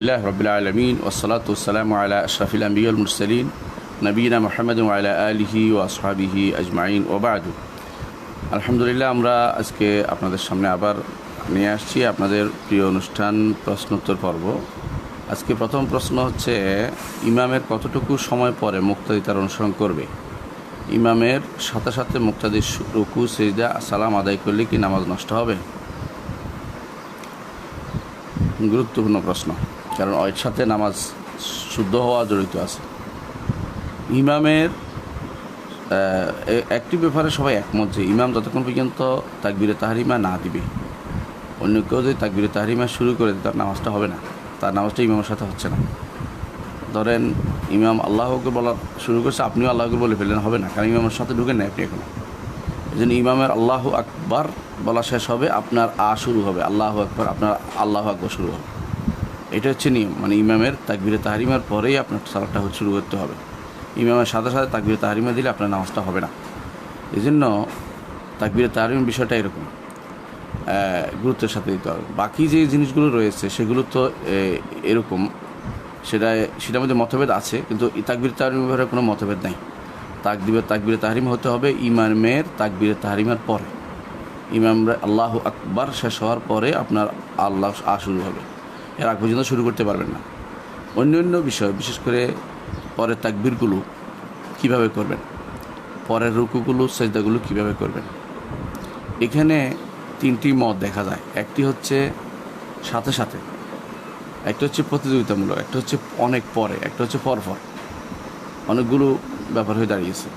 الله رب العالمين والصلاة والسلام على أشرف الأنبياء والمرسلين نبينا محمد وعلى آله وأصحابه أجمعين وبعد আলহামদুলিল্লাহ আমরা আজকে আপনাদের সামনে আবার নিয়ে আসছি আপনাদের প্রিয় অনুষ্ঠান প্রশ্নোত্তর পর্ব। আজকে প্রথম প্রশ্ন হচ্ছে, ইমামের কতটুকু সময় পরে মুক্তাদি তার অনুসরণ করবে? ইমামের সাথে সাথে মুক্তাদির রুকু সিজদা সালাম আদায় করলে কি নামাজ নষ্ট হবে? গুরুত্বপূর্ণ প্রশ্ন, কারণ এর সাথে নামাজ শুদ্ধ হওয়া জড়িত আছে। ইমামের একটি ব্যাপারে সবাই একমত যে ইমাম যতক্ষণ পর্যন্ত তাকবীরে তাহরিমা না দিবে, অন্য কেউ যদি তাকবীরে তাহরিমা শুরু করে দেয় তার নামাজটা হবে না, তার নামাজটা ইমামের সাথে হচ্ছে না। ধরেন ইমাম আল্লাহ আকবার বলা শুরু করছে, আপনিও আল্লাহ আকবার বলে ফেললেন, হবে না, কারণ ইমামের সাথে ঢুকেন না আপনি এখনো। এই জন্য ইমামের আল্লাহু আকবার বলা শেষ হবে, আপনার শুরু হবে, আল্লাহু আকবার, আপনার আল্লাহু আকবার শুরু হবে। এটা হচ্ছে নিয়ম, মানে ইমামের তাকবীরে তাহরিমার পরেই আপনার সালাতটা শুরু করতে হবে। ইমামের সাথে সাথে তাকবীরে তাহরিমা দিলে আপনার নামাজটা হবে না। এই জন্য তাকবীরে তাহরিমের বিষয়টা এরকম গুরুত্বের সাথে দিতে হবে। বাকি যে জিনিসগুলো রয়েছে সেগুলো তো এরকম, সেটার মধ্যে মতভেদ আছে, কিন্তু তাকবীরে তাহরিমের ব্যাপারে কোনো মতভেদ নাই। তাকবীরে তাহরিম হতে হবে ইমামের তাকবীরে তাহরিমার পরে, ইমামরা আল্লাহু আকবার শেষ হওয়ার পরে আপনার আল্লাহ শুরু হবে, এর আগ পর্যন্ত শুরু করতে পারবেন না। অন্য বিষয়, বিশেষ করে পরের তাকবীরগুলো কিভাবে করবেন, পরের রুকুগুলো সেজদাগুলো কিভাবে করবেন, এখানে তিনটি মত দেখা যায়। একটি হচ্ছে সাথে সাথে, একটা হচ্ছে প্রতিযোগিতামূলক, একটা হচ্ছে অনেক পরে, একটা হচ্ছে পরপর। অনেকগুলো ব্যাপার হয়ে দাঁড়িয়েছে।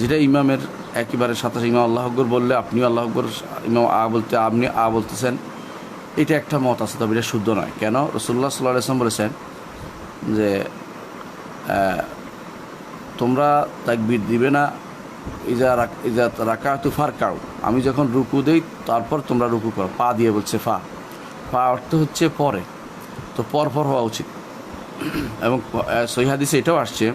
যেটা ইমামের একেবারে সাথে সাথে ইমাম আল্লাহ আকবর বললে আপনিও আল্লাহ আকবর, ইমাম বলতে আপনি বলতেছেন, এটা একটা মত আছে, তবে এটা শুদ্ধ নয়। কেন? রাসূলুল্লাহ সাল্লাল্লাহু আলাইহি ওয়াসাল্লাম বলেছেন যে তোমরা তাকবীর দিবে না ইজা রাকাতু ফারকাউ, আমি যখন রুকু দেই তারপর তোমরা রুকু করো। পা দিয়ে বলছে, পা অর্থ হচ্ছে পরে, তো পরপর হওয়া উচিত। এবং সহিহ হাদিসে এটাও আসছে,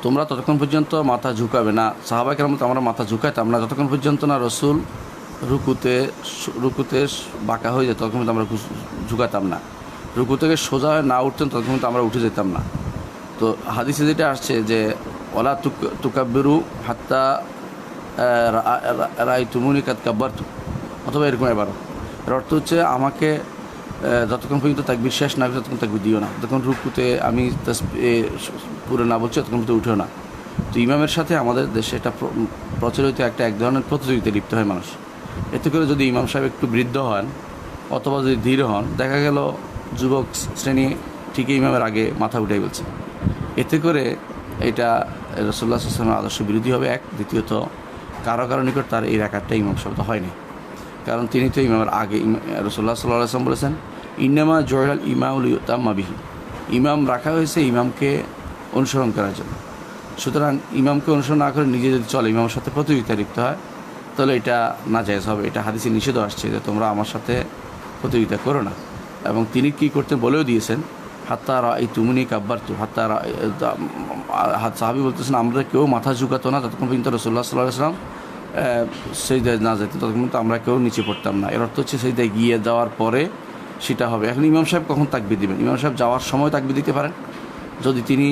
তোমরা ততক্ষণ পর্যন্ত মাথা ঝুঁকাবে না। সাহাবায়ে কেরাম আমরা মাথা ঝুঁকাইতাম না যতক্ষণ পর্যন্ত না রসুল রুকুতে বাঁকা হয়ে যেত, ততক্ষণ আমরা ঝুঁকাতাম না। রুকু থেকে সোজা হয়ে না উঠতেন ততক্ষণ আমরা উঠে যেতাম না। তো হাদিসে যেটা আসছে যে ওয়ালা তুকাব্বিরু হাত্তা রাআইতুমুনি কাদ কাব্বারতু, অথবা এরকম এবার এর অর্থ হচ্ছে আমাকে যতক্ষণ পর্যন্ত তাকবীর শেষ না হবে ততক্ষণ তাকবীর দিও না, যতক্ষণ রুকুতে আমি পুরো না বলছি ততক্ষণ পর্যন্ত উঠেও না। তো ইমামের সাথে আমাদের দেশে এটা প্রচলিত এক ধরনের প্রতিযোগিতায় লিপ্ত হয় মানুষ। এতে করে যদি ইমাম সাহেব একটু বৃদ্ধ হন অথবা যদি ধীর হন, দেখা গেল যুবক শ্রেণী ঠিকই ইমামের আগে মাথা উঠাই বলছে। এতে করে এটা রাসূলুল্লাহ সাল্লাল্লাহু আলাইহি ওয়াসাল্লামের আদর্শ বিরোধী হবে এক। দ্বিতীয়ত কারো নিকট তার এই রাকাতটা ইমাম শব্দ হয়নি, কারণ তিনি তো ইমামের আগে। রাসূলুল্লাহ সাল্লাল্লাহু আলাইহি ওয়াসাল্লাম বলেছেন, ইন্নামা জুইলাল ইমামু লিউতাম্মা বিহি, ইমাম রাখা হয়েছে ইমামকে অনুসরণ করার জন্য। সুতরাং ইমামকে অনুসরণ না করে নিজে যদি চলে, ইমামের সাথে প্রতিযোগিতা লিপ্ত হয়, তাহলে এটা নাজায়েজ হবে। এটা হাদিসে নিষেধ আসছে যে তোমরা আমার সাথে প্রতিযোগিতা করো না। এবং তিনি কী করতেন বলেও দিয়েছেন, হাত্তা রাআইতুমুনি কাব্বারতু, সাহাবী বলতেছেন আমরা কেউ মাথা ঝুঁকাতো না যতক্ষণ পর্যন্ত রাসূলুল্লাহ সাল্লাল্লাহু আলাইহি ওয়াসাল্লাম সেজদায় না যেত, ততক্ষণ পর্যন্ত আমরা কেউ নিচে পড়তাম না। এর অর্থ হচ্ছে সেজদায় গিয়ে যাওয়ার পরে সেটা হবে। এখন ইমাম সাহেব কখন তাকবীর দিবেন? ইমাম সাহেব যাওয়ার সময় তাকবীর দিতে পারেন যদি তিনি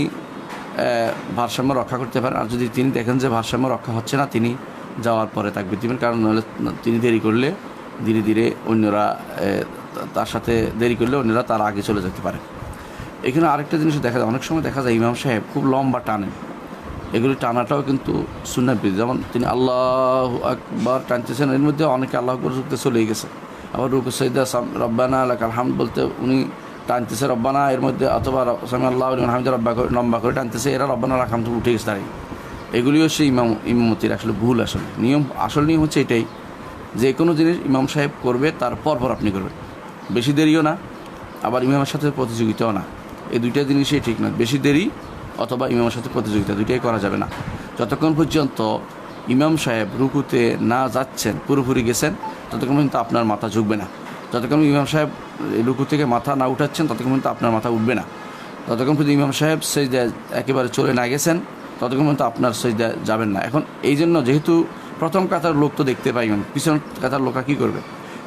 ভারসাম্য রক্ষা করতে পারেন, আর যদি তিনি দেখেন যে ভারসাম্য রক্ষা হচ্ছে না, তিনি যাওয়ার পরে তাকবীর দিবেন। কারণ নাহলে তিনি দেরি করলে ধীরে ধীরে অন্যরা তার সাথে দেরি করলে অন্যরা তার আগে চলে যেতে পারে। এখানে আরেকটা জিনিস দেখা যায়, অনেক সময় দেখা যায় ইমাম সাহেব খুব লম্বা টানেন। এগুলি টানাটাও কিন্তু সুন্নাহ বিরোধী। যেমন তিনি আল্লাহু আকবার টানতেছেন, এর মধ্যে অনেকে আল্লাহু আকবার রুকুতে চলে গেছে, আবার রুকু সাজদা রব্বানা লাকাল হামদ বলতে উনি টানতেছে রব্বানা, এর মধ্যে অথবা সামি আল্লাহু লিমান হামিদা লম্বা করে টানতেছে, এরা রব্বানা লাকাল হামদ উঠে গেছে দাঁড়িয়ে। এগুলিও সেই ইমামতির আসলে ভুল। আসল নিয়ম হচ্ছে এটাই, যে কোনো জিনিস ইমাম সাহেব করবে তার পরপর আপনি করবেন, বেশি দেরিও না, আবার ইমামের সাথে প্রতিযোগিতাও না। এই দুইটা জিনিসই ঠিক নয়, বেশি দেরি অথবা ইমামের সাথে প্রতিযোগিতা, দুইটাই করা যাবে না। যতক্ষণ পর্যন্ত ইমাম সাহেব রুকুতে না যাচ্ছেন, পুরোপুরি গেছেন, ততক্ষণ পর্যন্ত আপনার মাথা ঝুঁকবে না। যতক্ষণ ইমাম সাহেব রুকু থেকে মাথা না উঠাচ্ছেন ততক্ষণ পর্যন্ত আপনার মাথা উঠবে না। ততক্ষণ পর্যন্ত ইমাম সাহেব সেজদায় একেবারে চলে না গেছেন ততক্ষণ পর্যন্ত আপনার সেজদায় যাবেন না। এখন এই জন্য যেহেতু প্রথম কাতার লোক তো দেখতে পাইবেন, পিছন কাতার লোকরা কী করবে?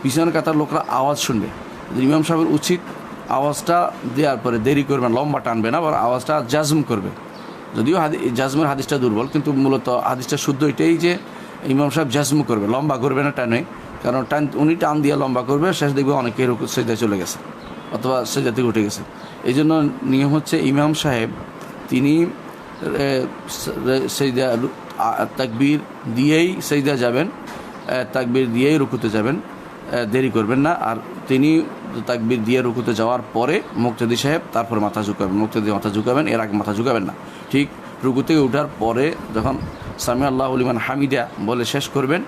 পিছনের কাতার লোকরা আওয়াজ শুনবে। ইমাম সাহেবের উচিত আওয়াজটা দেওয়ার পরে দেরি করবে না, লম্বা টানবে না, আবার আওয়াজটা জাজম করবে। যদিও জাজমের হাদিসটা দুর্বল, কিন্তু মূলত হাদিসটা শুদ্ধ এটাই যে ইমাম সাহেব জাজম করবে, লম্বা করবে না টানে, কারণ উনি টান দিয়ে লম্বা করবে, শেষ দেখবে অনেকে সেজদায় চলে গেছে অথবা সেজদা থেকে উঠে গেছে। এই জন্য নিয়ম হচ্ছে ইমাম সাহেব তিনি সেজদা তাকবীর দিয়েই সেজদা যাবেন, তাকবীর দিয়েই রুকুতে যাবেন, দেরি করবেন না। আর তিনি তাকবীর দিয়ে রুকুতে যাওয়ার পরে মুক্তাদি সাহেব তারপর মাথা ঝুঁকাবেন, মুক্তাদি মাথা ঝুঁকাবেন, এর আগে মাথা ঝুঁকাবেন না। ঠিক রুকু থেকে ওঠার পরে যখন সামি আল্লাহু লিমান হামিদা বলে শেষ করবেন,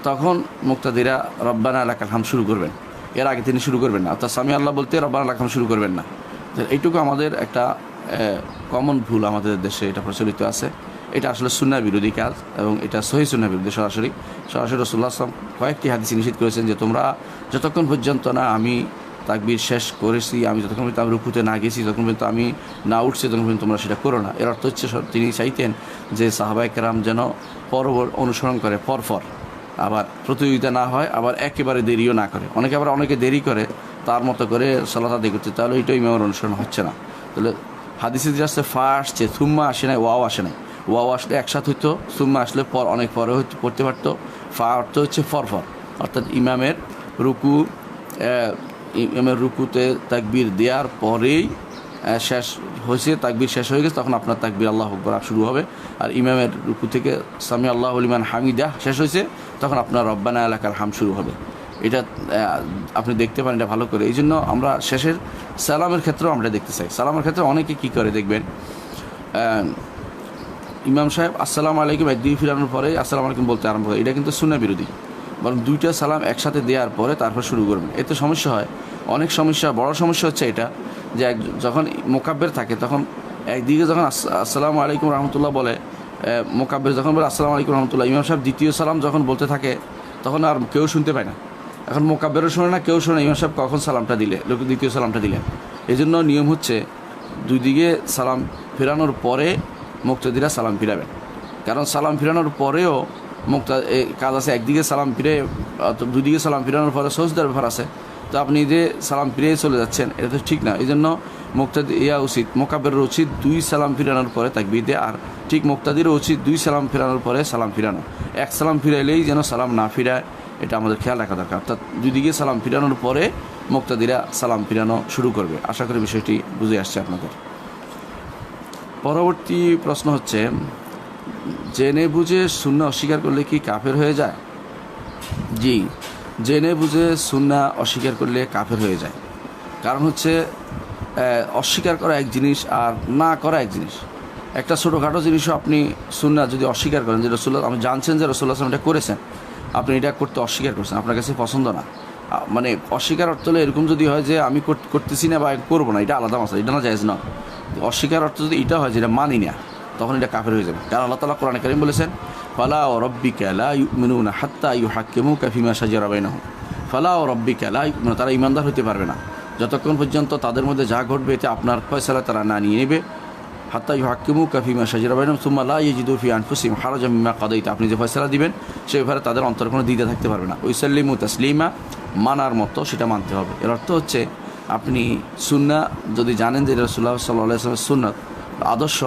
তখন মুক্তাদিরা রব্বানা লাকাল হামদ শুরু করবেন, এর আগে তিনি শুরু করবেন না। অর্থাৎ সামি আল্লাহ বলতে রব্বানা লাকাল হামদ শুরু করবেন না। এইটুকু আমাদের একটা কমন ভুল আমাদের দেশে এটা প্রচলিত আছে। এটা আসলে সুন্নাহ বিরোধী কাজ এবং এটা সহিহ সুন্নাহ বিরোধী। সরাসরি রাসূলুল্লাহ সাল্লাল্লাহু আলাইহি ওয়াসাল্লাম কয়েকটি হাদিসে নিষেধ করেছেন যে তোমরা যতক্ষণ পর্যন্ত না আমি তাকবীর শেষ করেছি, আমি যতক্ষণ পর্যন্ত আমি রুকুতে না গেছি, যতক্ষণ পর্যন্ত আমি না উঠছি, ততক্ষণ পর্যন্ত তোমরা সেটা করো না। এর অর্থ হচ্ছে তিনি চাইতেন যে সাহাবায়ে কেরাম যেন অনুসরণ করে পরপর, আবার প্রতিযোগিতা না হয়, আবার একেবারে দেরিও না করে। অনেকে দেরি করে তার মতো করে সালাত আদায় করতে, তাহলে এইটাও ইমামের অনুসরণ হচ্ছে না। তাহলে হাদিসে যে আসছে ফা আসছে, থুম্মা আসে নাই, ওয়াও আসে নাই। ওয়াও আসলে একসাথে হইতো, থুম্মা আসলে অনেক পরে হইতে পড়তে পারতো। ফা অর্থ হচ্ছে ফরফর, অর্থাৎ ইমামের রুকুতে তাকবীর দেওয়ার পরেই শেষ হয়েছে, তাকবীর শেষ হয়ে গেছে, তখন আপনার তাকবীর আল্লাহু আকবার শুরু হবে। আর ইমামের রুকু থেকে সামি আল্লাহু লিমান হামিদা শেষ হয়েছে, তখন আপনার রব্বানা লাকাল হামদ শুরু হবে। এটা আপনি দেখতে পারেন এটা ভালো করে। এই জন্য আমরা শেষের সালামের ক্ষেত্রেও আমরা দেখতে চাই। সালামের ক্ষেত্রে অনেকে কী করে দেখবেন, ইমাম সাহেব আসসালামু আলাইকুম একদিকে ফিরানোর পরে আসসালামু আলাইকুম বলতে আরম্ভ করে, এটা কিন্তু সুন্নাহ বিরোধী। বরং দুইটা সালাম একসাথে দেওয়ার পরে তারপর শুরু করবেন। এতে সমস্যা হয়, অনেক সমস্যা, বড় সমস্যা হচ্ছে এটা যে যখন মোকাব্বের থাকে তখন একদিকে যখন আসসালামু আলাইকুম রহমতুল্লাহ বলে, মোকাব্বের যখন বলে আসসালামু আলাইকুম রহমতুল্লাহ, ইমাম সাহেব দ্বিতীয় সালাম যখন বলতে থাকে তখন আর কেউ শুনতে পায় না। এখন মোকাব্বেরও শোনে না, কেউ শোনে ইমাম সাহেব কখন সালামটা দিলে, দ্বিতীয় সালামটা দিলেন। এই জন্য নিয়ম হচ্ছে দুই দিকে সালাম ফেরানোর পরে মুক্তাদিরা সালাম ফিরাবেন। কারণ সালাম ফিরানোর পরেও কাজ আছে, একদিকে সালাম ফিরে, দুই দিকে সালাম ফিরানোর পরে সজদার ব্যাপার আছে। তো আপনি যে সালাম ফিরে চলে যাচ্ছেন, এটা তো ঠিক না। এই জন্য মোকাব্বেরের উচিত দুই সালাম ফিরানোর পরে তাকবীর দেয়, আর ঠিক মুক্তাদিরও উচিত দুই সালাম ফিরানোর পরে সালাম ফিরানো। এক সালাম ফিরাইলেই যেন সালাম না ফিরায়, এটা আমাদের খেয়াল রাখা দরকার। অর্থাৎ দুই দিকে সালাম ফিরানোর পরে মুক্তাদিরা সালাম ফিরানো শুরু করবে। আশা করি বিষয়টি বুঝে আসছে আপনাদের। পরবর্তী প্রশ্ন হচ্ছে, জেনে বুঝে সুন্নাহ অস্বীকার করলে কি কাফের হয়ে যায়? জি, জেনে বুঝে সুন্নাহ অস্বীকার করলে কাফের হয়ে যায়। কারণ হচ্ছে অস্বীকার করা এক জিনিস আর না করা এক জিনিস। একটা ছোটোখাটো জিনিসও আপনি সুন্নাহ যদি অস্বীকার করেন, যে রাসূলুল্লাহ, আপনি জানছেন যে রাসূলুল্লাহ সাল্লাল্লাহু আলাইহি ওয়াসাল্লাম এটা করেছেন, আপনি এটা করতে অস্বীকার করছেন, আপনার কাছে পছন্দ না। মানে অস্বীকার অর্থ হলে এরকম যদি হয় যে আমি করতেছি না বা করবো না, এটা আলাদা মাসলা, এটা না জায়েজ না। অস্বীকার অর্থ যদি এটা হয় যেটা মানি না, তখন এটা কাফের হয়ে যাবে। কারণ আল্লাহ তাআলা কোরআনে কারীম বলেছেন, ফালা ওয়া রাব্বিকা লা ইউমিনুনা হাত্তা ইউহাক্কিমুকা ফিমা শাজারা বাইনাহুম। ফালা ওয়া রাব্বিকা লা ইউমিনুনা, তারা ঈমানদার হতে পারবে না যতক্ষণ পর্যন্ত তাদের মধ্যে যা ঘটবে এতে আপনার ফয়সালা তারা না নিয়ে নেবে। হাত্তা ইউহাক্কিমুকা ফিমা শাজারা বাইনাহুম সুম্মা লা ইয়াজিদু ফি আনফুসিহিম হারাজাম মিম্মা কাদাইতা, আপনি যে ফয়সালা দিবেন সে ব্যাপারে তাদের অন্তরে কোনো দ্বিধা থাকতে পারবে না। ওয়াসাল্লিমু তাসলিমা, মানার মতো সেটা মানতে হবে। এর অর্থ হচ্ছে আপনি সুন্নাহ যদি জানেন যে রাসূলুল্লাহ সাল্লাল্লাহু আলাইহি ওয়াসাল্লামের সুন্নাত আদর্শ,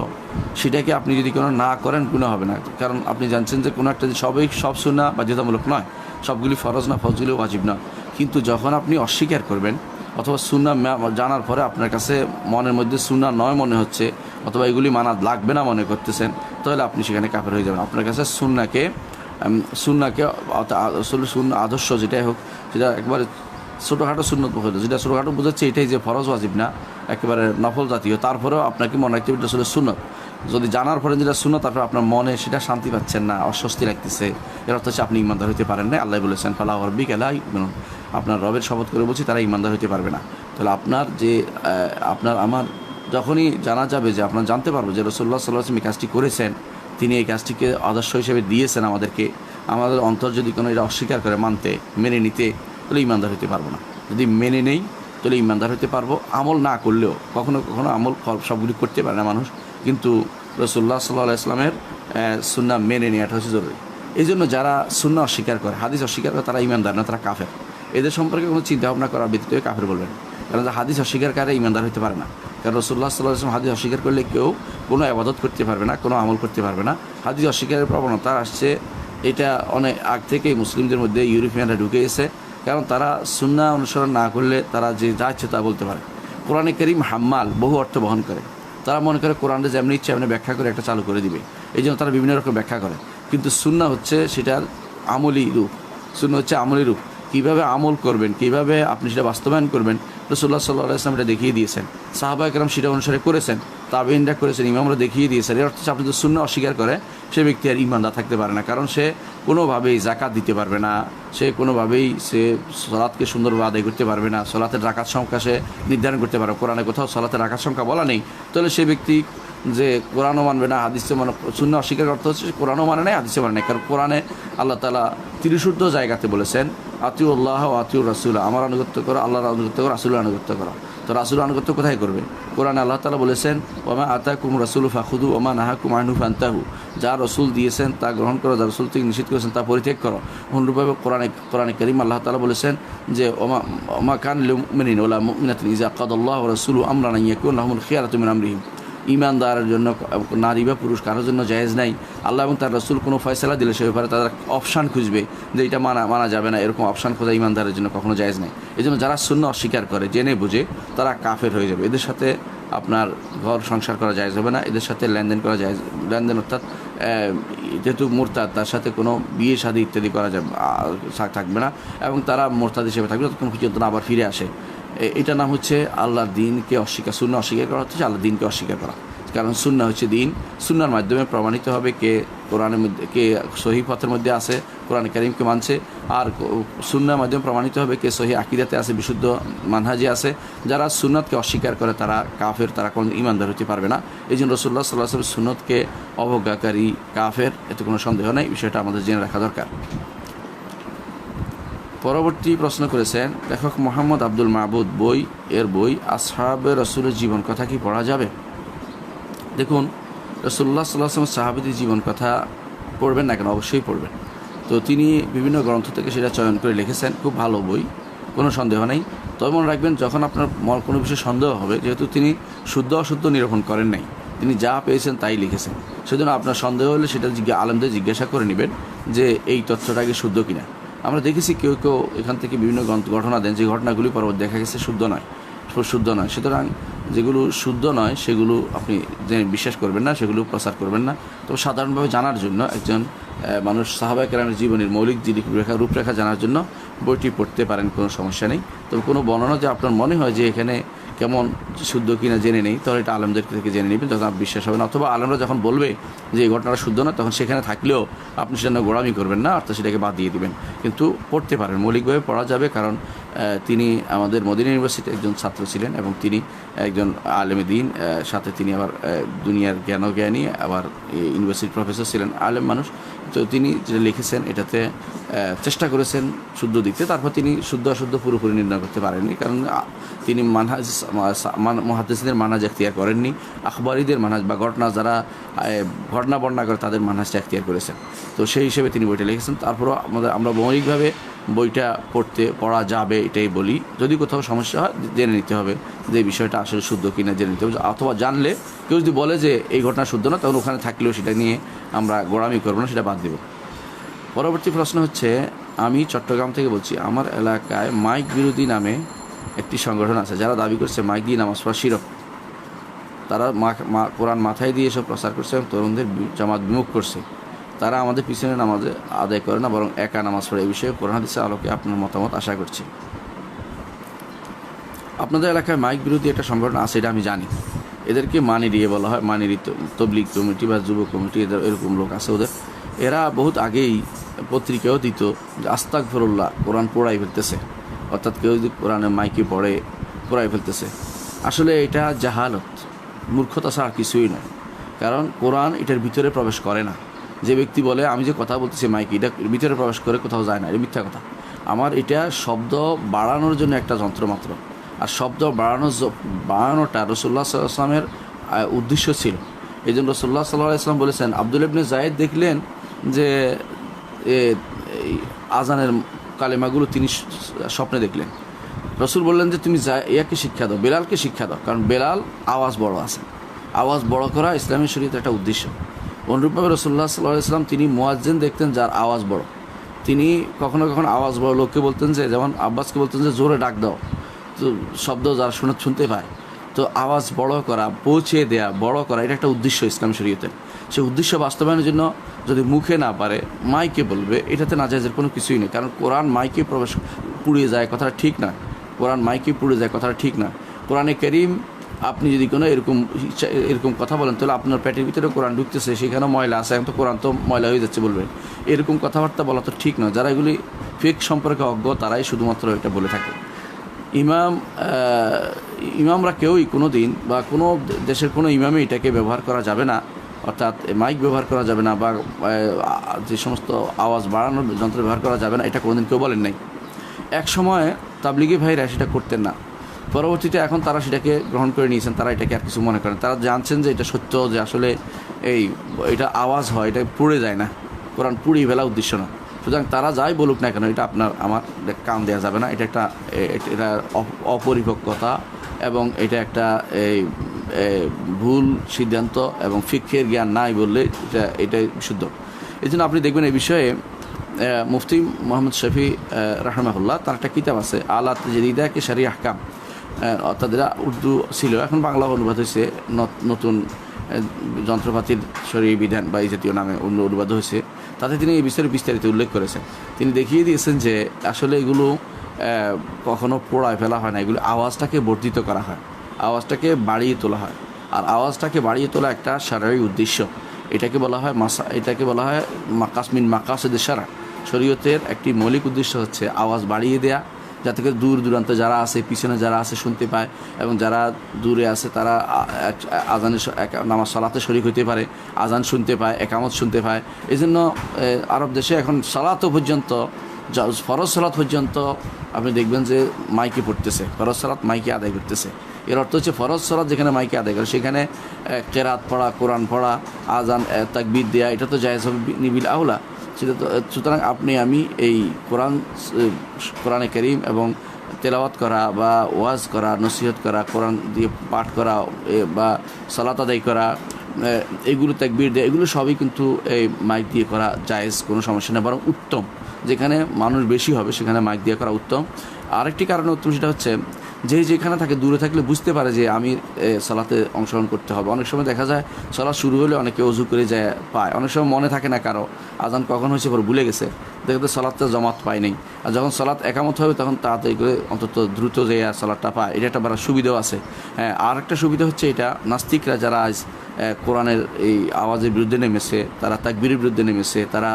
সেটাকে আপনি যদি কোনো না করেন গুনাহ হবে না। কারণ আপনি জানছেন যে কোনো একটা সব সুন্নাহ বাধ্যতামূলক নয়, সবগুলি ফরজ না, ফরজগুলি ওয়াজিব না। কিন্তু যখন আপনি অস্বীকার করবেন অথবা সুন্নাহ জানার পরে আপনার কাছে মনের মধ্যে সুন্নাহ নয় মনে হচ্ছে অথবা এগুলি মানা লাগবে না মনে করতেছেন, তাহলে আপনি সেখানে কাফের হয়ে যাবেন। আপনার কাছে সুন্নাহকে সুন্নাহ আদর্শ যেটাই হোক, সেটা একবারে ছোটোখাটো সুন্নত হলো, যেটা ছোটোখাটো বোঝাচ্ছে এটাই যে ফরজ ওয়াজিব না, একেবারে নফল জাতীয়, তারপরেও আপনাকে মনে রাখতে হবে এটা আসলে সুন্নত। যদি জানার পরে যেটা সুন্নত, তারপরে আপনার মনে সেটা শান্তি পাচ্ছেন না, অস্বস্তি লাগতেছে, এর অর্থ হচ্ছে আপনি ঈমানদার হতে পারেন না। আল্লাহ বলেছেন ফালা ওয়া রাব্বিকা লা ইউমিনুন, আপনার রবের শপথ করে বলছি তারা ঈমানদার হতে পারবে না। তাহলে আমার যখনই জানা যাবে যে আপনার জানতে পারবো যে রাসূলুল্লাহ সাল্লাল্লাহু আলাইহি ওয়াসাল্লাম এই কাজটি করেছেন, তিনি এই কাজটিকে আদর্শ হিসেবে দিয়েছেন আমাদেরকে, আমাদের অন্তর যদি কোনো এটা অস্বীকার করে মানতে, মেনে নিতে, তাহলে ঈমানদার হতে পারবো না। যদি মেনে নেই তাহলে ঈমানদার হতে পারবো। আমল না করলেও কখনো কখনো আমল সবগুলি করতে পারে না মানুষ, কিন্তু রাসূলুল্লাহ সাল্লাল্লাহু আলাইহি ওয়াসাল্লামের সুন্নাহ মেনে নেওয়াটা হচ্ছে জরুরি। এই জন্য যারা সুন্নাহ অস্বীকার করে, হাদিস অস্বীকার করে, তারা ঈমানদার না, তারা কাফের। এদের সম্পর্কে কোনো চিন্তা ভাবনা করার ব্যতীত কাফের বলবেন। কারণ হাদিস অস্বীকারী ইমানদার হতে পারে না। কারণ রাসূলুল্লাহ সাল্লাল্লাহু আলাইহি ওয়াসাল্লাম হাদিস অস্বীকার করলে কেউ কোনো ইবাদত করতে পারবে না, কোনো আমল করতে পারবে না। হাদিস অস্বীকারের প্রবণতা আসছে, এটা অনেক আগ থেকেই মুসলিমদের মধ্যে ইউরোপিয়ানরা ঢুকে এসে, কারণ তারা সুন্নাহ অনুসরণ না করলে তারা যে যা ইচ্ছে তা বলতে পারে। কোরআনে কারীম হাম্মাল, বহু অর্থ বহন করে। তারা মনে করে কোরআনে যেমনি ইচ্ছে এমনি ব্যাখ্যা করে একটা চালু করে দিবে, এই জন্য তারা বিভিন্ন রকম ব্যাখ্যা করে। কিন্তু সুন্নাহ হচ্ছে সেটার আমলি রূপ, সুন্নাহ হচ্ছে আমলি রূপ। কীভাবে আমল করবেন, কীভাবে আপনি সেটা বাস্তবায়ন করবেন, রাসূলুল্লাহ সাল্লাল্লাহু আলাইহি ওয়াসাল্লাম এটা দেখিয়ে দিয়েছেন, সাহাবা কেরাম সেটা অনুসারে করেছেন, তাবেঈনরা করেছেন, ইমামরা দেখিয়ে দিয়েছেন। এর অর্থ হচ্ছে আপনি যদি সুন্নাহ অস্বীকার করে সে ব্যক্তি আর ইমানদার থাকতে পারে না, কারণ সে কোনোভাবেই যাকাত দিতে পারবে না, সে কোনোভাবেই সে সলাতকে সুন্দরভাবে আদায় করতে পারবে না, সলাতের রাকাত সংখ্যা সে নির্ধারণ করতে পারবে। কোরআনে কোথাও সলাতের রাকাত সংখ্যা বলা নেই, তাহলে সে ব্যক্তি যে কোরআনও মানবে না, হাদিসে মানে সুন্নাহ অস্বীকার অর্থ হচ্ছে কোরআনও মানে নাই, হাদিসে মানে নাই। কারণ কোরআনে আল্লাহ তাআলা ত্রিশুদ্ধ জায়গাতে বলেছেন আতিউল্লাহ ও আতিউর রাসূল, আমার আনুগত্য করো, আল্লাহর আনুগত্য করো, রাসূলের আনুগত্য করো। তো রাসূলের আনুগত্য কোথায় করবে? কোরআনে আল্লাহ তাআলা বলেছেন ওমা আতাকুম রাসূলু ফাখুযু ওমা নাহাকুম আনহু ফান্তাহু, যা রাসূল দিয়েছেন তা গ্রহণ করো, যা রাসূল থেকে নিষেধ করেছেন তা পরিত্যাগ করো। অনুরূপভাবে কোরআনে কারীম আল্লাহ তাআলা বলেছেন যে ওমা কান লিল মুমিনিন ওয়ালা মুমিনাতিন ইযা কাদাল্লাহু ওয়া রাসূলুহু আমরান আন ইয়াকুনা লাহুমুল খিয়ারাতু মিন আমরিহিম, ইমানদারের জন্য নারী বা পুরুষ কারোর জন্য জায়েজ নাই, আল্লাহ এবং তার রাসূল কোনো ফয়সালা দিলে সে ব্যাপারে তারা অপশান খুঁজবে যে এটা মানা যাবে না, এরকম অপশান খোঁজা ইমানদারের জন্য কখনো জায়েজ নাই। এই জন্য যারা সুন্নাহ অস্বীকার করে জেনে বুঝে তারা কাফের হয়ে যাবে। এদের সাথে আপনার ঘর সংসার করা জায়েজ হবে না, এদের সাথে লেনদেন করা জায়েজ, লেনদেন অর্থাৎ যেহেতু মুরতাদ তার সাথে কোনো বিয়ে শাদী ইত্যাদি করা যাবে থাকবে না, এবং তারা মুরতাদ হিসেবে থাকবে যতক্ষণ পর্যন্ত না আবার ফিরে আসে। এটা নাম হচ্ছে আল্লাহর দিনকে অস্বীকার, সুন্নাহ অস্বীকার করা হচ্ছে আল্লাহর দিনকে অস্বীকার করা। কারণ সুন্নাহ হচ্ছে দিন, সুন্নাহর মাধ্যমে প্রমাণিত হবে কে কোরআনের মধ্যে, কে সহিহ পথের মধ্যে আছে, কোরআন কারীমকে মানছে, আর সুন্নাহর মাধ্যমে প্রমাণিত হবে কে সহিহ আকীদাতে আছে, বিশুদ্ধ মানহাজে আছে। যারা সুন্নাতকে অস্বীকার করে তারা কাফের, তারা কোনো ঈমানদার হতে পারবে না। এই জন্য রাসূলুল্লাহ সাল্লাল্লাহু আলাইহি ওয়াসাল্লাম সুন্নতকে অবজ্ঞাকারী কাফের, এতে কোনো সন্দেহ নেই, বিষয়টা আমাদের জেনে রাখা দরকার। পরবর্তী প্রশ্ন করেছেন লেখক মোহাম্মদ আব্দুল মাহবুদ, বই আসহাবে রাসূলের জীবন কথা কি পড়া যাবে? দেখুন, রাসূলুল্লাহ সাল্লাল্লাহু আলাইহি ওয়াসাল্লাম সাহাবীদের জীবন কথা পড়বেন না কেন? অবশ্যই পড়বেন। তো তিনি বিভিন্ন গ্রন্থ থেকে সেটা চয়ন করে লিখেছেন, খুব ভালো বই, কোনো সন্দেহ নেই। তবে মনে রাখবেন, যখন আপনার কোনো বিষয়ে সন্দেহ হবে, যেহেতু তিনি শুদ্ধ অশুদ্ধ নিরূপণ করেন নাই, তিনি যা পেয়েছেন তাই লিখেছেন, সেজন্য আপনার সন্দেহ হলে সেটা আলেমদের জিজ্ঞাসা করে নেবেন যে এই তথ্যটাকে শুদ্ধ কিনা। আমরা দেখেছি কেউ এখান থেকে বিভিন্ন ঘটনা দেন, যে ঘটনাগুলি পরবর্তী দেখা গেছে শুদ্ধ নয়। সুতরাং যেগুলো শুদ্ধ নয় সেগুলো আপনি বিশ্বাস করবেন না, সেগুলো প্রচার করবেন না। তবে সাধারণভাবে জানার জন্য একজন মানুষ সাহাবায়ে কেরামের জীবনের মৌলিক রূপরেখা জানার জন্য বইটি পড়তে পারেন, কোনো সমস্যা নেই। তবে কোনো বর্ণনা যে আপনার মনে হয় যে এখানে কেমন শুদ্ধ কিনা জেনে নেই, তাহলে এটা আলেমদের থেকে জেনে নেবেন, তখন আপনার বিশ্বাস হবে না। অথবা আলেমরা যখন বলবে যে এই ঘটনাটা শুদ্ধ না, তখন সেখানে থাকলেও আপনি সেটা গোড়ামি করবেন না, অর্থাৎ সেটাকে বাদ দিয়ে দিবেন। কিন্তু পড়তে পারেন, মৌলিকভাবে পড়া যাবে, কারণ তিনি আমাদের মদিনা ইউনিভার্সিটির একজন ছাত্র ছিলেন এবং তিনি একজন আলেমে দ্বীন, সাথে তিনি আবার দুনিয়ার জ্ঞানী, আবার ইউনিভার্সিটির প্রফেসর ছিলেন, আলেম মানুষ। তো তিনি যেটা লিখেছেন এটাতে চেষ্টা করেছেন শুদ্ধ দিতে, তারপর তিনি শুদ্ধ অশুদ্ধ পুরোপুরি নির্ণয় করতে পারেননি, কারণ তিনি মুহাদ্দিসিনদের মানহাজ এখতিয়ার করেননি, আখবারীদের মানহাজ বা যারা ঘটনা বর্ণনা করে তাদের মানহাজটা এখতিয়ার করেছেন। তো সেই হিসেবে তিনি বইটা লিখেছেন। তারপরও আমরা মৌলিকভাবে বইটা পড়া যাবে এটাই বলি। যদি কোথাও সমস্যা হয় জেনে নিতে হবে যে এই বিষয়টা আসলে শুদ্ধ কিনা জেনে নিতে হবে, অথবা জানলে কেউ যদি বলে যে এই ঘটনা শুদ্ধ না, তখন ওখানে থাকলেও সেটা নিয়ে আমরা গোড়ামি করবো না, সেটা বাদ দেব। পরবর্তী প্রশ্ন হচ্ছে, আমি চট্টগ্রাম থেকে বলছি, আমার এলাকায় মাইক বিরোধী নামে একটি সংগঠন আছে যারা দাবি করছে মাইক দিয়ে নামাজ পড়া শিরক। তারা কোরআন মাথায় দিয়ে এসব প্রচার করছে এবং তরুণদের জামাত বিমুখ করছে। তারা আমাদের পিছনে নামাজে আদায় করে না, বরং একা নামাজ পড়ে। এই বিষয়ে কোরআন হাদিসের আলোকে আপনার মতামত আশা করছি। আপনাদের এলাকায় মাইক বিরোধী একটা সংগঠন আছে, এটা আমি জানি। এদেরকে মানিরিয়ে বলা হয়, মানিরি তবলিগ কমিটি বা যুব কমিটি, এরকম লোক আছে ওদের। এরা বহুত আগেই পত্রিকাও দিত যে আস্তাগফিরুল্লাহ, কোরআন পোড়াই ফেলতেছে, অর্থাৎ কেউ যদি কোরআনে মাইকে পড়ে পোড়াই ফেলতেছে। আসলে এটা জাহালত, মূর্খতা ছাড়া আর কিছুই নয়। কারণ কোরআন এটার ভিতরে প্রবেশ করে না। যে ব্যক্তি বলে আমি যে কথা বলতেছি মাইকে, এটা ভিতরে প্রবেশ করে কোথাও যায় না, এটা মিথ্যা কথা। আমার এটা শব্দ বাড়ানোর জন্য একটা যন্ত্র মাত্র, আর শব্দ বাড়ানোটা রাসূলুল্লাহ সাল্লাল্লাহু আলাইহি ওয়াসাল্লামের উদ্দেশ্য ছিল। এই জন্য রাসূলুল্লাহ সাল্লাল্লাহু আলাইহি ওয়াসাল্লাম বলেছেন, আব্দুল্লাহ ইবনে যায়েদ দেখলেন যে আজানের কালেমাগুলো তিনি স্বপ্নে দেখলেন। রসুল বললেন যে তুমি ইয়াকে শিক্ষা দাও, বেলালকে শিক্ষা দাও, কারণ বেলাল আওয়াজ বড় আছে। আওয়াজ বড় করা ইসলামী শরীয়তের একটা উদ্দেশ্য। অনুরূপভাবে রাসূলুল্লাহ সাল্লাল্লাহু আলাইহি ওয়াসাল্লাম তিনি মুয়াজ্জিন দেখতেন যার আওয়াজ বড়, তিনি কখনো কখনো আওয়াজ বড় লোককে বলতেন যে, যেমন আব্বাসকে বলতেন যে জোরে ডাক দাও, তো শব্দ যারা শুনতে পায়। তো আওয়াজ বড় করা, পৌঁছে দেয়া, বড় করা, এটা একটা উদ্দেশ্য ইসলাম শরীয়তের। সেই উদ্দেশ্য বাস্তবায়নের জন্য যদি মুখে না পারে মাইকে বলবে, এটাতে নাজায়েজের কোনো কিছুই নেই। কারণ কোরআন মাইকে পুড়িয়ে যায় কথাটা ঠিক না। কোরআন মাইকে পুড়ে যায় কথাটা ঠিক না। কোরআনে কারীম আপনি যদি কোনো এরকম কথা বলেন, তাহলে আপনার পেটের ভিতরে কোরআন ঢুকতেছে, সেখানেও ময়লা আছে, এখন তো কোরআন তো ময়লা হয়ে যাচ্ছে বলবেন। এরকম কথাবার্তা বলা তো ঠিক নয়। যারা এগুলি ফেক সম্পর্কে অজ্ঞ তারাই শুধুমাত্র এটা বলে থাকে। ইমামরা কেউই কোনো দিন বা কোনো দেশের কোনো ইমামে এটাকে ব্যবহার করা যাবে না, অর্থাৎ মাইক ব্যবহার করা যাবে না বা যে সমস্ত আওয়াজ বাড়ানোর যন্ত্র ব্যবহার করা যাবে না, এটা কোনোদিন কেউ বলেন নাই। এক সময় তাবলিগি ভাইরা সেটা করতেন না, পরবর্তীতে এখন তারা সেটাকে গ্রহণ করে নিয়েছেন, তারা এটাকে আর কিছু মনে করেন। তারা জানছেন যে এটা সত্য, যে আসলে এটা আওয়াজ হয়, এটা পুড়ে যায় না, কোরআন পুড়িয়ে ফেলা উদ্দেশ্য না। সুতরাং তারা যাই বলুক না কেন, এটা আমার কান দেওয়া যাবে না। এটা অপরিপক্কতা এবং এটা একটা ভুল সিদ্ধান্ত এবং ফিকহের জ্ঞান নাই বললে এটাই বিশুদ্ধ। এই জন্য আপনি দেখবেন এই বিষয়ে মুফতি মোহাম্মদ শফি রাহমাহুল্লাহ তার একটা কিতাব আছে, আলাত জাদিদা কে শরঈ আহকাম, অর্থাৎ এরা উর্দু ছিল, এখন বাংলা অনুবাদ হয়েছে, নতুন যন্ত্রপাতির শরঈ বিধান বা এই জাতীয় নামে অনুবাদ হয়েছে। তাতে তিনি এই বিষয়ে বিস্তারিত উল্লেখ করেছেন। তিনি দেখিয়ে দিয়েছেন যে আসলে এগুলো কখনো পোড়ায় ফেলা হয় না, এগুলো আওয়াজটাকে বর্ধিত করা হয়, আওয়াজটাকে বাড়িয়ে তোলা হয়। আর আওয়াজটাকে বাড়িয়ে তোলা একটা শারঈ উদ্দেশ্য। এটাকে বলা হয় মাকাসমিন মাকাসিদে শারঈ। শরীয়তের একটি মৌলিক উদ্দেশ্য হচ্ছে আওয়াজ বাড়িয়ে দেয়া, যাতে করে দূর দূরান্তে যারা আছে, পিছনে যারা আছে শুনতে পায়, এবং যারা দূরে আছে তারা আজানের নামাজ সালাতে শরীক হইতে পারে, আজান শুনতে পায়, একামত শুনতে পায়। এই জন্য আরব দেশে এখন সালাতও পর্যন্ত, ফরজ সালাত পর্যন্ত আপনি দেখবেন যে মাইকে পড়তেছে, ফরজ সালাত মাইকে আদায় করতেছে। এর অর্থ হচ্ছে ফরজ সালাত যেখানে মাইকে আদায় করে সেখানে কেরাত পড়া, কোরআন পড়া, আজান তাকবীর দেয়া, এটা তো জায়েজ হবে নিবিল আউলা। সুতরাং আমি এই কোরআনে কারীম এবং তেলাওয়াত করা বা ওয়াজ করা, নসিহত করা, কোরআন দিয়ে পাঠ করা বা সালাত আদায় করা, এগুলো তাকবীর দেয়া, এগুলো সবই কিন্তু এই মাইক দিয়ে করা জায়েজ, কোনো সমস্যা নেই, বরং উত্তম। যেখানে মানুষ বেশি হবে সেখানে মাইক দিয়ে করা উত্তম। আরেকটি কারণে উত্তম, সেটা হচ্ছে যেখানে থাকে, দূরে থাকলে বুঝতে পারে যে আমি সালাতে অংশগ্রহণ করতে হবে। অনেক সময় দেখা যায় সালাত শুরু হলে অনেকে অজু করে যায় পায়, অনেক সময় মনে থাকে না কারো আজান কখন হয়েছে পরে ভুলে গেছে, দেখতে সালাতটা জমাত পায় নেই। আর যখন সালাত একামত হবে তখন তাড়াতাড়ি করে অন্তত দ্রুত যে সালাতটা পায়, এটা একটা বড় সুবিধাও আছে। হ্যাঁ, আর একটা সুবিধা হচ্ছে এটা, নাস্তিকরা যারা আজ কোরআনের এই আওয়াজের বিরুদ্ধে নেমেছে, তারা তাকবীরের বিরুদ্ধে নেমেছে, তারা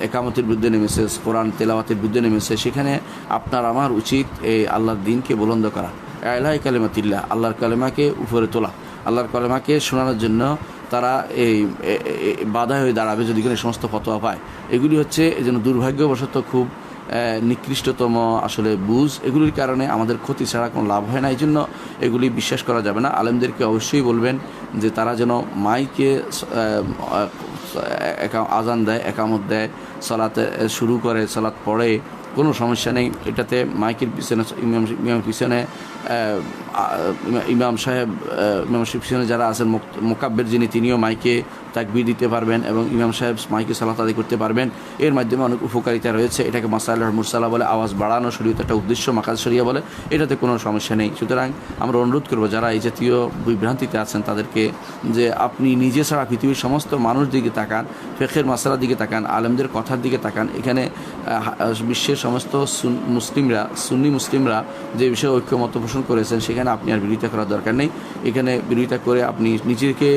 একামতের বিরুদ্ধে নেমেছে, কোরআন তেলাওয়াতের বিরুদ্ধে নেমেছে, সেখানে আপনার আমার উচিত এই আল্লাহর দ্বীনকে বুলন্দ করা, ইলাহি কালিমাতিল্লাহ, আল্লাহর কালেমাকে উপরে তোলা, আল্লাহর কালেমাকে শোনানোর জন্য তারা এই বাধা হয়ে দাঁড়াবে যদি কোনো সমস্ত ফতোয়া পায়। এগুলি হচ্ছে এই জন্য দুর্ভাগ্যবশত খুব নিকৃষ্টতম আসলে বুঝ। এগুলির কারণে আমাদের ক্ষতি ছাড়া কোনো লাভ হয় না। এই জন্য এগুলি বিশ্বাস করা যাবে না। আলেমদেরকে অবশ্যই বলবেন যে তারা যেন মাইকে আজান দেয়, একামত দেয়, সালাতে শুরু করে, সালাত পড়ে, কোনো সমস্যা নেই। এটাতে মাইকের পিছনে ইমামের পিছনে ইমাম সাহেব পিছনে যারা আছেন, মোকাব্বের যিনি, তিনিও মাইকে তাকবীর দিতে পারবেন এবং ইমাম সাহেব মাইকে সালাত আদায় করতে পারবেন। এর মাধ্যমে অনেক উপকারিতা রয়েছে। এটাকে মাসাইল মুরসালা বলে, আওয়াজ বাড়ানো শরীয়ত একটা উদ্দেশ্য, মাকাস শরিয়া বলে, এটাতে কোনো সমস্যা নেই। সুতরাং আমরা অনুরোধ করব যারা এই জাতীয় বিভ্রান্তিতে আছেন তাদেরকে, যে আপনি নিজে ছাড়া পৃথিবীর সমস্ত মানুষ দিকে তাকান, ফিকহের মাসালার দিকে তাকান, আলেমদের কথার দিকে তাকান। এখানে বিশ্বের সমস্ত মুসলিমরা, সুন্নি মুসলিমরা যে বিষয়ে ঐক্যমত পোষণ করেছেন, সেখানে আপনি আর বিরোধিতা করার দরকার নেই। এখানে বিরোধিতা করে আপনি নিজেকে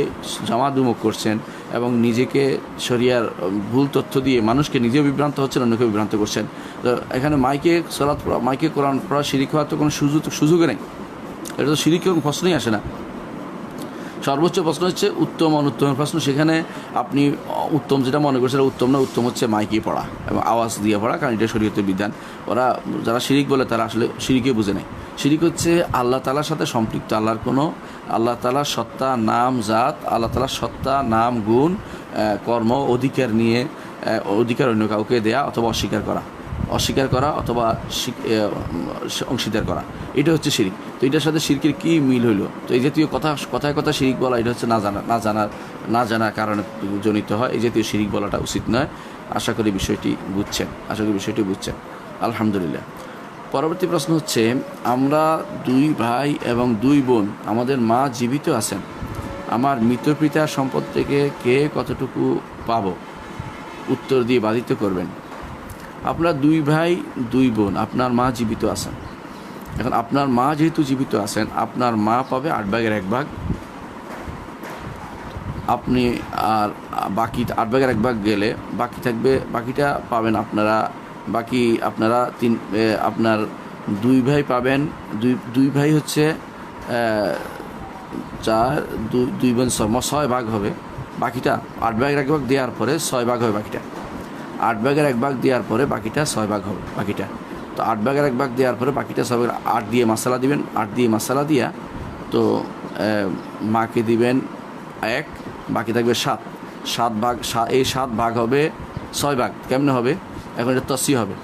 জামাদুমুখ করছেন এবং নিজেকে শরিয়ার ভুল তথ্য দিয়ে মানুষকে নিজেও বিভ্রান্ত হচ্ছেন, অন্যকে বিভ্রান্ত করছেন। তো এখানে মাইকে সালাত পড়া, মাইকে কোরআন পড়া শিরিক হওয়ার তো কোনো সুযোগ নেই। এটা তো শিরিকের কোনো প্রশ্নই আসে না। সর্বোচ্চ প্রশ্ন হচ্ছে উত্তম অনুত্তমের প্রশ্ন। সেখানে আপনি উত্তম যেটা মনে করছেন উত্তম না, উত্তম হচ্ছে মাইকে পড়া এবং আওয়াজ দিয়ে পড়া, কারণ এটা শরীয়তের বিধান। ওরা যারা শিরিক বলে তারা আসলে শিরিকে বুঝে নেয়। শিরিক হচ্ছে আল্লাহ তাআলার সাথে সম্পৃক্ত, আল্লাহর কোনো, আল্লাহ তাআলার সত্তা, নাম, জাত, আল্লাহ তাআলার সত্তা, নাম, গুণ, কর্ম, অধিকার নিয়ে অধিকার অন্য কাউকে দেয়া অথবা অস্বীকার করা। অস্বীকার করা অথবা অংশীদার করা, এটা হচ্ছে শিরিক। তো এটার সাথে শিরকের কী মিল হইল? তো এই জাতীয় কথায় কথা শিরিক বলা, এটা হচ্ছে না জানার কারণে জনিত হয়। এই জাতীয় শিরিক বলাটা উচিত নয়। আশা করি বিষয়টি বুঝছেন। আলহামদুলিল্লাহ। পরবর্তী প্রশ্ন হচ্ছে, আমরা 2 ভাই এবং 2 বোন, আমাদের মা জীবিত আছেন, আমার মৃত পিতার সম্পদ থেকে কে কতটুকু পাব? উত্তর দিয়ে বাধিত করবেন। আপনার 2 ভাই 2 বোন, আপনার মা জীবিত আছেন। এখন আপনার মা যেহেতু জীবিত আছেন, আপনার মা পাবে 8 ভাগের 1 ভাগ। আপনি আর বাকি 8 ভাগের 1 ভাগ গেলে বাকি থাকবে, বাকিটা পাবেন আপনারা। আপনার 2 ভাই পাবেন। 2 ভাই হচ্ছে 4, 2 বোন 6 ভাগ হবে। বাকিটা 8 ভাগের 1 ভাগ দেওয়ার পরে 6 ভাগ হবে। বাকিটা 8 ভাগের 1 ভাগ দেওয়ার পরে বাকিটা 6 ভাগ হবে। বাকিটা তো 8 ভাগের 1 ভাগ দেওয়ার পরে বাকিটা 6 ভাগ, 8 দিয়ে মশলা দিবেন। 8 দিয়ে মশলা দিয়া তো মাকে দিবেন 1, বাকি থাকবে 7 ভাগ। এই 7 ভাগ হবে 6 ভাগ। কেমনে হবে? এখন এটা তসি হবে।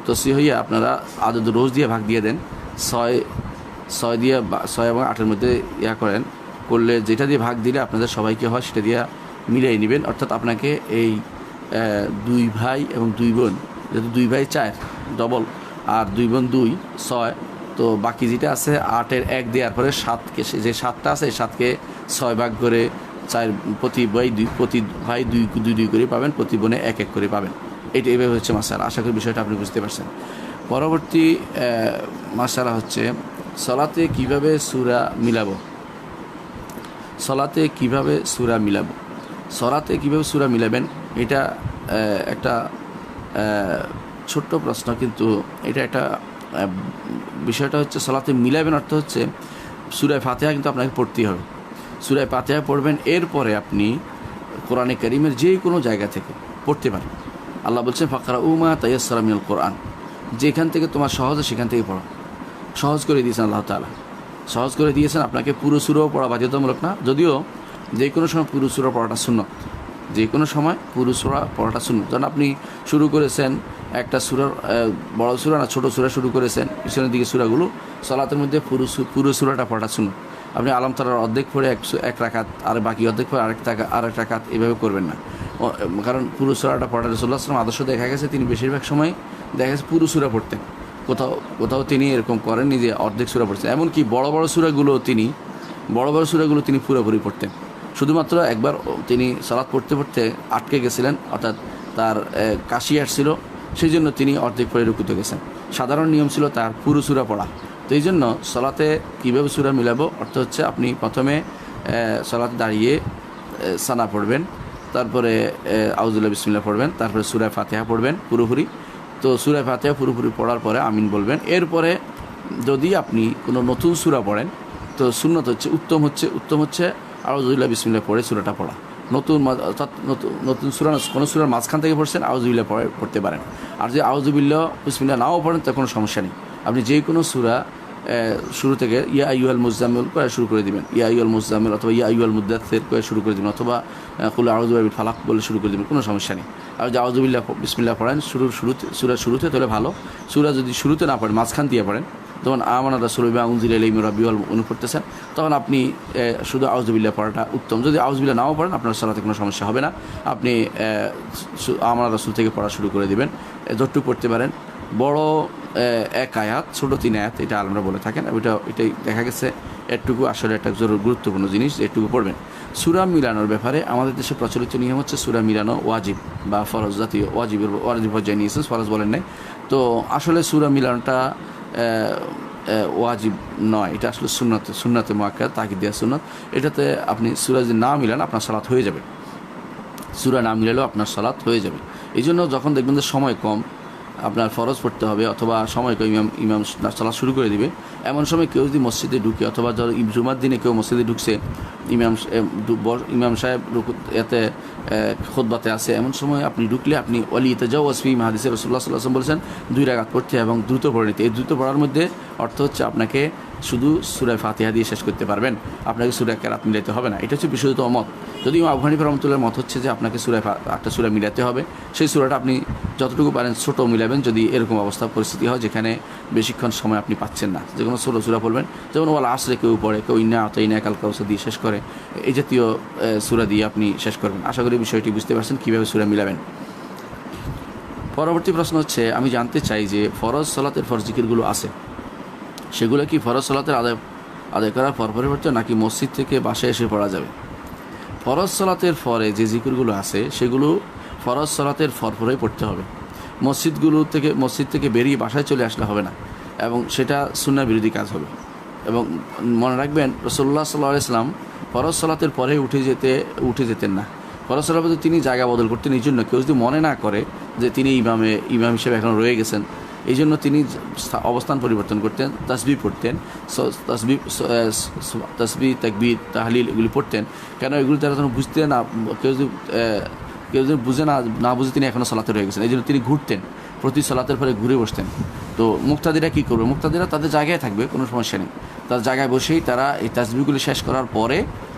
তসি হইয়া আপনারা আদত রোজ দিয়ে ভাগ দিয়ে দেন। 6 দিয়ে 6 এবং 8-এর মধ্যে করলে যেটা দিয়ে ভাগ দিলে আপনাদের সবাইকে হয় সেটা দিয়ে মিলিয়ে নেবেন। অর্থাৎ আপনাকে এই 2 ভাই এবং 2 বোন, যেহেতু 2 ভাই 4 ডবল আর 2 বোন 2 6, তো বাকি যেটা আছে 8-এর 1 দেওয়ার পরে 7কে, যে 7টা আছে এই 7কে 6 ভাগ করে 4, প্রতি ভাই 2 করে পাবেন, প্রতি বোনে 1 করে পাবেন। এটা এভাবে হচ্ছে মাসালা। আশা করি বিষয়টা আপনি বুঝতে পারছেন। পরবর্তী মাসালা হচ্ছে, সলাতে কিভাবে সূরা মিলাবো? সলাতে কিভাবে সূরা মিলাবেন, এটা একটা ছোট্ট প্রশ্ন, কিন্তু এটা একটা বিষয়টা হচ্ছে সলাতে মিলাবেন অর্থ হচ্ছে সূরা ফাতিহা কিন্তু আপনাকে পড়তেই হবে। সূরা ফাতিহা পড়বেন, এরপরে আপনি কোরআনে কারীমের যে কোনো জায়গা থেকে পড়তে পারেন। আল্লাহ বলছেন ফাকরাউ মা তায়াসসারা মিনাল কোরআন, যেখান থেকে তোমার সহজ সেখান থেকে পড়ো। সহজ করে দিয়েছেন আল্লাহ তাআলা, সহজ করে দিয়েছেন। আপনাকে পুরো সূরাও পড়া বাধ্যতামূলক না, যদিও যে কোনো সময় পুরো সূরা পড়াটা সুন্নত। যখন আপনি শুরু করেছেন একটা সূরার, বড় সূরা না ছোটো সূরা শুরু করেছেন, পিছনের দিকে সূরাগুলো, সালাতের মধ্যে পুরো সূরাটা পড়াটা সুন্নত। আপনি আলম তারার অর্ধেক পড়ে এক রাকাত, আর বাকি অর্ধেক পড়ে আরেক রাকাত, এভাবে করবেন না। কারণ পুরো সূরাটা পড়া রাসূলুল্লাহ সাল্লাল্লাহু আলাইহি ওয়াসাল্লাম আদর্শ দেখা গেছে, তিনি বেশিরভাগ সময় দেখা গেছে পুরো সূরা পড়তেন। কোথাও তিনি এরকম করেননি যে অর্ধেক সূরা পড়ছেন। এমনকি বড় বড় সূরাগুলো তিনি পুরোপুরি পড়তেন। শুধুমাত্র একবার তিনি সালাত পড়তে পড়তে আটকে গেছিলেন, অর্থাৎ তার কাশি আসছিল, সেই জন্য তিনি অর্ধেক পড়ে রুকুতে গেছেন। সাধারণ নিয়ম ছিল তার পুরো সূরা পড়া। তো এই জন্য সালাতে কীভাবে সূরা মিলাবো অর্থ হচ্ছে, আপনি প্রথমে সালাতে দাঁড়িয়ে সানা পড়বেন, তারপরে আউযুবিল্লাহি বিসমিল্লাহ পড়বেন, তারপরে সূরা ফাতিহা পড়বেন পুরোপুরি। তো সূরা ফাতিহা পুরোপুরি পড়ার পরে আমিন বলবেন। এরপরে যদি আপনি কোনো নতুন সূরা পড়েন, তো সুন্নত হচ্ছে, উত্তম হচ্ছে আউযুবিল্লাহি বিসমিল্লাহ পড়ে সূরাটা পড়া। নতুন সূরা, কোনো সূরার মাঝখান থেকে পড়ছেন, আউযুবিল্লাহ পড়তে পারেন। আর যদি আউযুবিল্লাহ বিসমিল্লাহ নাও পড়েন, তো কোনো সমস্যা নেই। আপনি যে কোনো সূরা শুরু থেকে ইয়া আইয়ুহাল মুযাম্মিল করে শুরু করে দিবেন, ইয়া আইয়ুহাল মুযাম্মিল অথবা ইয়া আইয়ুহাল মুদ্দাথির করে শুরু করে দিবেন, অথবা কুল আউযু বিল ফালাক বলে শুরু করে দিবেন, কোনো সমস্যা নেই। আর যদি আউযুবিল্লাহ বিসমিল্লাহ পড়েন সূরার শুরুতে, তাহলে ভালো। সূরা যদি শুরুতে না পড়েন, মাঝখান দিয়ে পড়েন, যেমন আমানা রাসূলু বিমা উনজিলা ইলাইহি মির রাব্বিহি ওয়াল পড়তেছেন, তখন আপনি শুধু আউযুবিল্লাহ পড়াটা উত্তম। যদি আউযুবিল্লাহ নাও পড়েন, আপনার সালাতে কোনো সমস্যা হবে না। আপনি আমানা রাসূল থেকে পড়া শুরু করে দিবেন, যতটুকু পড়তে পারেন। বড় 1 আয়াত, ছোটো 3 আয়াত, এটা আমরা বলে থাকেন। এটাই দেখা গেছে এটুকু আসলে একটা গুরুত্বপূর্ণ জিনিস, এটুকু পড়বেন। সূরা মিলানোর ব্যাপারে আমাদের দেশে প্রচলিত নিয়ম হচ্ছে সূরা মিলানো ওয়াজিব বা ফরজ, জাতীয় ওয়াজিব পর্যায়ে নিয়েছেন, ফরজ বলেন নাই। তো আসলে সূরা মিলানোটা ওয়াজিব নয়, এটা আসলে সুন্নতে মুআক্কাদ, তাকিদ দেওয়া সুন্নত। এটাতে আপনি সূরা যদি না মিলান, আপনার সালাত হয়ে যাবে। সূরা না মিলালেও আপনার সালাত হয়ে যাবে। এই জন্য যখন দেখবেন যে সময় কম, আপনার ফরজ পড়তে হবে, অথবা সময় কম, ইমাম সালাত শুরু করে দিবে, এমন সময় কেউ যদি মসজিদে ঢুকে, অথবা ধরো জুমার দিনে কেউ মসজিদে ঢুকছে, ইমাম সাহেব এতে খুতবাতে আছে, এমন সময় আপনি ঢুকলে আপনি ওয়ালিয়াতাজাওয়াজ ফি হাদিসে রাসূলুল্লাহ সাল্লাল্লাহু আলাইহি ওয়াসাল্লাম বলেছেন 2 রাকাত পড়তে এবং দ্রুত পড়ে নিতে। এই দ্রুত পড়ার মধ্যে অর্থ হচ্ছে আপনাকে শুধু সূরা ফাতিহা দিয়ে শেষ করতে পারবেন, আপনাকে সূরা কেরাত মিলাতে হবে না। এটা হচ্ছে বিশুদ্ধ মত। যদি ইমাম আবু হানিফা রাহমাতুল্লাহর মত হচ্ছে যে আপনাকে একটা সূরা মিলাতে হবে, সেই সূরাটা আপনি যতটুকু পারেন ছোট মিলাবেন, যদি এরকম অবস্থা পরিস্থিতি হয় যেখানে বেশিক্ষণ সময় আপনি পাচ্ছেন না, যে কোনো ছোটো সূরা পড়বেন। যেমন ওয়াল আসরে কেউ পড়ে, কেউ ইন্না আতাইনা কাল কাউসার দিয়ে শেষ করে, এই জাতীয় সূরা দিয়ে আপনি শেষ করবেন। আশা করি বিষয়টি বুঝতে পারছেন কীভাবে সূরা মিলাবেন। পরবর্তী প্রশ্ন হচ্ছে, আমি জানতে চাই যে ফরজ সালাতের ফরজ জিকিরগুলো আছে, সেগুলো কি ফরজ সালাতের আদায় করার পর পরিবর্তে নাকি মসজিদ থেকে বাসায় এসে পড়া যাবে? ফরজ সালাতের পরে যে জিকিরগুলো আছে সেগুলো ফরজ সালাতের পরেই পড়তে হবে। মসজিদ থেকে বেরিয়ে বাসায় চলে আসলে হবে না, এবং সেটা সুন্নাহ বিরোধী কাজ হবে। এবং মনে রাখবেন, রাসূলুল্লাহ সাল্লাল্লাহু আলাইহি ওয়াসাল্লাম ফরজ সালাতের পরে উঠে যেতেন না। ফরজ সালাতে তিনি জায়গা বদল করতেন। এই জন্য কেউ যদি মনে না করে যে তিনি ইমাম হিসেবে এখন রয়ে গেছেন, এই জন্য তিনি অবস্থান পরিবর্তন করতেন, তাসবিহ পড়তেন, তাসবিহ তাকবীর তাহলিল এগুলি পড়তেন। কেন? এগুলি তারা যেন বুঝতে না, কেউ যদি বুঝে না বুঝে তিনি এখনও সালাতে রয়ে গেছেন, এই জন্য তিনি ঘুরতেন, প্রতি সালাতের পরে ঘুরে বসতেন। তো মুক্তাদিরা কী করবে? মুক্তাদিরা তাদের জায়গায় থাকবে, কোনো সমস্যা নেই। তার জায়গায় বসেই তারা এই তাসবিহগুলি শেষ করার পরে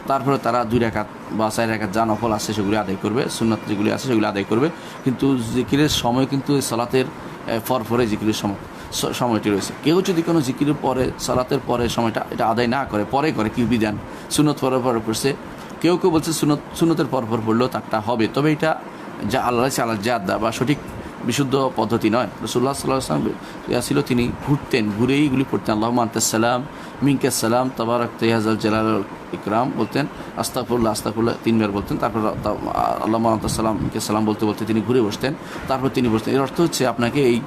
তারপরে তারা 2 রাকাত বা 4 রাকাত যা নফল আছে সেগুলি আদায় করবে, সুন্নাত যেগুলি আছে সেগুলি আদায় করবে। কিন্তু জিকিরের সময় কিন্তু সালাতের পরে জিকিরের সময়টি রয়েছে। কেউ যদি কোনো জিকিরের পরে সালাতের পরে সময়টা এটা আদায় না করে, পরে করে, কি বিধান সুন্নত পরে করছে, কেউ বলছে সুন্নতের পর পড়লেও তারটা হবে, তবে এটা যা আল্লাহ জাদা বা সঠিক বিশুদ্ধ পদ্ধতি নয়। রাসূলুল্লাহ সাল্লাল্লাহু আলাইহি ওয়াসাল্লাম ছিল তিনি ঘুরতেন, ঘুরেই এগুলি পড়তেন। আল্লাহুম্মা আনতাস সালাম মিনকাস সালাম তাবারাকতা ইয়া যাল জালাল ইকরাম বলতেন, আস্তাগফিরুল্লাহ 3 বার বলতেন। তারপর আল্লাহুম্মা আনতাস সালাম মিনকাস সালাম বলতে তিনি ঘুরে বসতেন, তারপর তিনি বসতেন। এর অর্থ হচ্ছে আপনাকে এই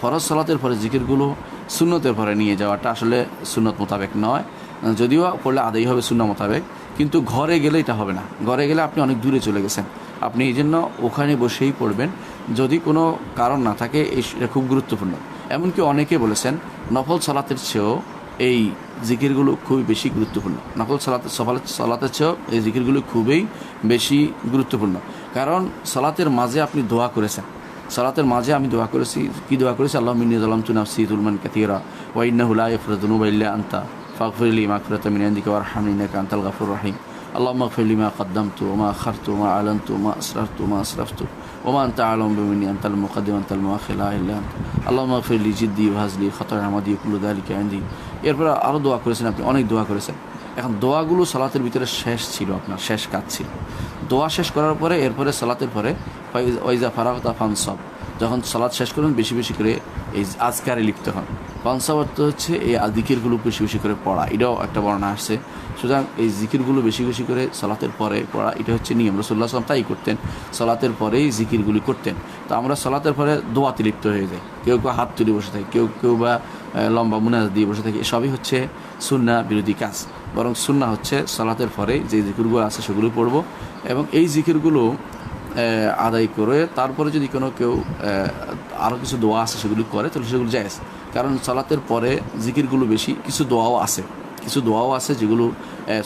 ফরজ সালাতের পরে জিকিরগুলো সুন্নতের পরে নিয়ে যাওয়াটা আসলে সুন্নত মোতাবেক নয়। যদিও পড়লে আদায় হবে সুন্নাহ মোতাবেক, কিন্তু ঘরে গেলে এটা হবে না। ঘরে গেলে আপনি অনেক দূরে চলে গেছেন, আপনি এই জন্য ওখানে বসেই পড়বেন। যদি কোনো কারণ না থাকে, এটা খুব গুরুত্বপূর্ণ। এমনকি অনেকে বলেছেন নফল সালাতের চেয়েও এই জিকিরগুলো খুবই বেশি গুরুত্বপূর্ণ। নফল সালাতের চেয়েও এই জিকিরগুলো খুবই বেশি গুরুত্বপূর্ণ। কারণ সালাতের মাঝে আপনি দোয়া করেছেন, সালাতের মাঝে আমি দোয়া করেছি, কি দোয়া করেছি? আল্লাহুম্মা ইন্নী যালামতু নাফসি যুলমান কাসীরা ওয়া ইন্নাহু লা ইয়াগফিরু যুনুবা ইল্লা আনতা ফাগফিরলি মাগফিরাতাম মিন ইনদিকা ওয়ারহামনি ইন্নাকা আনতাল গাফুরুর রাহিম। আল্লাহুম্মা ইগফির লিমা কদ্দামতু ওয়া মা আখারতু ওয়া মা আ'লানতু ওয়া মা আসরারতু ওয়া মা আসরাফতু ওয়া মা আনতা আ'লামু বিমিন্নি আনতাল মুকাদ্দিম আনতাল মুআখির লা ইলাহা ইল্লা আনতা। আল্লাহুম্মা ইগফির লি জিদ্দি ওয়া হাজলি খাতায়া আমাদি কুল্লু যালিকা ইনদি। এরপর আরও দোয়া করেছেন, আপনি অনেক দোয়া করেছেন। এখন দোয়াগুলো সালাতের ভিতরে শেষ ছিল, আপনার শেষ কাজ ছিল। দোয়া শেষ করার পরে এরপরে সালাতের পরে ওয়াইজা ফারাগতা ফানসাব, যখন সালাত শেষ করবেন বেশি বেশি করে এই আজকারে লিপ্ত হন। ফানসাব অর্থ হচ্ছে এই জিকিরগুলো বেশি বেশি করে পড়া, এটাও একটা বর্ণনা আসছে। সুতরাং এই জিকিরগুলো বেশি বেশি করে সালাতের পরে পড়া, এটা হচ্ছে নিয়ম। রাসূলুল্লাহ সাল্লাল্লাহু আলাইহি ওয়াসাল্লাম তাই করতেন, সালাতের পরেই জিকিরগুলি করতেন। তো আমরা সালাতের পরে দোয়াতে লিপ্ত হয়ে যাই, কেউ হাত তুলে বসে থাকে, কেউ বা লম্বা মুনাজাত দিয়ে বসে থাকে। সবই হচ্ছে সুন্নাহ বিরোধী কাজ। বরং সুন্নাহ হচ্ছে সালাতের পরে যে জিকিরগুলো আছে সেগুলো পড়ব, এবং এই জিকিরগুলো আদায় করে তারপরে যদি কেউ আরও কিছু দোয়া আছে সেগুলি করে, তাহলে সেগুলো জায়েজ। কারণ সালাতের পরে জিকিরগুলো বেশি, কিছু দোয়াও আছে যেগুলো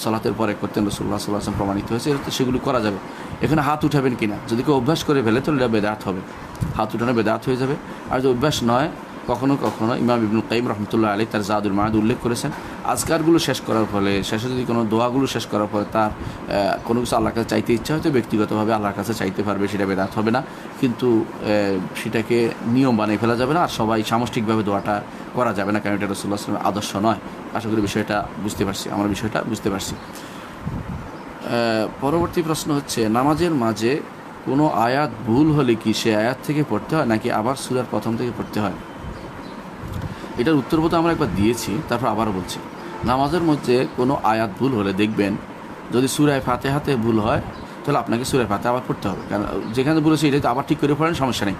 সালাতের পরে করতেন, রাসূলুল্লাহ সাল্লাল্লাহু আলাইহি ওয়াসাল্লাম প্রমাণিত হয়েছে, সেগুলো করা যাবে। এখানে হাত উঠাবেন কিনা, যদি কেউ অভ্যাস করে ফেলে তাহলে এটা বেদাত হবে, হাত উঠানো বেদাত হয়ে যাবে। আর যদি অভ্যাস নয়, কখনো ইমাম ইবনুল কাইয়িম রাহমাতুল্লাহ আলাইহি তার জাদুল মাআদ উল্লেখ করেছেন, আজকারগুলো শেষ করার ফলে, শেষে যদি কোনো দোয়াগুলো শেষ করার পরে তার কোনো কিছু আল্লাহর কাছে চাইতে ইচ্ছা হয়তো ব্যক্তিগতভাবে আল্লাহর কাছে চাইতে পারবে, সেটা বেদাত হবে না। কিন্তু সেটাকে নিয়ম বানিয়ে ফেলা যাবে না, আর সবাই সামষ্টিকভাবে দোয়াটা করা যাবে না, কারণ এটা রাসূলুল্লাহ সাল্লাল্লাহু আলাইহি ওয়াসাল্লামের আদর্শ নয়। আশা করি বিষয়টা বুঝতে পারছি। পরবর্তী প্রশ্ন হচ্ছে, নামাজের মাঝে কোনো আয়াত ভুল হলে কি সে আয়াত থেকে পড়তে হয় নাকি আবার সূরার প্রথম থেকে পড়তে হয়? এটার উত্তর বোধহয় আমরা একবার দিয়েছি, তারপর আবারও বলছি। নামাজের মধ্যে কোনো আয়াত ভুল হলে দেখবেন, যদি সূরা ফাতিহাতে ভুল হয় তাহলে আপনাকে সূরা ফাতিহা আবার পড়তে হবে। কারণ যেখানে বলেছি এটাই তো আবার ঠিক করে পড়েন, সমস্যা নেই।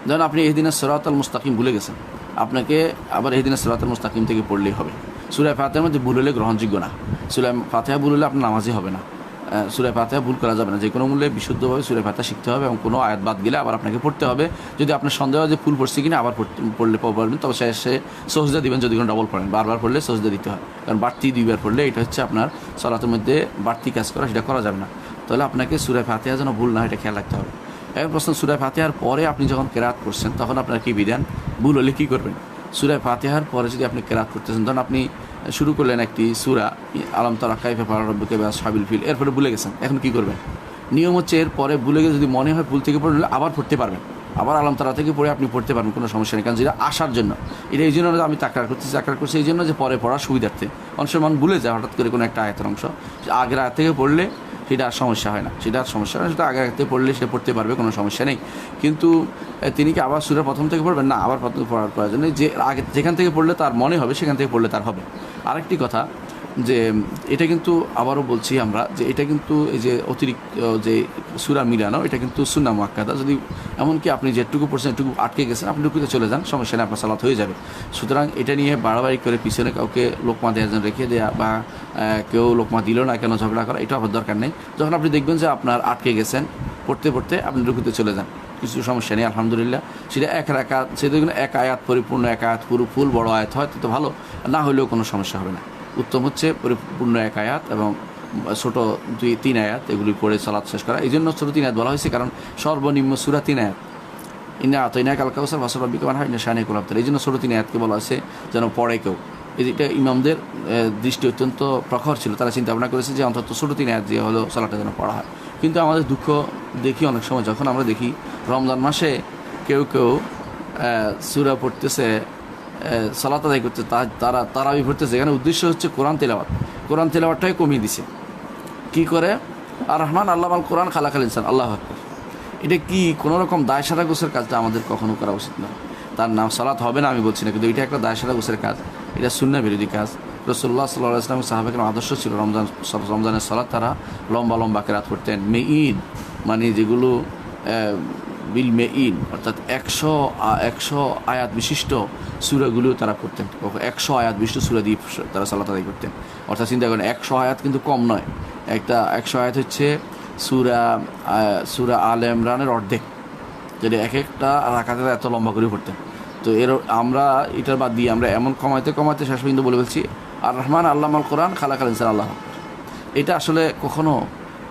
যেমন আপনি ইহদিনাস সিরাতাল মুস্তাকিম ভুলে গেছেন, আপনাকে আবার ইহদিনাস সিরাতাল মুস্তাকিম থেকে পড়লেই হবে। সূরা ফাতিহার মধ্যে ভুল হলে গ্রহণযোগ্য না, সূরা ফাতিহা ভুল হলে আপনার নামাজই হবে না। সূরা ফাতিহা ভুল করা যাবে না, যে কোনো মূল্যে বিশুদ্ধভাবে সূরা ফাতিহা শিখতে হবে, এবং কোনো আয়াত বাদ গেলে আবার আপনাকে পড়তে হবে। যদি আপনার সন্দেহ যে ভুল পড়ছে কিনা, আবার পড়লে পারবেন, তবে শেষে সজদা দিবেন। যদি কোনো ডবল পড়েন, বারবার পড়লে সজদা দিতে হয়, কারণ বাড়তি 2 বার পড়লে এটা হচ্ছে আপনার সালাতের মধ্যে বাড়তি কাজ করা, সেটা করা যাবে না। তাহলে আপনাকে সূরা ফাতিহা যেন ভুল না হয়, এটা খেয়াল রাখতে হবে। এখন প্রশ্ন, সূরা ফাতিহার পরে আপনি যখন কেরাত করছেন তখন আপনার কি বিধান? ভুল হলে কী করবেন? সূরা ফাতিহার পরে যদি আপনি কেরাত করতেছেন, ধরুন আপনি শুরু করলেন একটি সূরা আলাম তারা কাইফা ফাআলা রাব্বুকা বিআসহাবিল ফিল, এরপরে ভুলে গেছেন, এখন কী করবেন? নিয়ম হচ্ছে এর পরে ভুলে গেলে যদি মনে হয় ভুল থেকে পড়লে আবার পড়তে পারবেন, আবার আলাম তারা থেকে পড়ে আপনি পড়তে পারবেন, কোনো সমস্যা নেই। কারণ যেটা আসার জন্য, এটা এই জন্য আমি তাকরার করছি এই জন্য যে পরে পড়ার সুবিধার্থে। অনেক সময় ভুলে যায় হঠাৎ করে কোনো একটা আয়াতের অংশ, আগের আয়াত থেকে পড়লে সেটা আর সমস্যা হয় না, সেটা আগের আয়াত থেকে পড়লে সে পড়তে পারবে, কোনো সমস্যা নেই। কিন্তু তিনি কি আবার সূরা প্রথম থেকে পড়বেন? না, আবার প্রথম পড়ার প্রয়োজন নেই। যে আগে যেখান থেকে পড়লে তার মনে হবে সেখান থেকে পড়লে তার হবে। আরেকটি কথা যে এটা কিন্তু আবারও বলছি আমরা যে এটা কিন্তু এই যে অতিরিক্ত যে সূরা মিলানো, এটা কিন্তু সুন্নাহ মুআক্কাদা। যদি এমনকি আপনি যেটুকু পড়ছেন এটুকু আটকে গেছেন, আপনি রুকুতে চলে যান, সমস্যা নেই, আপনার সালাত হয়ে যাবে। সুতরাং এটা নিয়ে বাড়াবাড়ি করে পিছনে কাউকে লোকমা দেওয়ার জন্য রেখে দেওয়া বা কেউ লোকমা দিল না কেন ঝগড়া করা, এটা আবার দরকার নেই। যখন আপনি দেখবেন যে আপনার আটকে গেছেন, পড়তে পড়তে আপনি রুকুতে চলে যান, কিছু সমস্যা নেই, আলহামদুলিল্লাহ। সেটা এক রাকাত, সেটা এক আয়াত পরিপূর্ণ এক আয়াত পুরো ফুল বড় আয়াত হয় তো ভালো, না হলেও কোনো সমস্যা হবে না। উত্তম হচ্ছে পরিপূর্ণ এক আয়াত এবং ছোটো 2-3 আয়াত এগুলি পড়ে সালাত শেষ করা। এই জন্য ছোটো 3 আয়াত বলা হয়েছে, কারণ সর্বনিম্ন সূরা 3 আয়াত। ইন্না আতাইনাকা কাল কাউসার ফাসল রাব্বিকা ওয়ানহার ইন্না শানিয়াকা আবতার, এই জন্য ছোটো 3 আয়াতকে বলা হয়েছে যেন পড়ে কেউ। এটা ইমামদের দৃষ্টি অত্যন্ত প্রখর ছিল, তারা চিন্তা ভাবনা করেছে যে অন্তত ছোটো 3 আয়াত দিয়ে হলেও সালাতটা যেন পড়া হয়। কিন্তু আমাদের দুঃখ দেখি অনেক সময়, যখন আমরা দেখি রমজান মাসে কেউ সূরা পড়তেছে, সালাত আদায় করতে, তারাবি পড়তেছে, এখানে উদ্দেশ্য হচ্ছে কোরআন তেলাওয়াতটাই কমিয়ে দিছে। কি করে? আর রহমান আল্লামাল কোরআন খালাকাল ইনসান, আল্লাহু আকবার। এটা কি কোনো রকম দায় সারা গোছের কাজটা আমাদের কখনো করা উচিত না। তার নাম সালাত হবে না আমি বলছি না, কিন্তু এটা একটা দায় সারা গোছের কাজ, এটা সুন্নাহ বিরোধী কাজ। রাসূলুল্লাহ সাল্লাল্লাহু আলাইহি ওয়াসাল্লাম সাহাবাদের আদর্শ ছিল রমজানের সালাত তারা লম্বা কেরাত করতেন। মেইন মানে যেগুলো বিল মেইন, অর্থাৎ 100 আয়াত বিশিষ্ট সূরাগুলো তারা করতেন। 100 আয়াত বিশিষ্ট সূরা দিয়ে তারা সালাত আদায় করতেন। অর্থাৎ চিন্তা করেন 100 আয়াত কিন্তু কম নয়, 100 আয়াত হচ্ছে সূরা আলে ইমরানের অর্ধেক, যেটা একটা রাকাতে এত লম্বা করে পড়তেন। তো আমরা এটার বাদ দিয়ে আমরা এমন কমাইতে শেষ পর্যন্ত বলে বলছি আর রহমান আল্লামাল কোরআন খালাকাল ইনসান, আল্লাহ। এটা আসলে কখনো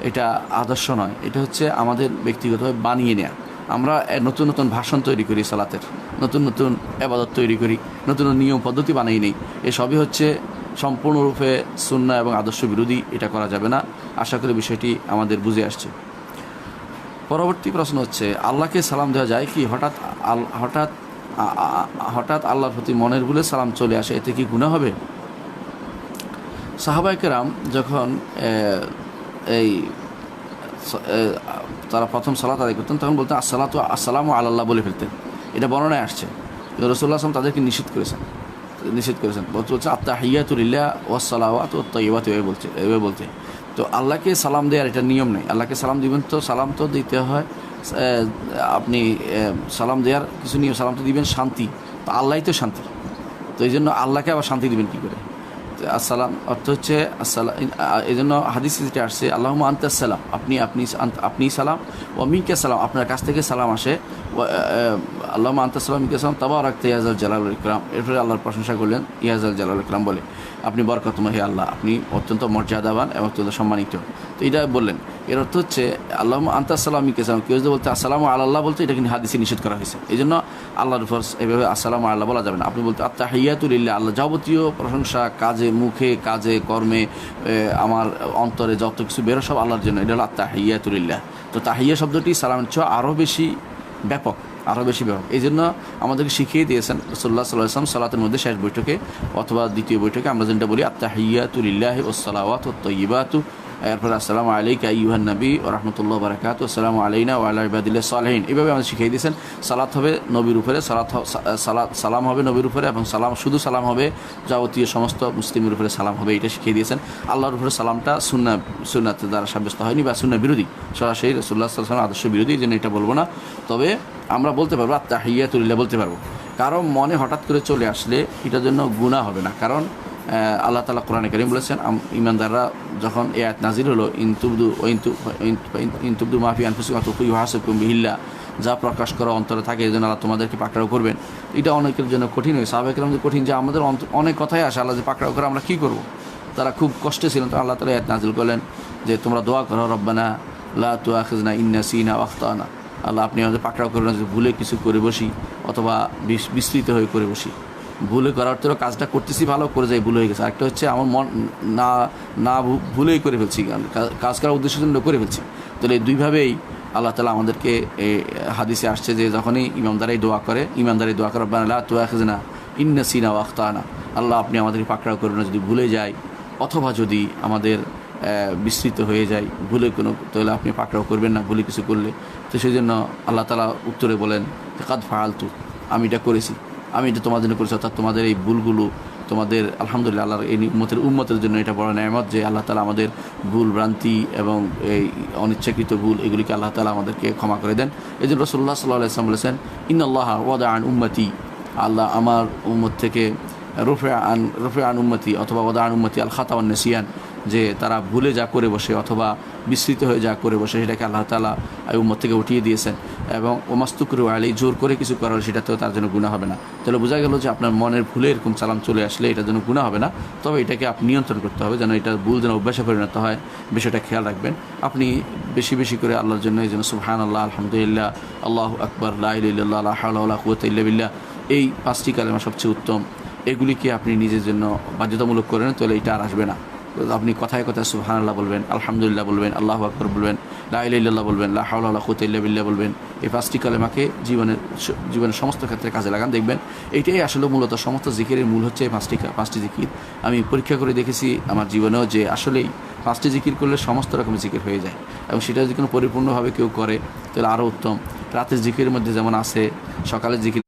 এটা আদর্শ নয়, এটা হচ্ছে আমাদের ব্যক্তিগতভাবে বানিয়ে নেয়া। আমরা নতুন ভাষণ তৈরি করি, সালাতের নতুন ইবাদত তৈরি করি, নতুন নিয়ম পদ্ধতি বানিয়ে নেই। এসবই হচ্ছে সম্পূর্ণরূপে সুন্নাহ এবং আদর্শ বিরোধী, এটা করা যাবে না। আশা করি বিষয়টি আমাদের বুঝে আসছে। পরবর্তী প্রশ্ন হচ্ছে, আল্লাহকে সালাম দেওয়া যায় কি? হঠাৎ আল্লাহর প্রতি মনের ভুলে সালাম চলে আসে, এতে কি গুনাহ হবে? সাহাবায়ে কেরাম যখন তারা প্রথম সালাত আদায় করতেন, তখন বলতেন আসসালামু আলাল্লাহ বলে ফেলতেন। এটা বর্ণনায় আসছে। রাসূলুল্লাহ সাল্লাল্লাহু তাদেরকে নিষেধ করেছেন, বলছে আত্তাহিয়াতু লিল্লাহ ওয়াস সালাওয়াতু ওয়াত তাইয়্যিবাতু, এভাবে বলতে। তো আল্লাহকে সালাম দেওয়ার এটা নিয়ম নেই। আল্লাহকে সালাম দিবেন তো সালাম তো দিতে হয়, আপনি সালাম দেওয়ার কিছু নিয়ম, সালাম তো দিবেন শান্তি, তো আল্লাহই তো শান্তি, তো এই জন্য আল্লাহকে আবার শান্তি দিবেন কী করে? আসসালাম অর্থ হচ্ছে আসসালাম, এই জন্য হাদিসে যেটা আসছে আল্লাহুম্মা আনতাস সালাম, আপনি সালাম, ও মিনকা সালাম, আপনার কাছ থেকে সালাম আসে, আল্লাহুম্মা আনতাস সালাম মিনকা সালাম তাবারাকতা ইয়া যাল জালালিল ইকরাম। এরপরে আল্লাহর প্রশংসা করলেন, ইয়া যাল জালালিল ইকরাম বলে, আপনি বরকতময় হে আল্লাহ, আপনি অত্যন্ত মর্যাদাবান এবং অত্যন্ত সম্মানিত। তো এটা বললেন, এর অর্থ হচ্ছে আল্লাহুম্মা আনতাস সালাম মিনকা সালাম। কেউ যদি বলতে আসসালামু আলাল্লাহ বলতে, এটা কিন্তু হাদিসে নিষেধ করা হয়েছে। এই জন্য আল্লাহর উপর এভাবে আসসালামু আল্লাহ বলা যাবে না। আপনি বলতে আত্তাহিয়াতু লিল্লাহ, আল্লাহ যাবতীয় প্রশংসা, কাজে মুখে কাজে কর্মে আমার অন্তরে যত কিছু বেরো সব আল্লাহর জন্য, এটা হলো আত্তাহিয়াতু লিল্লাহ। তো তাহিয়া শব্দটি সালামের চেয়ে আরও বেশি ব্যাপক। এই জন্য আমাদেরকে শিখিয়ে দিয়েছেন রাসূলুল্লাহ সাল্লাল্লাহু আলাইহি ওয়াসাল্লাম সালাতের মধ্যে শেষ বৈঠকে অথবা দ্বিতীয় বৈঠকে আমরা যেটা বলি আত্তাহিয়াতু লিল্লাহি ওয়াস সালাওয়াতু ওয়াত তাইয়্যিবাতু, এরপর আসসালামু আলাইকা আইয়ুহান নবী ওয়া রাহমাতুল্লাহি ওয়া বারাকাতুহু, আসসালামু আলাইনা ওয়া আলা ইবাদিল্লাহিস সালিহিন। এইভাবে আমাদের শিখিয়ে দিয়েছেন। সালাত হবে নবীর উপরে, সালাম হবে নবীর উপরে, এবং শুধু সালাম হবে যাবতীয় সমস্ত মুসলিমের উপরে সালাম হবে, এটা শিখিয়ে দিয়েছেন। আল্লাহর উপরে সালামটা সুন্নাত দ্বারা সাব্যস্ত হয়নি বা সুন্নাহ বিরোধী, সরাসরি রাসূলুল্লাহ সাল্লাল্লাহু আলাইহি ওয়াসাল্লাম আদর্শ বিরোধী, এই জন্য এটা বলবো না। তবে আমরা বলতে পারবো আত্তাহিয়াতু লিল্লাহ বলতে পারবো। কারণ মনে হঠাৎ করে চলে আসলে এটার জন্য গুনাহ হবে না। কারণ আল্লাহ তাআলা কোরআনে কারীম বলেছেন, ঈমানদাররা যখন এই আয়াত নাজিল হলো, ইনতুবদু মা ফি আনফুসিকুম ওয়া তুখফুহু ইউহাসিবকুম বিহিল্লাহ, যা প্রকাশ করা অন্তরে থাকে এই জন্য আল্লাহ তোমাদেরকে পাকড়াও করবেন। এটা অনেকের জন্য কঠিন হয়, সাহাবায়ে কেরাম যে কঠিন, যে আমাদের অনেক কথাই আসে আল্লাহ যে পাকড়াও করে আমরা কী করবো, তারা খুব কষ্টে ছিলেন। তো আল্লাহ তাআলা আয়াত নাজিল করলেন যে তোমরা দোয়া করো, রব্বানা লা তুআখিযনা ইন নাসিনা ওয়া আখতানা, আল্লাহ আপনি আমাদের পাকড়াও করবেন যদি ভুলে কিছু করে বসি অথবা বিস্মৃত হয়ে করে বসি। ভুলে করার তো কাজটা করতেছি ভালো করে যাই ভুল হয়ে গেছে, আরেকটা হচ্ছে আমার মন না না ভুলেই করে ফেলছি, কাজ করার উদ্দেশ্যের জন্য করে ফেলছি। তাহলে এই দুইভাবেই আল্লাহ তাআলা আমাদেরকে হাদিসে আসছে যে যখনই ইমানদারাই দোয়া করে, ইমানদারি দোয়া করে রব্বানা লা তুআখিযনা ইন নাসিনা ওয়া আখতানা, আল্লাহ আপনি আমাদেরকে পাকড়াও করবেন না যদি ভুলে যাই অথবা যদি আমাদের বিস্মৃত হয়ে যায় ভুলে কোনো, তাহলে আপনি পাকড়াও করবেন না ভুলে কিছু করলে। তো সেই জন্য আল্লাহ তাআলা উত্তরে বলেন কাদ ফাআলতু, আমি এটা করেছি, আমি এটা তোমাদের জন্য করেছি, অর্থাৎ তোমাদের এই ভুলগুলো তোমাদের আলহামদুলিল্লাহ আল্লাহর এই উম্মতের জন্য এটা বড় নেয়ামত যে আল্লাহ তাআলা আমাদের ভুল ভ্রান্তি এবং এই অনিচ্ছাকৃত ভুল এগুলিকে আল্লাহ তাআলা আমাদেরকে ক্ষমা করে দেন। এই জন্য রাসূলুল্লাহ সাল্লাল্লাহু আলাইহি ওয়াসাল্লাম বলেছেন ইন্নাল্লাহা ওয়াদা আন উম্মতি, আল্লাহ আমার উম্মত থেকে রফে আন উম্মতি অথবা ওয়াদা আন উম্মতি আল খাতা ওয়ান নিসিয়ান, যে তারা ভুলে যা করে বসে অথবা বিস্মৃত হয়ে যা করে বসে সেটাকে আল্লাহ তাআলা এই উম্মত থেকে উঠিয়ে দিয়েছেন। এবং ওমাস্তুকরু আলী, জোর করে কিছু করা হলে সেটাতেও তার জন্য গুনাহ হবে না। তাহলে বোঝা গেল যে আপনার মনের ভুলে এরকম সালাম চলে আসলে এটার জন্য গুনাহ হবে না, তবে এটাকে আপনি নিয়ন্ত্রণ করতে হবে যেন এটা ভুল যেন অভ্যাসে পরিণত হয়, বিষয়টা খেয়াল রাখবেন। আপনি বেশি বেশি করে আল্লাহর জন্য এই জন্য সুবহানাল্লাহ, আলহামদুলিল্লাহ, আল্লাহু আকবার, লা ইলাহা ইল্লাল্লাহ, লা হাওলা ওয়ালা কুওয়াতা ইল্লা বিল্লাহ, এই 5টি কালেমা সবচেয়ে উত্তম। এগুলিকে আপনি নিজের জন্য বাধ্যতামূলক করেন, তাহলে এটা আর আসবে না। আপনি কথায় কথায় সুবহানাল্লাহ বলবেন, আলহামদুলিল্লাহ বলবেন, আল্লাহু আকবার বলবেন, লা ইলাহা ইল্লাল্লাহ বলবেন, লা হাওলা ওয়ালা কুওয়াতা ইল্লা বিল্লাহ বলবেন। এই 5টি কালেমাকে জীবনের সমস্ত ক্ষেত্রে কাজে লাগান, দেখবেন এইটাই আসলে মূলত সমস্ত জিকিরের মূল হচ্ছে এই 5টি জিকির। আমি পরীক্ষা করে দেখেছি আমার জীবনেও যে আসলেই 5টি জিকির করলে সমস্ত রকমের জিকির হয়ে যায়, এবং সেটা যদি কোনো পরিপূর্ণভাবে কেউ করে তাহলে আরও উত্তম। রাতের জিকিরের মধ্যে যেমন আছে, সকালের জিকির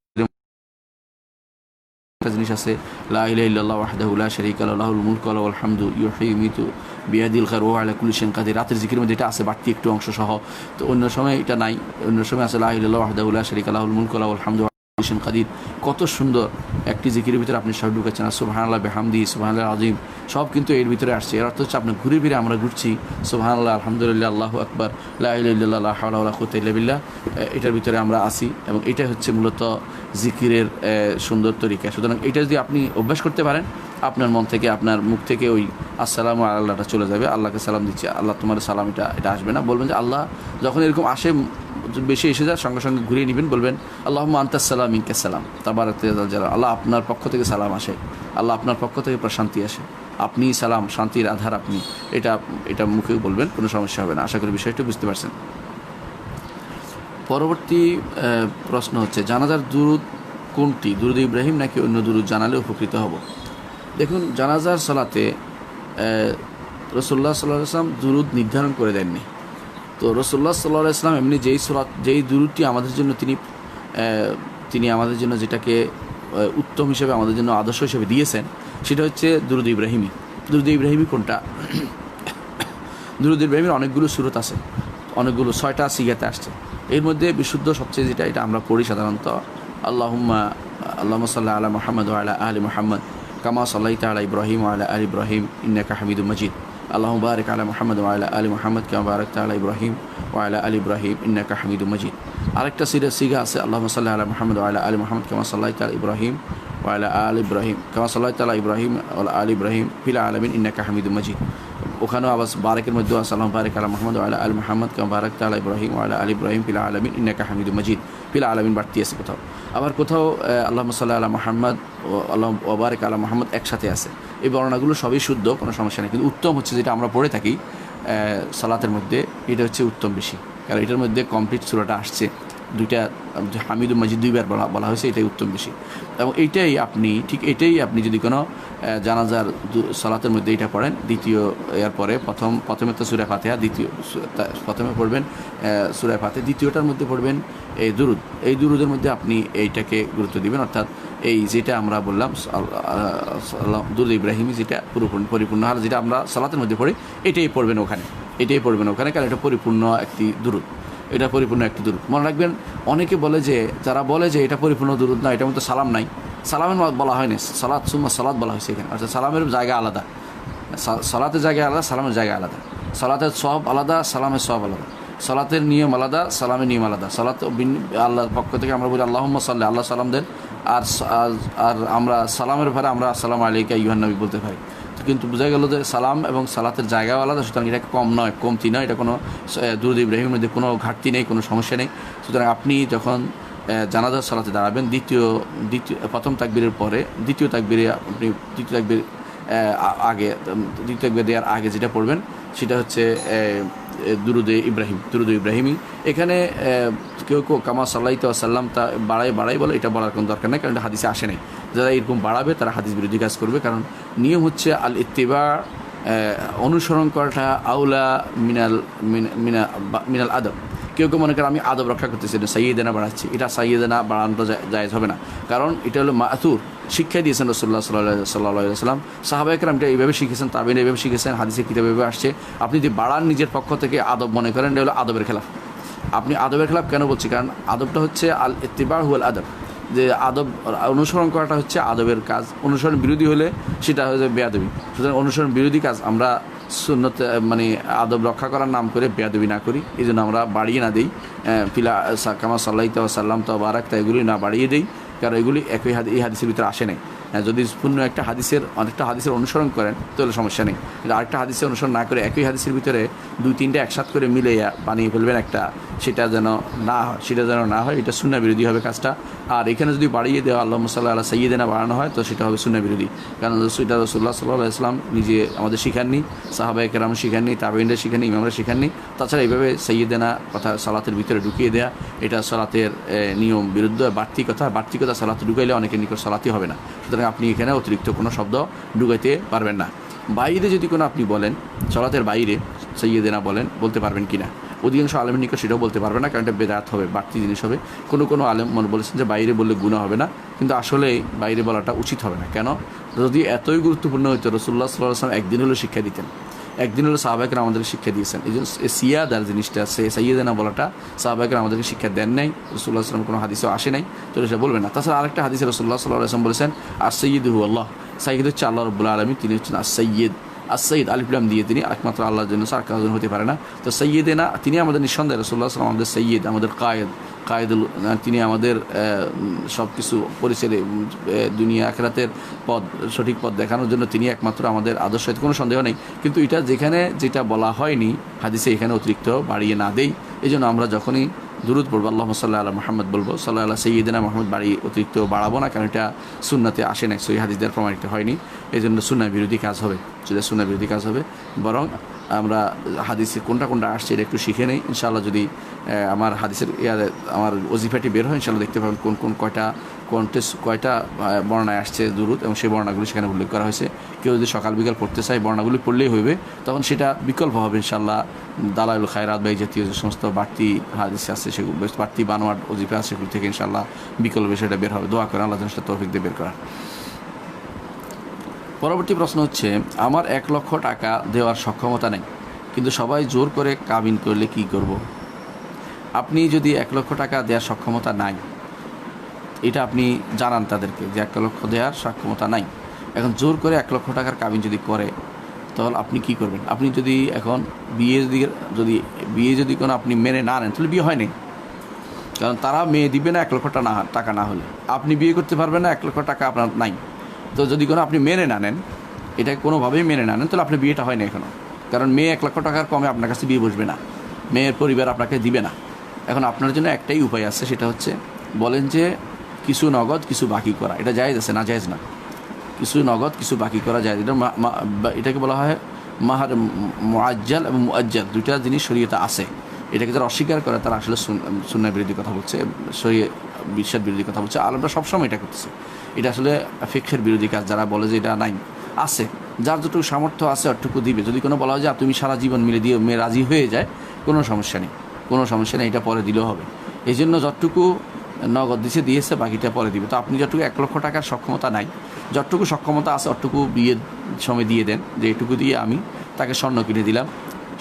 একটা জিনিস আছে লা ইলাহা ইল্লাল্লাহ ওয়াহদাহু লা শারীকা লাহু লাহুল মুলকু ওয়া লাহুল হামদু ইউহয়ি ওয়া ইউমীতু বিয়াদিল খায়রু ওয়া আলা কুল্লি শাইইন কাদির। রাতের জিকিরের মধ্যে এটা আছে বাড়তি একটু অংশ সহ, তো অন্য সময় এটা নাই। অন্য সময় আছে লা ইলাহা ইল্লাল্লাহ ওয়াহদাহু লা শারীকা লাহুল মুলকু ওয়া লাহুল হামদু ওয়া আলা কুল্লি শাইইন কাদির। কত সুন্দর একটি জিকিরের ভিতরে আপনি সব ঢুকাচ্ছেন, সুবহানাল্লাহ বিহামদিহি সুবহানাল্লাহ আযীম, সব কিন্তু এর ভিতরে আসছে। এর অর্থ হচ্ছে আপনি ঘুরে ফিরে আমরা ঘুরছি সুবহানাল্লাহ, আলহামদুলিল্লাহ, আল্লাহু আকবার, লা ইলাহা ইল্লাল্লাহ, লা হাওলা ওয়ালা কুওয়াতা ইল্লা বিল্লাহ, এটার ভিতরে আমরা আসি, এবং এটাই হচ্ছে মূলত জিকিরের সুন্দর তরিকা। সুতরাং এটা যদি আপনি অভ্যাস করতে পারেন, আপনার মন থেকে আপনার মুখ থেকে ওই আসসালামু আল্লাহটা চলে যাবে, আল্লাহকে সালাম দিচ্ছি, আল্লাহ তোমার সালাম, এটা আসবে না। বলবেন যে আল্লাহ যখন এরকম আসে বেশি এসে যায় সঙ্গে সঙ্গে ঘুরিয়ে নেবেন, বলবেন আল্লাহুম্মা আনতাস সালাম মিনকাস সালাম তাবারাকতা ইয়া যাল জালাল, আল্লাহ আপনার পক্ষ থেকে সালাম আসে, আল্লাহ আপনার পক্ষ থেকে প্রশান্তি আসে, আপনি সালাম, শান্তির আধার আপনি, এটা মুখেও বলবেন, কোনো সমস্যা হবে না। আশা করি বিষয়টা বুঝতে পারছেন। পরবর্তী প্রশ্ন হচ্ছে জানাজার দুরুদ কোনটি, দুরুদ ইব্রাহিম নাকি অন্য দুরুদ জানালে উপকৃত হব? দেখুন, জানাজার সালাতে রাসূলুল্লাহ সাল্লাল্লাহু আলাইহি ওয়াসাল্লাম দুরুদ নির্ধারণ করে দেননি। তো রাসূলুল্লাহ সাল্লাল্লাহু আলাইহি ওয়াসাল্লাম এমনি যেই দুরুদটি আমাদের জন্য তিনি আমাদের জন্য যেটাকে উত্তম হিসেবে আমাদের জন্য আদর্শ হিসেবে দিয়েছেন, সেটা হচ্ছে দুরুদ ইব্রাহিমি। দুরুদ ইব্রাহিমি কোনটা? দুরুদ ইব্রাহিমের অনেকগুলো সূরত আছে, অনেকগুলো 6টা সিগাতে আসছে। এর মধ্যে বিশুদ্ধ সবচেয়ে এটা আমরা পড়ি সাধারণত আল্লাহুম্মা সাল্লি আলা মুহাম্মদ ওয়া আলা আলি মুহাম্মদ কামা সাল্লাইতা আলা ইব্রাহিম ওয়া আলা আলি ইব্রাহিম ইন্নাকা হামিদুম মাজিদ। আল্লাহুম্মা বারিক আলা মুহাম্মদ ওয়া আলা আলি মুহাম্মদ কামা বারাকতা আলা ইব্রাহিম ওয়া আলা আলি ইব্রাহিম ইন্নাকা হামিদুম মাজিদ। আরেকটা সিগা আছে আল্লাহুম্মা সাল্লি আলা মুহাম্মদ ওয়া আলা আলি মুহাম্মদ কামা সাল্লাইতা আলা ইব্রাহিম ওয়া আলা আলি ইব্রাহিম কামা সাল্লাইতা আলা ইব্রাহিম ওয়া আলা আলি ইব্রাহিম ফিল আলামিন ইন্নাকা হামিদুম মাজিদ। ওখানেও আবার বারেকের মধ্যেও আছে আল্লাহুম্মা বারিক আলা মুহাম্মদ ওয়া আলা আলি মুহাম্মদ কামা বারাকতা আলা ইব্রাহিম ওয়া আলা আলি ইব্রাহিম ফিল আলামিন ইন্নাকা হামিদুম মাজিদ। ফিল আলামিন বাড়তি আছে কোথাও, আবার কোথাও আল্লাহুম্মা সাল্লি আলা মুহাম্মদ ওয়া বারিক আলা মুহাম্মদ একসাথে আছে। এই বর্ণনাগুলো সবই শুদ্ধ, কোনো সমস্যা নেই, কিন্তু উত্তম হচ্ছে যেটা আমরা পড়ে থাকি সালাতের মধ্যে, এটা হচ্ছে উত্তম বেশি, কারণ এটার মধ্যে কমপ্লিট সূরাটা আসছে, দুইটা হামিদুম মাজিদ দুইবার বলা হয়েছে, এটাই উত্তম বেশি। এবং এটাই আপনি যদি কোনো জানাজার সালাতের মধ্যে এটা পড়েন, দ্বিতীয় এরপরে প্রথমে তো সূরা ফাতিহা, প্রথমে পড়বেন সূরা ফাতিহা, দ্বিতীয়টার মধ্যে পড়বেন এই দুরুদের মধ্যে আপনি এইটাকে গুরুত্ব দিবেন, অর্থাৎ এই যেটা আমরা বললাম দুরুদ ইব্রাহিমি, যেটা পরিপূর্ণ হাল যেটা আমরা সালাতের মধ্যে পড়ি, এটাই পড়বেন ওখানে, কারণ এটা পরিপূর্ণ একটি দুরুদ, এটা পরিপূর্ণ একটি দুরুদ। মনে রাখবেন, অনেকে যারা বলে যে এটা পরিপূর্ণ দুরুদ না, এটার মধ্যে সালাম নাই, সালামের বলা হয়নি, সালাত বলা হয়েছে এখানে, অর্থাৎ সালামের জায়গা আলাদা, সালাতের জায়গা আলাদা, সালামের জায়গা আলাদা, সালাতের সওয়াব আলাদা, সালামের সওয়াব আলাদা, সালাতের নিয়ম আলাদা, সালামের নিয়ম আলাদা। সালাত আল্লাহর পক্ষ থেকে আমরা বলি আল্লাহুম্মা সাল্লি, আল্লাহ সালাম দেন, আর আমরা সালামের ভারে আমরা আসসালামু আলাইকা আইয়ুহান নবী বলতে পারি। কিন্তু বোঝা গেল যে সালাম এবং সালাতের জায়গাও আলাদা, সুতরাং এটা কমতি নয়, এটা কোনো দুরুদ ইব্রাহিমের মধ্যে কোনো ঘাটতি নেই, কোনো সমস্যা নেই। সুতরাং আপনি যখন জানাজার সালাতে দাঁড়াবেন, দ্বিতীয় প্রথম তাকবীরের পরে দ্বিতীয় তাকবীরে আপনি দ্বিতীয় তাকবীর আগে দ্বিতীয় তাকবীর দেওয়ার আগে যেটা পড়বেন সেটা হচ্ছে দুরুদে ইব্রাহিমী। এখানে কেউ কামা সাল্লাল্লাহু আলাইহি ওয়াসাল্লাম তা বাড়াই বলে, এটা বলার কোনো দরকার নেই, কারণ এটা হাদিসে আসে নাই। যারা এরকম বাড়াবে তারা হাদিস বিরোধী কাজ করবে, কারণ নিয়ম হচ্ছে আল ইত্তিবা, অনুসরণ করাটা আউলা মিনাল আদব। কেউ মনে করে আমি আদব রক্ষা করতেছি, সাইয়্যিদানা বাড়াচ্ছি, এটা সাইয়্যিদানা বাড়ানোটা জায়েজ হবে না, কারণ এটা হলো মাসুর, শিক্ষা দিয়েছেন রাসূলুল্লাহ সাল্লাল্লাহু আলাইহি ওয়াসাল্লাম। সাহাবায়ে কেরাম এটা এইভাবে শিখেছেন, তাবেঈন এইভাবে শিখেছেন, হাদিসে কিতাবে এভাবে আসছে। আপনি যদি বাড়ান নিজের পক্ষ থেকে আদব মনে করেন, এটা হলো আদবের খেলাফ। আপনি আদবের খেলাফ কেন বলছি? কারণ আদবটা হচ্ছে আল ইত্তিবা হুয়াল আদব, যে আদব অনুসরণ করাটা হচ্ছে আদবের কাজ। অনুসরণ বিরোধী হলে সেটা হচ্ছে বেয়াদবি। সুতরাং অনুসরণ বিরোধী কাজ আমরা সুন্নত মানে আদব রক্ষা করার নাম করে বেয়াদবি না করি, এই জন্য আমরা বাড়িয়ে না দিই। ফিলা কামা সাল্লাল্লাহু আলাইহি ওয়াসাল্লাম তো বারাকতা এগুলি না বাড়িয়ে দিই, কারণ এগুলি এই হাদিসের ভিতরে আসে নাই। যদি পূর্ণ অনেকটা হাদিসের অনুসরণ করেন তাহলে সমস্যা নেই, কিন্তু আরেকটা হাদিসের অনুসরণ না করে একই হাদিসের ভিতরে 2-3টা একসাথ করে মিলে বানিয়ে ফেলবেন একটা, সেটা যেন না হয়, এটা সুন্নাহ বিরোধী হবে কাজটা। আর এখানে যদি বাড়িয়ে দেওয়া আল্লাহুম্মা সাল্লি আলা সাইয়্যিদিনা বাড়ানো হয় তো সেটা হবে সুন্নাহ বিরোধী, কারণ এটা রাসূলুল্লাহ সাল্লাল্লাহু আলাইহি ওয়াসাল্লাম নিজে আমাদের শিখাননি, সাহাবায়ে কেরাম শিখাননি, তাবেঈনরা শিখাননি, ইমামরা শিখাননি। তাছাড়া এইভাবে সাইয়্যিদিনা কথা সালাতের ভিতরে ঢুকিয়ে দেওয়া এটা সালাতের নিয়ম বিরুদ্ধ, বাড়তি কথা সালাতে ঢুকাইলে অনেকের নিকট সালাতই হবে না। সুতরাং আপনি এখানে অতিরিক্ত কোনো শব্দ ঢুকাইতে পারবেন না। বাইরে যদি কোনো আপনি বলেন, সালাতের বাইরে সাইয়্যিদিনা বলতে পারবেন কি না, অধিকাংশ আলেমের নিকট সেটাও বলতে পারবে না, কারণ এটা বেদাত হবে, বাড়তি জিনিস হবে। কোনো আলেম মনে বলেছেন যে বাইরে বললে গুনাহ হবে না, কিন্তু আসলে বাইরে বলাটা উচিত হবে না। কেন? যদি এতই গুরুত্বপূর্ণ হইতো, রাসূলুল্লাহ সাল্লাল্লাহু আলাইহি ওয়াসাল্লাম একদিন হলো শিক্ষা দিতেন, একদিন হলো সাহাবায়ে কেরাম আমাদেরকে শিক্ষা দিয়েছেন। এই জন্য সিয়াদার জিনিসটা আছে, সাইয়্যিদিনা বলাটা সাহাবায়ে কেরাম আমাদেরকে শিক্ষা দেন নাই, রাসূলুল্লাহ সাল্লাল্লাহু আলাইহি ওয়াসাল্লাম কোনো হাদিসেও আসে নাই, তো সেটা বলবেন না। তাছাড়া আরেকটা হাদিসে রাসূলুল্লাহ সাল্লাল্লাহু আলাইহি ওয়াসাল্লাম বলেছেন আর-সাইয়্যিদু হু আল্লাহ, সাইয়্যিদ হচ্ছে আল্লাহ রাব্বুল আলামিন, তিনি হচ্ছেন আর-সাইয়্যিদ আলিফ লাম দিয়ে তিনি একমাত্র আল্লাহর জন্য, আর কারোর জন্য হতে পারে না। তো সাইয়্যিদিনা তিনি আমাদের নিঃসন্দেহে, রাসূলুল্লাহ সাল্লাল্লাহু আলাইহি ওয়াসাল্লাম আমাদের সাইয়্যিদ, আমাদের কায়েদুল, তিনি আমাদের সব কিছু পরিচয়, দুনিয়া আখিরাতের সঠিক পথ দেখানোর জন্য তিনি একমাত্র আমাদের আদর্শ, কোনো সন্দেহ নেই। কিন্তু এটা যেটা বলা হয়নি হাদিসে, এখানে অতিরিক্ত বাড়িয়ে না দেই। এই জন্য আমরা যখনই দুরূদ পড়বো, আল্লাহুম্মা সাল্লি আলা মুহাম্মদ বলবো, সাল্লাল্লাহু আলা সাইয়্যিদিনা মুহাম্মদ, অতিরিক্ত বাড়াবো না, কারণ এটা সুন্নাতে আসে না, সহিহ হাদিস দ্বারা প্রমাণিত হয়নি। এই জন্য সুন্নাহ বিরোধী কাজ হবে, সেটা সুন্নাহ বিরোধী কাজ হবে। বরং আমরা হাদিসে কোনটা আসছে এটা একটু শিখে নেই, ইনশাআল্লাহ। যদি আমার হাদিসের আমার ওজিফাটি বের হয়, ইনশাআল্লাহ দেখতে পাবেন কোন কয়টা বর্ণায় আসছে দুরূদ, এবং সেই বর্ণাগুলি সেখানে উল্লেখ করা হয়েছে। কেউ যদি সকাল বিকাল পড়তে চায়, বর্ণাগুলি পড়লেই হইবে, তখন সেটা বিকল্প হবে ইনশাআল্লাহ। দালাইল খায়রাত বা এই জাতীয় যে সমস্ত বাড়তি হাদিস আছে, সেগুলো বাড়তি বানোয়াট ওজিফা আছে, সেগুলো থেকে ইনশাআল্লাহ বিকল্প সেটা বের হবে। দোয়া করেন আল্লাহ যেন সেটা তৌফিক দিয়ে বের করার। পরবর্তী প্রশ্ন হচ্ছে, আমার 1 লক্ষ টাকা দেওয়ার সক্ষমতা নেই, কিন্তু সবাই জোর করে কাবিন করলে কি করব? আপনি যদি 1 লক্ষ টাকা দেওয়ার সক্ষমতা নাই, এটা আপনি জানান তাদেরকে যে 1 লক্ষ দেওয়ার সক্ষমতা নাই, এখন জোর করে 1 লক্ষ টাকার কাবিন যদি করে, তাহলে আপনি কি করবেন? আপনি যদি এখন বিয়ে যদি কোনো আপনি মেনে না নেন, তাহলে বিয়ে হয়নি, কারণ তারা মেয়ে দিবে না 1 লক্ষ টাকা না হলে। আপনি বিয়ে করতে পারবেন না, 1 লক্ষ টাকা আপনার নাই। তো যদি কোনো আপনি মেনে না নেন, এটা কোনোভাবেই মেনে না নেন, তাহলে আপনার বিয়েটা হয় না এখনও, কারণ মেয়ে 1 লক্ষ টাকার কমে আপনার কাছে বিয়ে বসবে না, মেয়ের পরিবার আপনাকে দিবে না। এখন আপনার জন্য একটাই উপায় আছে, সেটা হচ্ছে বলেন যে কিছু নগদ কিছু বাকি করা, এটা জায়েজ আছে না? জায়েজ না? কিছু নগদ কিছু বাকি করা যায়, এটাকে বলা হয় মাহার মুআজ্জাল এবং মুআজ্জাল, দুইটা জিনিস শরীয়তে আছে। এটাকে যারা অস্বীকার করে তারা আসলে সুন্নাহ বিরোধী কথা বলছে, শরীয়ত বিশ্বাস বিরোধী কথা বলছে। আলেমরা সবসময় এটা করতেছে, এটা আসলে ফিকহের বিরোধী কাজ। যারা বলে যে এটা নাই, আছে, যার যতটুকু সামর্থ্য আছে অতটুকু দিবে। যদি কোনো বলা হয় যে তুমি সারা জীবন মিলে দিয়ে মেয়ে রাজি হয়ে যায়, কোনো সমস্যা নেই, এটা পরে দিলেও হবে। এই জন্য যতটুকু নগদ দিয়েছে বাকিটা পরে দিবে। তো আপনি যতটুকু 1 লক্ষ টাকার সক্ষমতা নাই, যতটুকু সক্ষমতা আছে অতটুকু বিয়ের সময় দিয়ে দেন, যে এটুকু দিয়ে আমি তাকে স্বর্ণ কিনে দিলাম।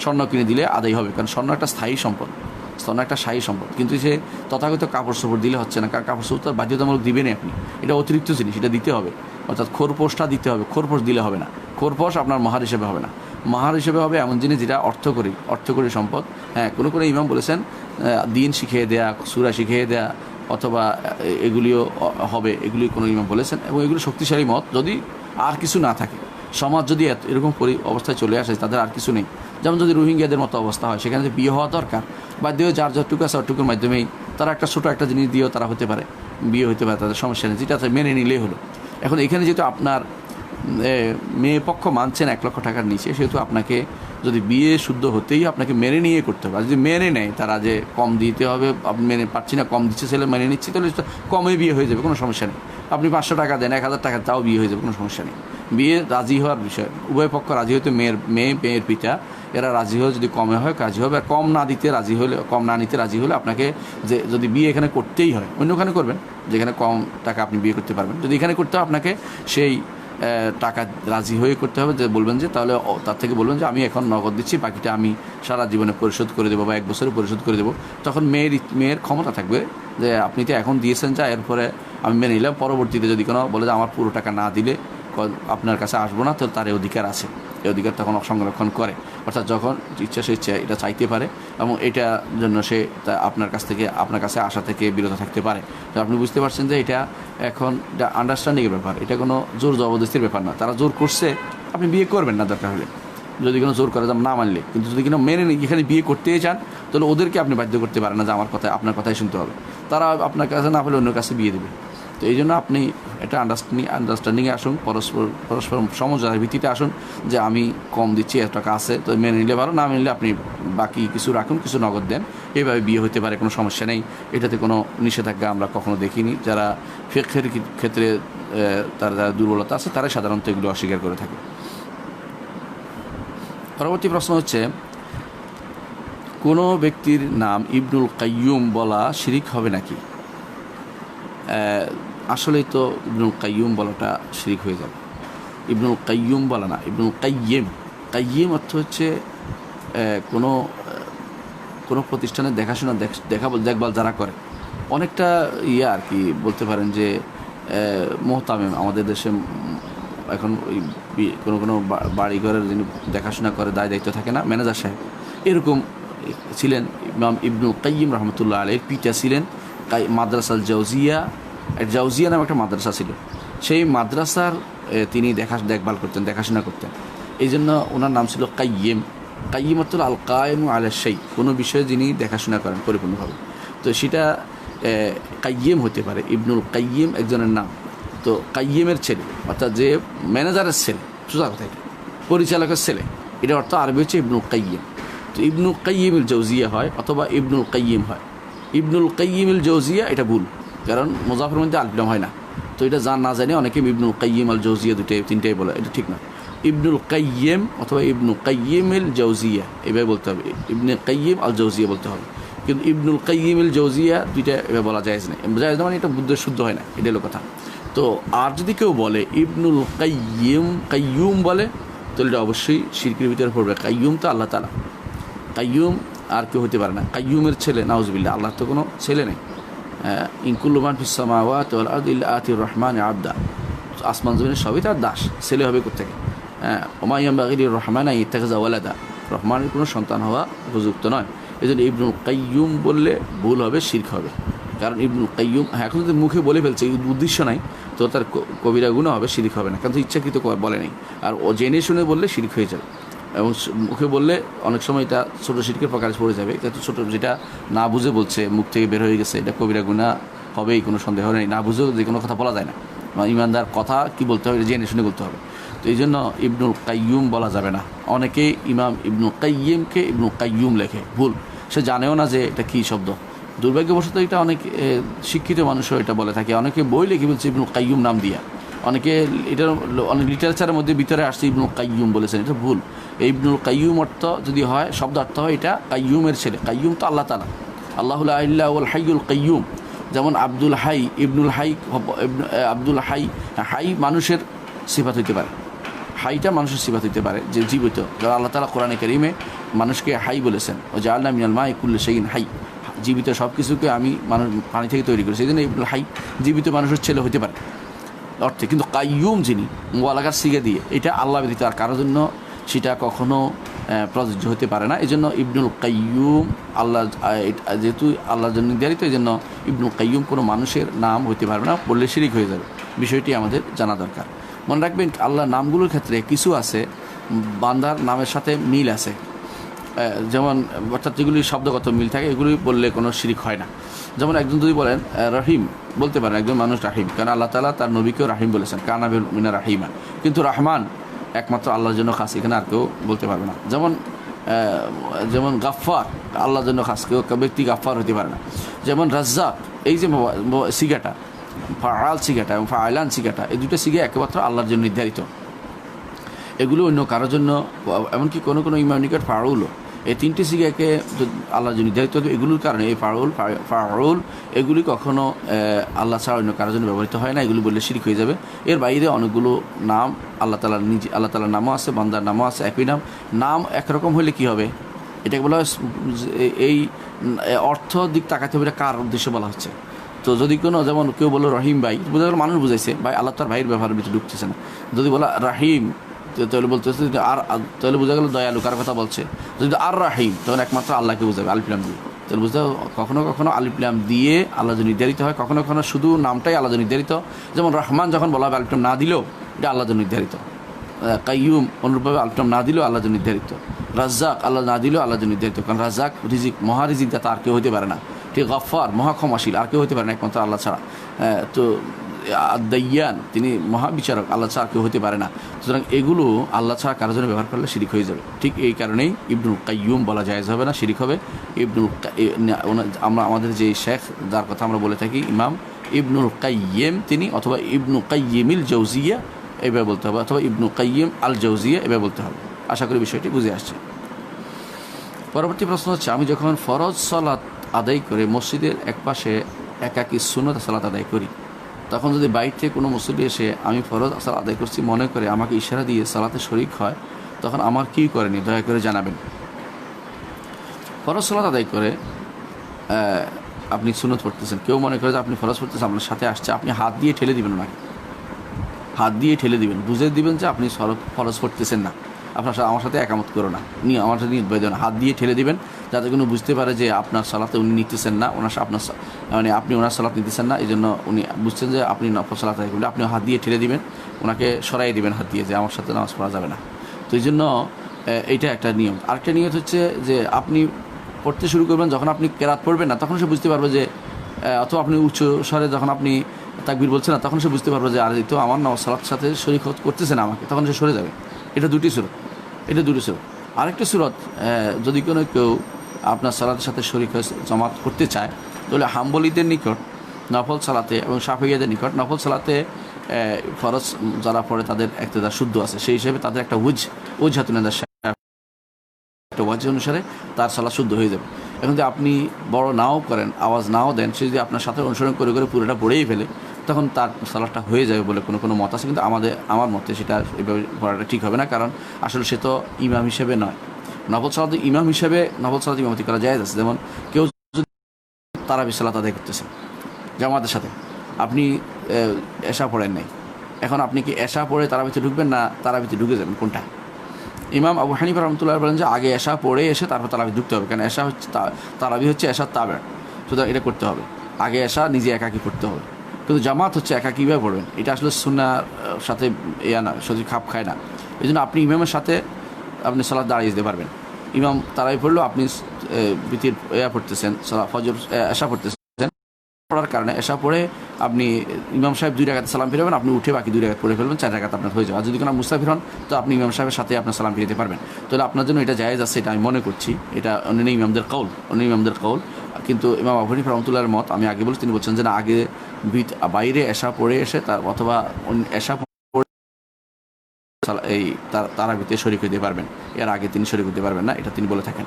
স্বর্ণ কিনে দিলে আদায় হবে, কারণ স্বর্ণ একটা স্থায়ী সম্পদ, কিন্তু সে তথাগত কাপড় চোপড় দিলে হচ্ছে না, কারণ কাপড় চোপড় তার বাধ্যতামূলক দিবেনই আপনি, এটা অতিরিক্ত জিনিস, এটা দিতে হবে। অর্থাৎ খোরপোশটা দিতে হবে, খোরপোশ দিলে হবে না, খোরপোশ আপনার মাহার হিসেবে হবে না। মাহার হিসেবে হবে এমন জিনিস যেটা অর্থকরী সম্পদ। হ্যাঁ, কোনো ইমাম বলেছেন দিন শিখিয়ে দেয়া, সূরা শিখিয়ে দেয়া, অথবা এগুলিও হবে, এগুলি কোনো ইমাম বলেছেন, এবং এগুলি শক্তিশালী মত। যদি আর কিছু না থাকে, সমাজ যদি এরকম অবস্থায় চলে আসে, তাদের আর কিছু নেই। যেমন যদি রোহিঙ্গাদের মতো অবস্থা হয়, সেখানে যে বিয়ে হওয়া দরকার, বাধ্য হয়ে যার যতটুকু আছে অতটুকুর মাধ্যমেই তারা একটা ছোটো একটা জিনিস দিয়েও তারা হতে পারে, বিয়ে হতে পারে, তাদের সমস্যা নেই, যেটা মেনে নিলেই হলো। এখন এখানে যেহেতু আপনার মেয়ে পক্ষ মানছেন 1 লক্ষ টাকার নিচে, সেহেতু আপনাকে যদি বিয়ে শুদ্ধ হতেই আপনাকে মেনে নিয়ে করতে হবে। আর যদি মেনে নেয় তারা যে কম দিতে হবে, আপনি মেনে পাচ্ছি না, কম দিচ্ছে ছেলে, মেনে নিচ্ছি, তাহলে কমে বিয়ে হয়ে যাবে, কোনো সমস্যা নেই। আপনি 500 টাকা দেন, 1000 টাকা, তাও বিয়ে হয়ে যাবে, কোনো সমস্যা নেই। বিয়ে রাজি হওয়ার বিষয়, উভয় পক্ষ রাজি হতে, মেয়ের পিতা এরা রাজি হয়ে যদি কমে হয় রাজি হবে। আর কম না দিতে রাজি হলে, কম না নিতে রাজি হলে আপনাকে যে যদি বিয়ে এখানে করতেই হয়, অন্যখানে করবেন যেখানে কম টাকা আপনি বিয়ে করতে পারবেন। যদি এখানে করতে হয় আপনাকে সেই টাকা রাজি হয়ে করতে হবে, যে বলবেন যে তাহলে তার থেকে বলবেন যে আমি এখন নগদ দিচ্ছি, বাকিটা আমি সারা জীবনে পরিশোধ করে দেবো বা 1 বছরে পরিশোধ করে দেবো। তখন মেয়ের ক্ষমতা থাকবে যে আপনি তো এখন দিয়েছেন, যা এরপরে আমি মেনে নিলাম, পরবর্তীতে যদি কোনো বলে যে আমার পুরো টাকা না দিলে আপনার কাছে আসবো না, তো তার এই অধিকার আছে, এই অধিকার তখন সংরক্ষণ করে। অর্থাৎ যখন ইচ্ছা সে এটা চাইতে পারে এবং এটার জন্য সে আপনার কাছে আসা থেকে বিরত থাকতে পারে। তো আপনি বুঝতে পারছেন যে এটা এখন এটা আন্ডারস্ট্যান্ডিংয়ের ব্যাপার, এটা কোনো জোর জবরদস্তির ব্যাপার না। তারা জোর করছে, আপনি বিয়ে করবেন না দরকার হলে, যদি কোনো জোর করে না মানলে। কিন্তু যদি কোনো মেনে নিয়ে এখানে বিয়ে করতেই চান, তাহলে ওদেরকে আপনি বাধ্য করতে পারেন না যে আমার কথায়, আপনার কথাই শুনতে হবে। তারা আপনার কাছে না পেলে অন্য কাছে বিয়ে দেবে। তো এই জন্য আপনি একটা আন্ডারস্ট্যান্ডিংয়ে আসুন, পরস্পর সমঝোতার ভিত্তিতে আসুন যে আমি কম দিচ্ছি, 1 টাকা আছে, তো মেনে নিলে ভালো, না মেনে নিলে আপনি বাকি কিছু রাখুন, কিছু নগদ দেন, এইভাবে বিয়ে হতে পারে, কোনো সমস্যা নেই। এটাতে কোনো নিষেধাজ্ঞা আমরা কখনো দেখিনি। যারা ফিকহের ক্ষেত্রে তার যারা দুর্বলতা আছে, তারাই সাধারণত এগুলো অস্বীকার করে থাকে। পরবর্তী প্রশ্ন হচ্ছে, কোনো ব্যক্তির নাম ইবনুল কাইয়ুম বলা শিরিক হবে নাকি? আসলেই তো ইবনুল কাইয়ুম বলাটা শিরিক হয়ে যাবে। ইবনুল কাইয়ুম বলা না, ইবনুল কাইয়িম। কাইয়িম অর্থ হচ্ছে কোনো প্রতিষ্ঠানের দেখাশোনা, দেখভাল যারা করে, অনেকটা আর কি বলতে পারেন যে মোহতামিম। আমাদের দেশে এখন ওই কোনো বাড়িঘরের যিনি দেখাশোনা করে, দায়িত্ব থাকে না, ম্যানেজার সাহেব, এরকম ছিলেন ইমাম ইবনুল কাইয়িম রহমতুল্লাহ আলাইহির পিতা ছিলেন মাদ্রাসাল জাউজিয়া নামে একটা মাদ্রাসা ছিল, সেই মাদ্রাসার তিনি দেখভাল করতেন, দেখাশোনা করতেন। এই জন্য ওনার নাম ছিল কাইয়িম। কাইয়িম অর্থ আল কায়েমু আলা শাই, কোনো বিষয়ে যিনি দেখাশোনা করেন পরিপূর্ণভাবে। তো সেটা কাইয়িম হতে পারে। ইবনুল কাইয়িম একজনের নাম। তো কাইয়িমের ছেলে, অর্থাৎ যে ম্যানেজারের ছেলে, সোজা কথা, এটা পরিচালকের ছেলে, এটা অর্থ আরবি হচ্ছে ইবনুল কাইয়িম। তো ইবনুল কাইয়িমুল জাওজিয়া হয় অথবা ইবনুল কাইয়িম হয়। ইবনুল কাইয়িমুল জাওজিয়া এটা ভুল, কারণ মুজাফের মধ্যে আলিফ হয় না। তো এটা না জানি অনেকে ইবনুল কাইয়িম আল জাওজিয়া তিনটাই বলে, এটা ঠিক না। ইবনুল কাইয়িম অথবা ইবনুল কাইয়িমুল জাওজিয়া এভাবে বলতে হবে, ইবনুল কাইয়িম আল জাওজিয়া বলতে হবে। কিন্তু ইবনুল কাইয়িমুল জাওজিয়া দুইটা এভাবে বলা জায়েজ নেই, জায়েজ মানে এটা বুদ্ধ শুদ্ধ হয় না, এটা হলো কথা। তো আর যদি কেউ বলে ইবনুল কাইয়ুম বলে, তাহলে এটা অবশ্যই শিরকের ভিতরে পড়বে। কাইয়ুম তো আল্লাহ তাআলা, কাইয়ুম আর কেউ হতে পারে না। কাইয়ুমের ছেলে নাউজুবিল্লাহ, আল্লাহর তো কোনো ছেলে নেই। ইনকুল্লু মান ফিস সামাওয়াতি ওয়াল আরদি ইল্লা আতির রহমানি আবদা, আসমান জমিনের সবই তার দাস, ছেলে হবে কোত্থেকে? ওমা ইয়ানবাগি লির রহমানি আন ইয়াত্তাখিযা ওয়ালাদা, রহমানের কোনো সন্তান হওয়া উপযুক্ত নয়। এই জন্য ইবনুল কাইয়ুম বললে ভুল হবে, শিরক হবে। কারণ ইবনুল কাইয়ুম এখন যদি মুখে বলে ফেলছে, উদ্দেশ্য নাই, তো তার কবিরা গুনাহ হবে, শিরক হবে না, কারণ ইচ্ছাকৃত বলে নেই। আর ও জেনে শুনে বললে শিরক হয়ে যাবে। এবং মুখে বললে অনেক সময় এটা ছোটো শিরকের প্রকারে পড়ে যাবে। কিন্তু ছোটো যেটা না বুঝে বলছে, মুখ থেকে বের হয়ে গেছে, এটা কবিরা গুনাহ হবেই, কোনো সন্দেহ নেই। না বুঝেও যে কোনো কথা বলা যায় না, ইমানদার কথা কি বলতে হবে, জেনে শুনে বলতে হবে। তো এই জন্য ইবনুল কাইয়ুম বলা যাবে না। অনেকেই ইমাম ইবনুল কাইয়িমকে ইবনুল কাইয়ুম লেখে, ভুল, সে জানেও না যে এটা কী শব্দ। দুর্ভাগ্যবশত এটা অনেক শিক্ষিত মানুষও এটা বলে থাকে। অনেকে বই লিখে বলছে ইবনুল কাইয়ুম নাম দিয়া, অনেকে এটা অনেক লিটারেচারের মধ্যে ভিতরে আসছে ইবনুল কাইয়ুম বলেছেন, এটা ভুল। এই ইবনুল কাইয়ুম অর্থ যদি হয়, শব্দ অর্থ হয় এটা কাইয়ুমের ছেলে। কাইয়ুম তো আল্লাহ তাআলা, আল্লাহু লা ইলাহা ইল্লা হাইয়ুল কাইয়ুম। যেমন আব্দুল হাই, ইবনুল হাই, আব্দুল হাই, হাই মানুষের সিফাত হইতে পারে, হাইটা মানুষের সিফাত হইতে পারে যে জীবিত। যারা আল্লাহ তাআলা কোরআনে কারীমে মানুষকে হাই বলেছেন, ও জাআলনা মিনাল মাই কুল্লি শাইইন হাই, জীবিত সব কিছুকে আমি মানুষ পানি থেকে তৈরি করেছি। এই জন্য ইবনুল হাই জীবিত মানুষের ছেলে হতে পারে অর্থে। কিন্তু কাইয়ুম যিনি, মুবালাগার সিগা দিয়ে, এটা আল্লাহ ব্যতীত আর কারোর জন্য সেটা কখনো প্রযোজ্য হতে পারে না। এই জন্য ইবনুল কাইয়ুম আল্লাহ, যেহেতু আল্লাহর জন্য নির্ধারিত, এই জন্য ইবনুল কাইয়ুম কোনো মানুষের নাম হতে পারবে না, বললে শিরিক হয়ে যাবে। বিষয়টি আমাদের জানা দরকার। মনে রাখবেন আল্লাহর নামগুলোর ক্ষেত্রে কিছু আছে বান্দার নামের সাথে মিল আছে, যেমন অর্থাৎ যেগুলি শব্দগত মিল থাকে এগুলি বললে কোনো শিরিক হয় না। যেমন একজন যদি বলেন রহিম, বলতে পারেন একজন মানুষ রাহিম, কারণ আল্লাহ তাআলা তার নবীকেও রাহিম বলেছেন, কানা বিল মুমিনিনা রাহিমা। কিন্তু রহমান একমাত্র আল্লাহর জন্য খাস, এখানে আর কেউ বলতে পারবে না। যেমন গাফফার আল্লাহর জন্য খাস, কেউ ব্যক্তি গাফফার হতে পারে না। যেমন রাজ্জাক, এই যে সিগাটা ফাআল সিগাটা এবং ফাআলান সিগাটা, এই দুটো সিগা একমাত্র আল্লাহর জন্য নির্ধারিত, এগুলো অন্য কারোর জন্য, এমনকি কোনো কোনো ইমাম নিকট ফাউলও, এই তিনটি সিগাকে আল্লাহর জন্য নির্ধারিত, এগুলোর কারণে এই ফাউল এগুলি কখনো আল্লাহ ছাড়া অন্য কারোর জন্য ব্যবহৃত হয় না, এগুলো বললে শিরক হয়ে যাবে। এর বাইরে অনেকগুলো নাম আল্লাহ তাআলার নিজে, আল্লাহ তাআলার নামও আছে, বান্দার নামও আছে, একই নাম একরকম হলে কী হবে, এটাকে বলা হয় এই অর্থ দিক তাকাতে হবে, এটা কার উদ্দেশ্যে বলা হচ্ছে। তো যদি কোনো, যেমন কেউ বললো রহিম ভাই, বোঝা গেল মানুষ বুঝাইছে ভাই, আল্লাহ তার ভাইয়ের ব্যবহারের ভিতরে ঢুকতেছে না। যদি বলা রাহিম, তাহলে বলতেছে আর, তাহলে বোঝা গেল দয়ালু কার কথা বলছে। যদি আর রাহিম, তখন একমাত্র আল্লাহকে বোঝাবে আলিফ লাম দিয়ে। তাহলে বুঝতে কখনো কখনো আলিফ লাম দিয়ে আল্লাহ জন্য নির্ধারিত হয়, কখনো কখনো শুধু নামটাই আল্লাহ জন্য নির্ধারিত। যেমন রহমান যখন বলা হবে আলিফ লাম না দিলেও এটা আল্লাহ জন্য নির্ধারিত। কাইয়ুম অনুরূপভাবে আলিফ লাম না দিলেও আল্লাহ জন্য নির্ধারিত। রাজ্জাক আল্লাহ না দিলেও আল্লাহ জন্য নির্ধারিত, কারণ রাজ্জাক রিজিক, মহারিজিক দাতা আর কেউ হতে পারে না। ঠিক গফফার মহাক্ষমাশীল আর কেউ হতে পারে না একমাত্র আল্লাহ ছাড়া। তো দাইয়ান তিনি মহাবিচারক, আল্লাহ ছাড়া কেউ হতে পারে না। সুতরাং এগুলো আল্লাহ ছাড়া কারোর জন্য ব্যবহার করলে শিরিক হয়ে যাবে। ঠিক এই কারণেই ইবনুল কাইয়ুম বলা জায়েজ হবে না, শিরিক হবে। আমরা আমাদের যে শেখ যার কথা আমরা বলে থাকি ইমাম ইবনুল কাইয়িম, তিনি অথবা ইবনু কাইয়িমিল জৌজিয়া এভাবে বলতে হবে, অথবা ইবনু কাইয়িম আল জৌজিয়া এভাবে বলতে হবে। আশা করি বিষয়টি বুঝে আসছে। পরবর্তী প্রশ্ন হচ্ছে, আমি যখন ফরজ সালাত আদায় করে মসজিদের একপাশে একাকী সুন্নত সালাত আদায় করি, তখন যদি বাইরে থেকে কোনো মুসল্লি এসে আমি ফরজ সালাত আদায় করছি মনে করে আমাকে ইশারা দিয়ে সালাতে শরিক হয়, তখন আমার কী করেনি দয়া করে জানাবেন। ফরজ সালাত আদায় করে আপনি সুন্নত পড়তেছেন, কেউ মনে করে যে আপনি ফরজ পড়তেছেন, আপনার সাথে আসছে, আপনি হাত দিয়ে ঠেলে দিবেন ওনাকে, হাত দিয়ে ঠেলে দিবেন, বুঝে দিবেন যে আপনি ফরজ পড়তেছেন না, আপনার সাথে আমার সাথে একামত করো না, নিয়ে আমার সাথে নিয়ে বেঁধে না, হাত দিয়ে ঠেলে দিবেন, যাতে কোনো বুঝতে পারে যে আপনার সালাতে উনি নিতেছেন না, আপনার মানে আপনি ওনার সালাত নিতেছেন না, এই জন্য উনি বুঝছেন যে আপনি নফল সালাত আদায় করবেন, আপনি হাত দিয়ে ঠেলে দিবেন, ওনাকে সরাই দিবেন হাত দিয়ে, যে আমার সাথে নামাজ পড়া যাবে না। তো এই জন্য এইটা একটা নিয়ম। আরেকটা নিয়ম হচ্ছে যে আপনি পড়তে শুরু করবেন, যখন আপনি কেরাত পড়বেন না তখন সে বুঝতে পারবে যে, অথবা আপনি উচ্চ স্বরে যখন আপনি তাকবীর বলছেন না, তখন সে বুঝতে পারবে যে আর তো আমার নামাজ সালাতের সাথে শরীক করতেছে না আমাকে, তখন সে সরে যাবে। এটা দুটি সুরত। আরেকটা সুরত, যদি কোনো কেউ আপনার সালাতের সাথে শরীক জমাত করতে চায়, তাহলে হাম্বলীদের নিকট নফল সালাতে এবং শাফিঈদের নিকট নফল সালাতে ফরজ যারা পড়ে তাদের ইক্তেদা শুদ্ধ আছে, সেই হিসেবে তাদের একটা ওজহাতুনাদার একটা ওয়াজ অনুসারে তার সালাত শুদ্ধ হয়ে যাবে। এখন যদি আপনি বড় নাও করেন, আওয়াজ নাও দেন, সে যদি আপনার সাথে অনুসরণ করে করে পুরোটা পড়েই ফেলে, তখন তার সালাতটা হয়ে যাবে বলে কোনো মত আছে। কিন্তু আমার মতে সেটা এভাবে পড়াটা ঠিক হবে না, কারণ আসলে সে তো ইমাম হিসেবে নয়। নফল সালাত ইমাম হিসেবে নফল সালাত ইমামতি করা জায়েজ আছে। যেমন কেউ যদি তারাবি সালাত আদায় করতেছে জামাতের সাথে, আপনি এশা পড়েন নাই, এখন আপনি কি এশা পড়ে তারাবিতে ঢুকবেন না তারাবিতে ঢুকে যাবেন, কোনটা? ইমাম আবু হানিফা রাহমাতুল্লাহ বলেন যে আগে এশা পড়ে এসে তারপর তারাবি ঢুকতে হবে, কারণ এশা হচ্ছে তারাবি হচ্ছে এশার তাবে, সুতরাং এটা করতে হবে, আগে এশা নিজে একাকী পড়তে হবে। কিন্তু জামাত হচ্ছে একা কীভাবে পড়বেন, এটা আসলে সুন্নাহর সাথে না, সত্যি খাপ খায় না। এই জন্য আপনি ইমামের সাথে আপনি সালাত দাঁড়িয়ে দিতে পারবেন। ইমাম তারাবি পড়লেও আপনি বিতির পড়তেছেন, ফজর এশা পড়তেছেন, পড়ার কারণে এশা পড়ে আপনি ইমাম সাহেব 2 রাকাত সালাম ফিরাবেন, আপনি উঠে বাকি 2 রাকাত পড়ে ফেলবেন, 4 রাকাত আপনার হয়ে যাবে। আর যদি কোনো মুসাফির হন, তো আপনি ইমাম সাহেবের সাথে আপনার সালাম ফিরাতে পারবেন। তাহলে আপনার জন্য এটা জায়েজ আছে, এটা আমি মনে করছি, এটা অন্য ইমামদের কৌল। কিন্তু ইমাম আবু হানিফা রাহমাতুল্লাহর মত আমি আগে বলছি, তিনি বলছেন যে না, আগে বাইরে এশা পড়ে এসে তার অথবা এশা এই তারাবিতে শরীক হতে পারবেন, এর আগে তিনি শরীক হতে পারবেন না, এটা তিনি বলে থাকেন।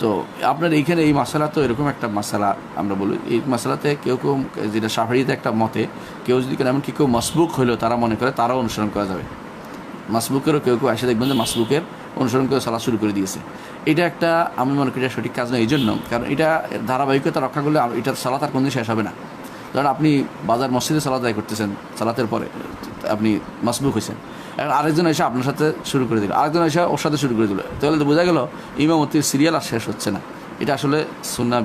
তো আপনার এইখানে এই মাসালা তো এরকম একটা মাসালা, আমরা বলি এই মাসালাতে কেউ যেটা শাফিঈতে একটা মতে, কেউ যদি এমনকি কেউ মাসবুক হইলেও তারা মনে করে তারাও অনুসরণ করা যাবে। মাসবুকেরও কেউ এসে দেখবেন যে মাসবুকের অনুসরণ করে সালাত শুরু করে দিয়েছে। এটা একটা আমি মনে করি এটা সঠিক কাজ নয়, এই জন্য কারণ এটা ধারাবাহিকতা রক্ষা করলে এটার সালাত আর কোনদিন শেষ হবে না। কারণ আপনি বাজার মসজিদে সালাত আদায় করতেছেন, সালাতের পরে আপনি মাসবুক হয়েছেন, এখন আরেকজন এসে আপনার সাথে শুরু করে দিল, আরেকজন এসে ওর সাথে শুরু করে দিল, তাহলে তো বোঝা গেল ইমামতির সিরিয়াল আর শেষ হচ্ছে না। এটা আসলে সুন্নাহ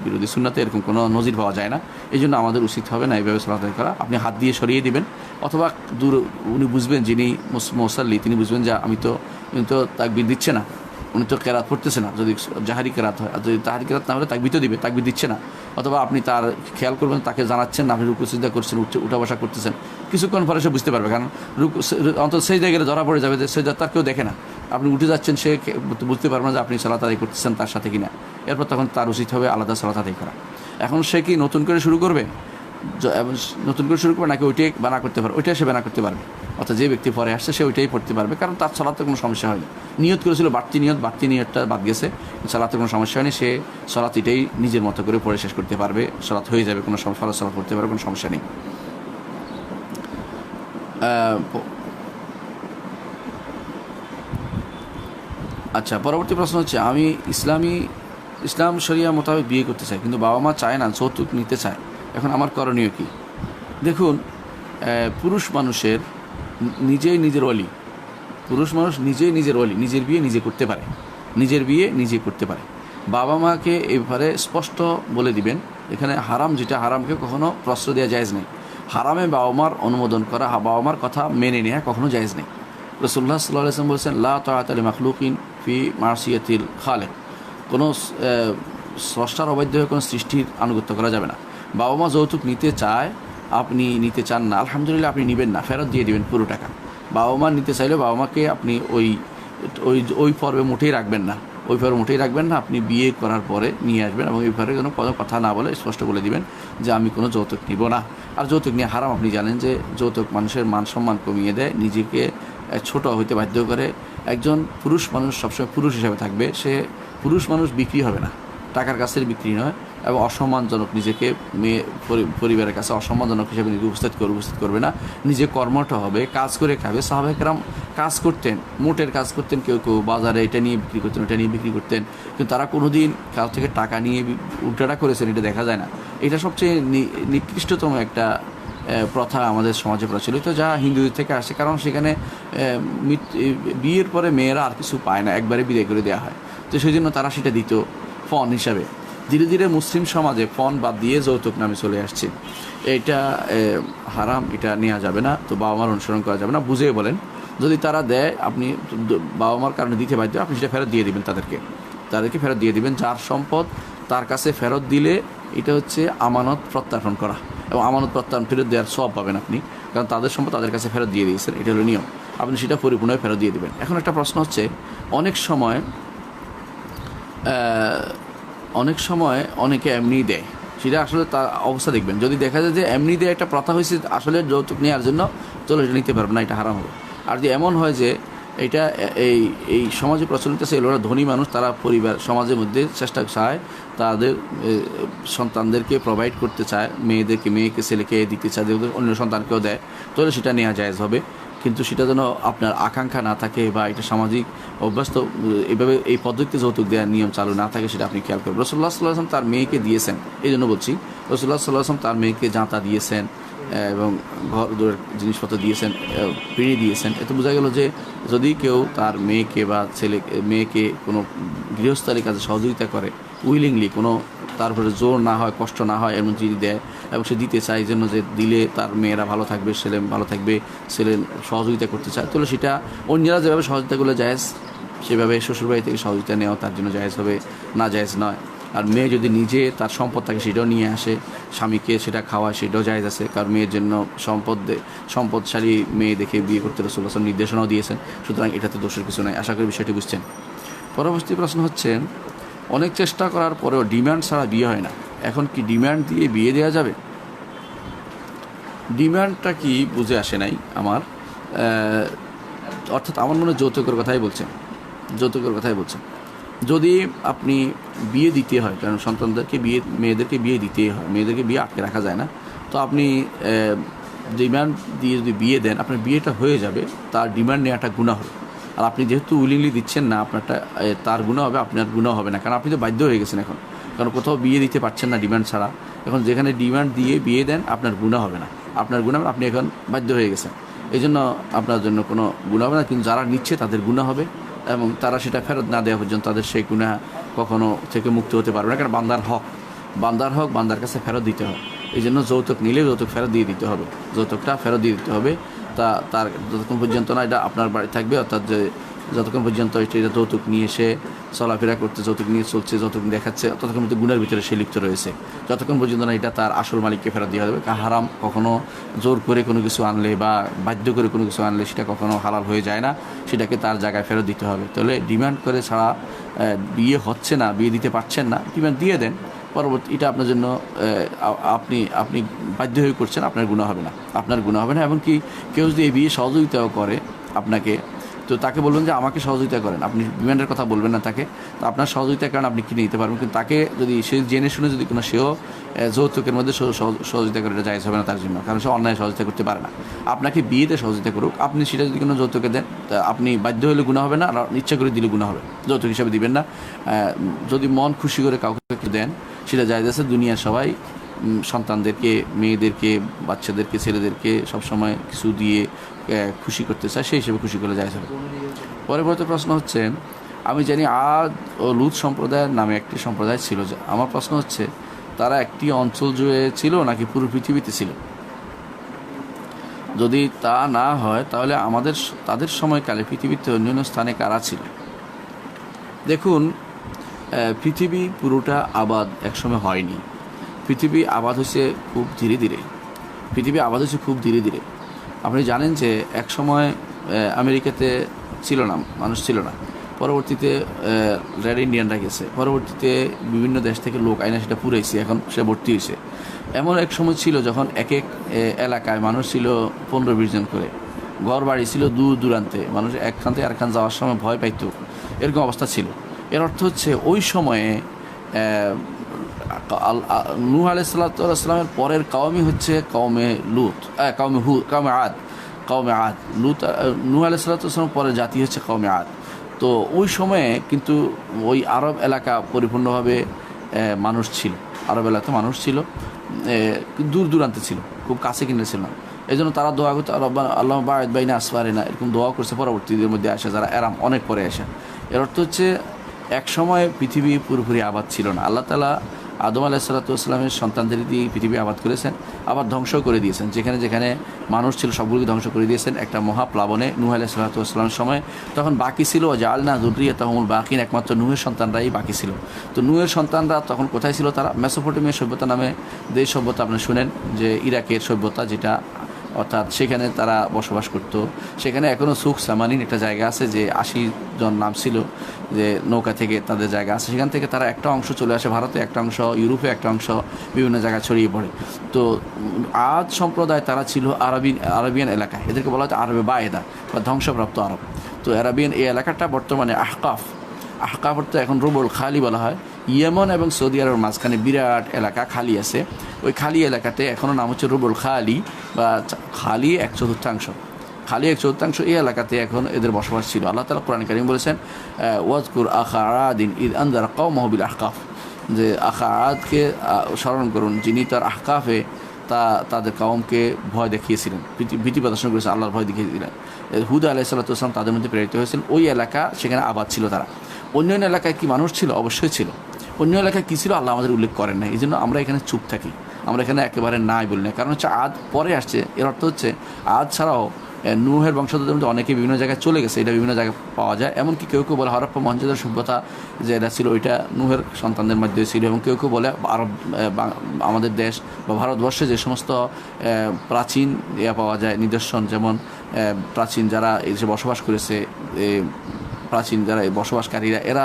বিরোধী, সুন্নাতে এরকম কোনো নজির পাওয়া যায় না। এই জন্য আমাদের উচিত হবে না এইভাবে সালাত আদায় করা। আপনি হাত দিয়ে সরিয়ে দিবেন, অথবা দূর উনি বুঝবেন, যিনি মুসাল্লি তিনি বুঝবেন যে উনি তো তাকবীর দিচ্ছে না, উনি তো কেরাত পড়তেছে না, যদি জাহারি কেরাত হয়। আর যদি তাহারি কেরাত না হলে তাকবীর তো দিবে, তাকবীর দিচ্ছে না। অথবা আপনি তার খেয়াল করবেন, তাকে জানাচ্ছেন না, আপনি রুকু সিজদা করছেন, উঠা বসা করতেছেন, কিছুক্ষণ পরে সে বুঝতে পারবে, কারণ অন্তত সেই জায়গায় ধরা পড়ে যাবে যে সেজদা তার কেউ দেখে না, আপনি উঠে যাচ্ছেন, সে বুঝতে পারবে না যে আপনি সালাত আদায় করতেছেন তার সাথে কিনা। এরপর তখন তার উচিত হবে আলাদা সালাত আদায় করা। এখন সে কি নতুন করে শুরু করবে, নাকি ওইটাই বানা করতে পারবে? ওইটাই সে বানা করতে পারবে, অর্থাৎ যে ব্যক্তি পরে আসছে সে ওইটাই পড়তে পারবে, কারণ তার সালাতে কোনো সমস্যা হয়নি। নিয়ত করেছিল বাড়তি নিয়তটা বাদ গেছে, সালাতে কোনো সমস্যা হয়নি, সে সালাত এটাই নিজের মতো করে পড়ে শেষ করতে পারবে, সালাত হয়ে যাবে, কোনো ফরজ সালাত করতে পারবে, কোনো সমস্যা নেই। আচ্ছা, পরবর্তী প্রশ্ন হচ্ছে, আমি ইসলাম শরিয়া মোতাবেক বিয়ে করতে চাই, কিন্তু বাবা মা চায় না, যৌতুক নিতে চায়, এখন আমার করণীয় কি? দেখুন, পুরুষ মানুষের নিজেই নিজের ওলি, পুরুষ মানুষ নিজেই নিজের ওলি, নিজের বিয়ে নিজে করতে পারে। বাবা মাকে এই ব্যাপারে স্পষ্ট বলে দিবেন, এখানে হারাম যেটা, হারামকে কখনো প্রশ্রয় দেওয়া জায়েজ নেই। হারামে বাবা মার অনুমোদন করা, বাবা মার কথা মেনে নেওয়া কখনো জায়েজ নেই। রাসূলুল্লাহ সাল্লাল্লাহু আলাইহি ওয়াসাল্লাম বলেছেন, লা তাআতা লিমাখলুকিন ফি মাসিয়াতিল খালিক, কোনো স্রষ্টার অবাধ্য হয়ে কোনো সৃষ্টির আনুগত্য করা যাবে না। বাবা মা যৌতুক নিতে চায়, আপনি নিতে চান না, আলহামদুলিল্লাহ, আপনি নেবেন না, ফেরত দিয়ে দিবেন পুরো টাকা। বাবা মা নিতে চাইলে বাবা মাকে আপনি ওই পর্বে মুঠেই রাখবেন না, আপনি বিয়ে করার পরে নিয়ে আসবেন, এবং এই ব্যাপারে কোনো কথা না বলে স্পষ্ট বলে দিবেন যে আমি কোনো যৌতুক নিব না। আর যৌতুক নিয়ে হারাম, আপনি জানেন যে যৌতুক মানুষের মান সম্মান কমিয়ে দেয়, নিজেকে ছোট হইতে বাধ্য করে। একজন পুরুষ মানুষ সবসময় পুরুষ হিসাবে থাকবে, সে পুরুষ মানুষ বিক্রি হবে না, টাকার কাছে বিক্রি নয়, এবং অসম্মানজনক নিজেকে পরিবারের কাছে অসম্মানজনক হিসেবে নিজেকে উপস্থিত করবে না, নিজে কর্মঠ হবে, কাজ করে খাবে। সাহাবায়ে কেরাম কাজ করতেন, মোটের কাজ করতেন, কেউ বাজারে এটা নিয়ে বিক্রি করতেন, ওটা নিয়ে বিক্রি করতেন, কিন্তু তারা কোনোদিন কারো থেকে টাকা নিয়ে উল্টাটা করেছেন এটা দেখা যায় না। এটা সবচেয়ে নিকৃষ্টতম একটা প্রথা আমাদের সমাজে প্রচলিত, যা হিন্দুদের থেকে আসে, কারণ সেখানে বিয়ের পরে মেয়েরা আর কিছু পায় না, একবারে বিদায় করে দেওয়া হয়। তো সেই জন্য তারা সেটা দিত ফন হিসাবে। ধীরে ধীরে মুসলিম সমাজে ফন বাদ দিয়ে যৌতুক নামে চলে আসছে। এটা হারাম, এটা নেওয়া যাবে না। তো বাবা মার অনুসরণ করা যাবে না, বুঝে বলেন। যদি তারা দেয়, আপনি বাবা মার কারণে দিতে বাধ্য, আপনি সেটা ফেরত দিয়ে দেবেন, তাদেরকে ফেরত দিয়ে দেবেন। যার সম্পদ তার কাছে ফেরত দিলে এটা হচ্ছে আমানত প্রত্যার্পণ করা, এবং আমানত প্রত্যার্পণ ফেরত দেওয়ার সওয়াব পাবেন আপনি, কারণ তাদের সম্পদ তাদের কাছে ফেরত দিয়ে দিয়েছেন, এটা হলো নিয়ম। আপনি সেটা পরিপূর্ণভাবে ফেরত দিয়ে দেবেন। এখন একটা প্রশ্ন হচ্ছে, অনেক সময় অনেকে এমনি দেয়, সেটা আসলে তার অবস্থা দেখবেন। যদি দেখা যায় যে এমনি দেয় একটা প্রথা হয়েছে আসলে যৌতুক নেওয়ার জন্য, চলো এটা নিতে পারবে না, এটা হারাম হবে। আর যদি এমন হয় যে এটা এই সমাজে প্রচলিত আছে, এগুলো ধনী মানুষ, তারা পরিবার সমাজের মধ্যে চেষ্টা চায়, তাদের সন্তানদেরকে প্রোভাইড করতে চায়, মেয়েকে ছেলেকে দিতে চায়, অন্য সন্তানকেও দেয়, তাহলে সেটা নেওয়া জায়েজ হবে। কিন্তু সেটা যেন আপনার আকাঙ্ক্ষা না থাকে, বা এটা সামাজিক অভ্যস্ত এইভাবে এই পদ্ধতিতে যৌতুক দেওয়ার নিয়ম চালু না থাকে, সেটা আপনি খেয়াল করবেন। রাসূলুল্লাহ সাল্লাল্লাহু আলাইহি ওয়াসাল্লাম তার মেয়েকে দিয়েছেন, এই জন্য বলছি, রাসূলুল্লাহ সাল্লাল্লাহু আলাইহি ওয়াসাল্লাম তার মেয়েকে জাঁতা দিয়েছেন, এবং ঘর দূরের জিনিসপত্র দিয়েছেন, পিঁড়ি দিয়েছেন। এতে বোঝা গেল যে যদি কেউ তার মেয়েকে বা মেয়েকে কোনো গৃহস্থালী কাজে সহযোগিতা করে, উইলিংলি, কোনো তারপরে জোর না হয়, কষ্ট না হয়, এমন যদি দেয়, এবং সে দিতে চায়, এই জন্য যে দিলে তার মেয়েরা ভালো থাকবে, ছেলে ভালো থাকবে, ছেলে সহযোগিতা করতে চায়, তাহলে সেটা অন্যরা যেভাবে সহযোগিতা করলে জায়েজ, সেভাবে শ্বশুরবাড়ি থেকে সহযোগিতা নেওয়া তার জন্য জায়েজ হবে, না জায়েজ নয়। আর মেয়ে যদি নিজে তার সম্পদ থাকে সেটাও নিয়ে আসে, স্বামীকে সেটা খাওয়ায়, সেটাও জায়েজ আছে, কারণ মেয়ের জন্য সম্পদশালী মেয়ে দেখে বিয়ে করতে রাসূলুল্লাহ সাল্লাল্লাহু আলাইহি ওয়াসাল্লাম নির্দেশনাও দিয়েছেন। সুতরাং এটাতে দোষের কিছু নাই। আশা করি বিষয়টি বুঝছেন। পরবর্তী প্রশ্ন হচ্ছে, অনেক চেষ্টা করার পরেও ডিমান্ড ছাড়া বিয়ে হয় না, এখন কি ডিমান্ড দিয়ে বিয়ে দেওয়া যাবে? ডিমান্ডটা কি বুঝে আসে নাই আমার, অর্থাৎ আমার মনে যৌতুকের কথাই বলছেন। যদি আপনি বিয়ে দিতে হয়, কারণ মেয়েদেরকে বিয়ে দিতেই হয়, মেয়েদেরকে বিয়ে আটকে রাখা যায় না, তো আপনি ডিমান্ড দিয়ে যদি বিয়ে দেন, আপনার বিয়েটা হয়ে যাবে, তার ডিমান্ড নেওয়াটা গুনাহ হবে। আর আপনি যেহেতু উইলিংলি দিচ্ছেন না, আপনারটা তার গুনাহ হবে, আপনার গুনাহ হবে না, কারণ আপনি তো বাধ্য হয়ে গেছেন এখন, কারণ কোথাও বিয়ে দিতে পারছেন না ডিমান্ড ছাড়া। এখন যেখানে ডিমান্ড দিয়ে বিয়ে দেন, আপনার গুনাহ হবে না, আপনি এখন বাধ্য হয়ে গেছেন, এই জন্য আপনার জন্য কোনো গুনাহ হবে না। কিন্তু যারা নিচ্ছে তাদের গুনাহ হবে, এবং তারা সেটা ফেরত না দেওয়া পর্যন্ত তাদের সেই গুনাহ কখনো থেকে মুক্ত হতে পারবে না, কারণ বান্দার হক বান্দার কাছে ফেরত দিতে হয়। এই জন্য যৌতুক নিলে যৌতুক ফেরত দিয়ে দিতে হবে, যৌতুকটা ফেরত দিয়ে দিতে হবে। তার যতক্ষণ পর্যন্ত না এটা আপনার বাড়ি থাকবে, অর্থাৎ যে যতক্ষণ পর্যন্ত এটা যৌতুক নিয়ে এসে চলাফেরা করতে, যৌতুক নিয়ে চলছে, যৌতুক দেখাচ্ছে, ততক্ষণ পর্যন্ত গুণের ভিতরে সে লিপ্ত রয়েছে। যতক্ষণ পর্যন্ত না এটা তার আসল মালিককে ফেরত দেওয়া হবে। হারাম কখনো জোর করে কোনো কিছু আনলে বা বাধ্য করে কোনো কিছু আনলে সেটা কখনো হালাল হয়ে যায় না, সেটাকে তার জায়গায় ফেরত দিতে হবে। তাহলে ডিমান্ড করে ছাড়া বিয়ে হচ্ছে না, বিয়ে দিতে পারছেন না, ডিমান্ড দিয়ে দেন। পরবর্তী এটা আপনার জন্য আপনি বাধ্য হয়ে করছেন, আপনার গুনাহ হবে না, আপনার গুনাহ হবে না। এমনকি কেউ যদি এই বিয়ে সহযোগিতাও করে আপনাকে, তো তাকে বলবেন যে আমাকে সহযোগিতা করেন, আপনি ডিমান্ডের কথা বলবেন না তাকে। তো আপনার সহযোগিতার কারণে আপনি কিনে নিতে পারবেন, কিন্তু তাকে যদি সে জেনে শুনে যদি কোনো সেও যৌতুকের মধ্যে সহযোগিতা করে, এটা জায়েজ হবে না তার জন্য, কারণ সে অন্যায় সহযোগিতা করতে পারে না। আপনাকে বিয়েতে সহযোগিতা করুক, আপনি সেটা যদি কোনো যৌতুকে দেন, আপনি বাধ্য হলে গুনাহ হবে না, আর ইচ্ছা করে দিলে গুনাহ হবে, যৌতুক হিসাবে দিবেন না। যদি মন খুশি করে কাউকে দেন সেটা জায়েজ আছে। দুনিয়ার সবাই সন্তানদেরকে, মেয়েদেরকে, বাচ্চাদেরকে, ছেলেদেরকে সবসময় কিছু দিয়ে খুশি করতে চায়, সেই হিসেবে খুশি করে যায়। পরবর্তী প্রশ্ন হচ্ছে, আমি জানি আদ ও লুত সম্প্রদায়ের নামে একটি সম্প্রদায় ছিল। আমার প্রশ্ন হচ্ছে, তারা একটি অঞ্চল জুড়ে ছিল নাকি পুরো পৃথিবীতে ছিল? যদি তা না হয় তাহলে তাদের সময়কালে পৃথিবীতে অন্যান্য স্থানে কারা ছিল? দেখুন, পৃথিবী পুরোটা আবাদ একসময় হয়নি। পৃথিবী আবাদ হয়েছে খুব ধীরে ধীরে, পৃথিবী আবাদ হয়েছে খুব ধীরে ধীরে। আপনি জানেন যে এক সময় আমেরিকাতে ছিল না, মানুষ ছিল না। পরবর্তীতে রেড ইন্ডিয়ানরা গেছে, পরবর্তীতে বিভিন্ন দেশ থেকে লোক আইনা সেটা পুরাইছে, এখন সে ভর্তি হয়েছে। এমন এক সময় ছিল যখন এক এক এলাকায় মানুষ ছিল 15-20 জন করে, ঘর বাড়ি ছিল দূর দূরান্তে, মানুষ একখান থেকে আরেকখান যাওয়ার সময় ভয় পাইত, এরকম অবস্থা ছিল। এর অর্থ হচ্ছে ওই সময়ে নূহ আলাইহিসসালামের পরের কওমই হচ্ছে কওমে লুত, কওমে আদ। নূহ আলাইহিসসালামের পরের জাতি হচ্ছে কওমে আদ। তো ওই সময়ে কিন্তু ওই আরব এলাকা পরিপূর্ণভাবে মানুষ ছিল, আরব এলাকাতে মানুষ ছিল, দূর দূরান্তে ছিল, খুব কাছে কিনে ছিল না। এই জন্য তারা দোয়া করতে, আল্লাহ বা'আদ বাইনা আসফারিনা, এরকম দোয়া করছে পরবর্তীদের মধ্যে আসে, যারা এরাম অনেক পরে আসে। এর অর্থ হচ্ছে এক সময় পৃথিবী পুরোপুরি আবাদ ছিল না। আল্লাহ তাআলা আদম আলাইহিসসালামের সন্তানদের দিয়ে পৃথিবী আবাদ করেছেন, আবার ধ্বংস করে দিয়েছেন। যেখানে যেখানে মানুষ ছিল সবগুলোকে ধ্বংস করে দিয়েছেন একটা মহাপ্লাবনে নূহ আলাইহিসসালামের সময়। তখন বাকি ছিল জাআলনা যুররিয়াতাহুমুল বাকিন, একমাত্র নূহের সন্তানরাই বাকি ছিল। তো নূহের সন্তানরা তখন কোথায় ছিল? তারা মেসোপটেমিয়া সভ্যতা নামে যে সভ্যতা আপনি শুনেন, যে ইরাকের সভ্যতা, যেটা অর্থাৎ সেখানে তারা বসবাস করত। সেখানে এখনও সুখ সামানিন একটা জায়গা আছে, যে 80 জন নাম ছিল, যে নৌকা থেকে তাদের জায়গা আছে। সেখান থেকে তারা একটা অংশ চলে আসে ভারতে, একটা অংশ ইউরোপে, একটা অংশ বিভিন্ন জায়গায় ছড়িয়ে পড়ে। তো আদ সম্প্রদায় তারা ছিল আরবিয়ান এলাকায়, এদেরকে বলা হচ্ছে আরবে বায়েদা বা ধ্বংসপ্রাপ্ত আরব। তো আরবিয়ান এই এলাকাটা বর্তমানে আহকাফ অর্থ এখন রুবুল খালি বলা হয়। ইয়েমন এবং সৌদি আরবের মাঝখানে বিরাট এলাকা খালি আছে, ওই খালি এলাকাতে এখনও নাম হচ্ছে রুবুল খালি বা খালি 1/4। খালি 1/4 এই এলাকাতে এখন এদের বসবাস ছিল। আল্লাহ তাআলা কোরআন কারীম বলেছেন, ওয়াজকুর আখা আদিন ইদ আনযারা কওমাহু বিল আহকাফ, যে আখা আদকে স্মরণ করুন, যিনি তার আহকাফে তাদের কওমকে ভয় দেখিয়েছিলেন, ভীতি প্রদর্শন করেছেন, আল্লাহর ভয় দেখিয়েছিলেন। হুদ আলাইহিস সালাম তাদের মধ্যে প্রেরিত হয়েছিলেন। ওই এলাকা সেখানে আবাদ ছিল তারা। অন্যান্য এলাকায় কি মানুষ ছিল? অবশ্যই ছিল। অন্য এলাকায় কী ছিল আল্লাহ আমাদের উল্লেখ করেন না, এই জন্য আমরা এখানে চুপ থাকি, আমরা এখানে একেবারে নাই বলি না। কারণ হচ্ছে আদ পরে আসছে। এর অর্থ হচ্ছে আদ ছাড়াও নূহের বংশধরদের মধ্যে অনেকে বিভিন্ন জায়গায় চলে গেছে, এটা বিভিন্ন জায়গায় পাওয়া যায়। এমনকি কেউ কেউ বলে হরপ্পা মহেঞ্জোদারো সভ্যতা যে এটা ছিল, ওইটা নূহের সন্তানদের মধ্যে ছিল। এবং কেউ কেউ বলে আরব, আমাদের দেশ বা ভারতবর্ষে যে সমস্ত প্রাচীন পাওয়া যায় নিদর্শন, যেমন প্রাচীন যারা এসে বসবাস করেছে, প্রাচীন যারা বসবাসকারীরা, এরা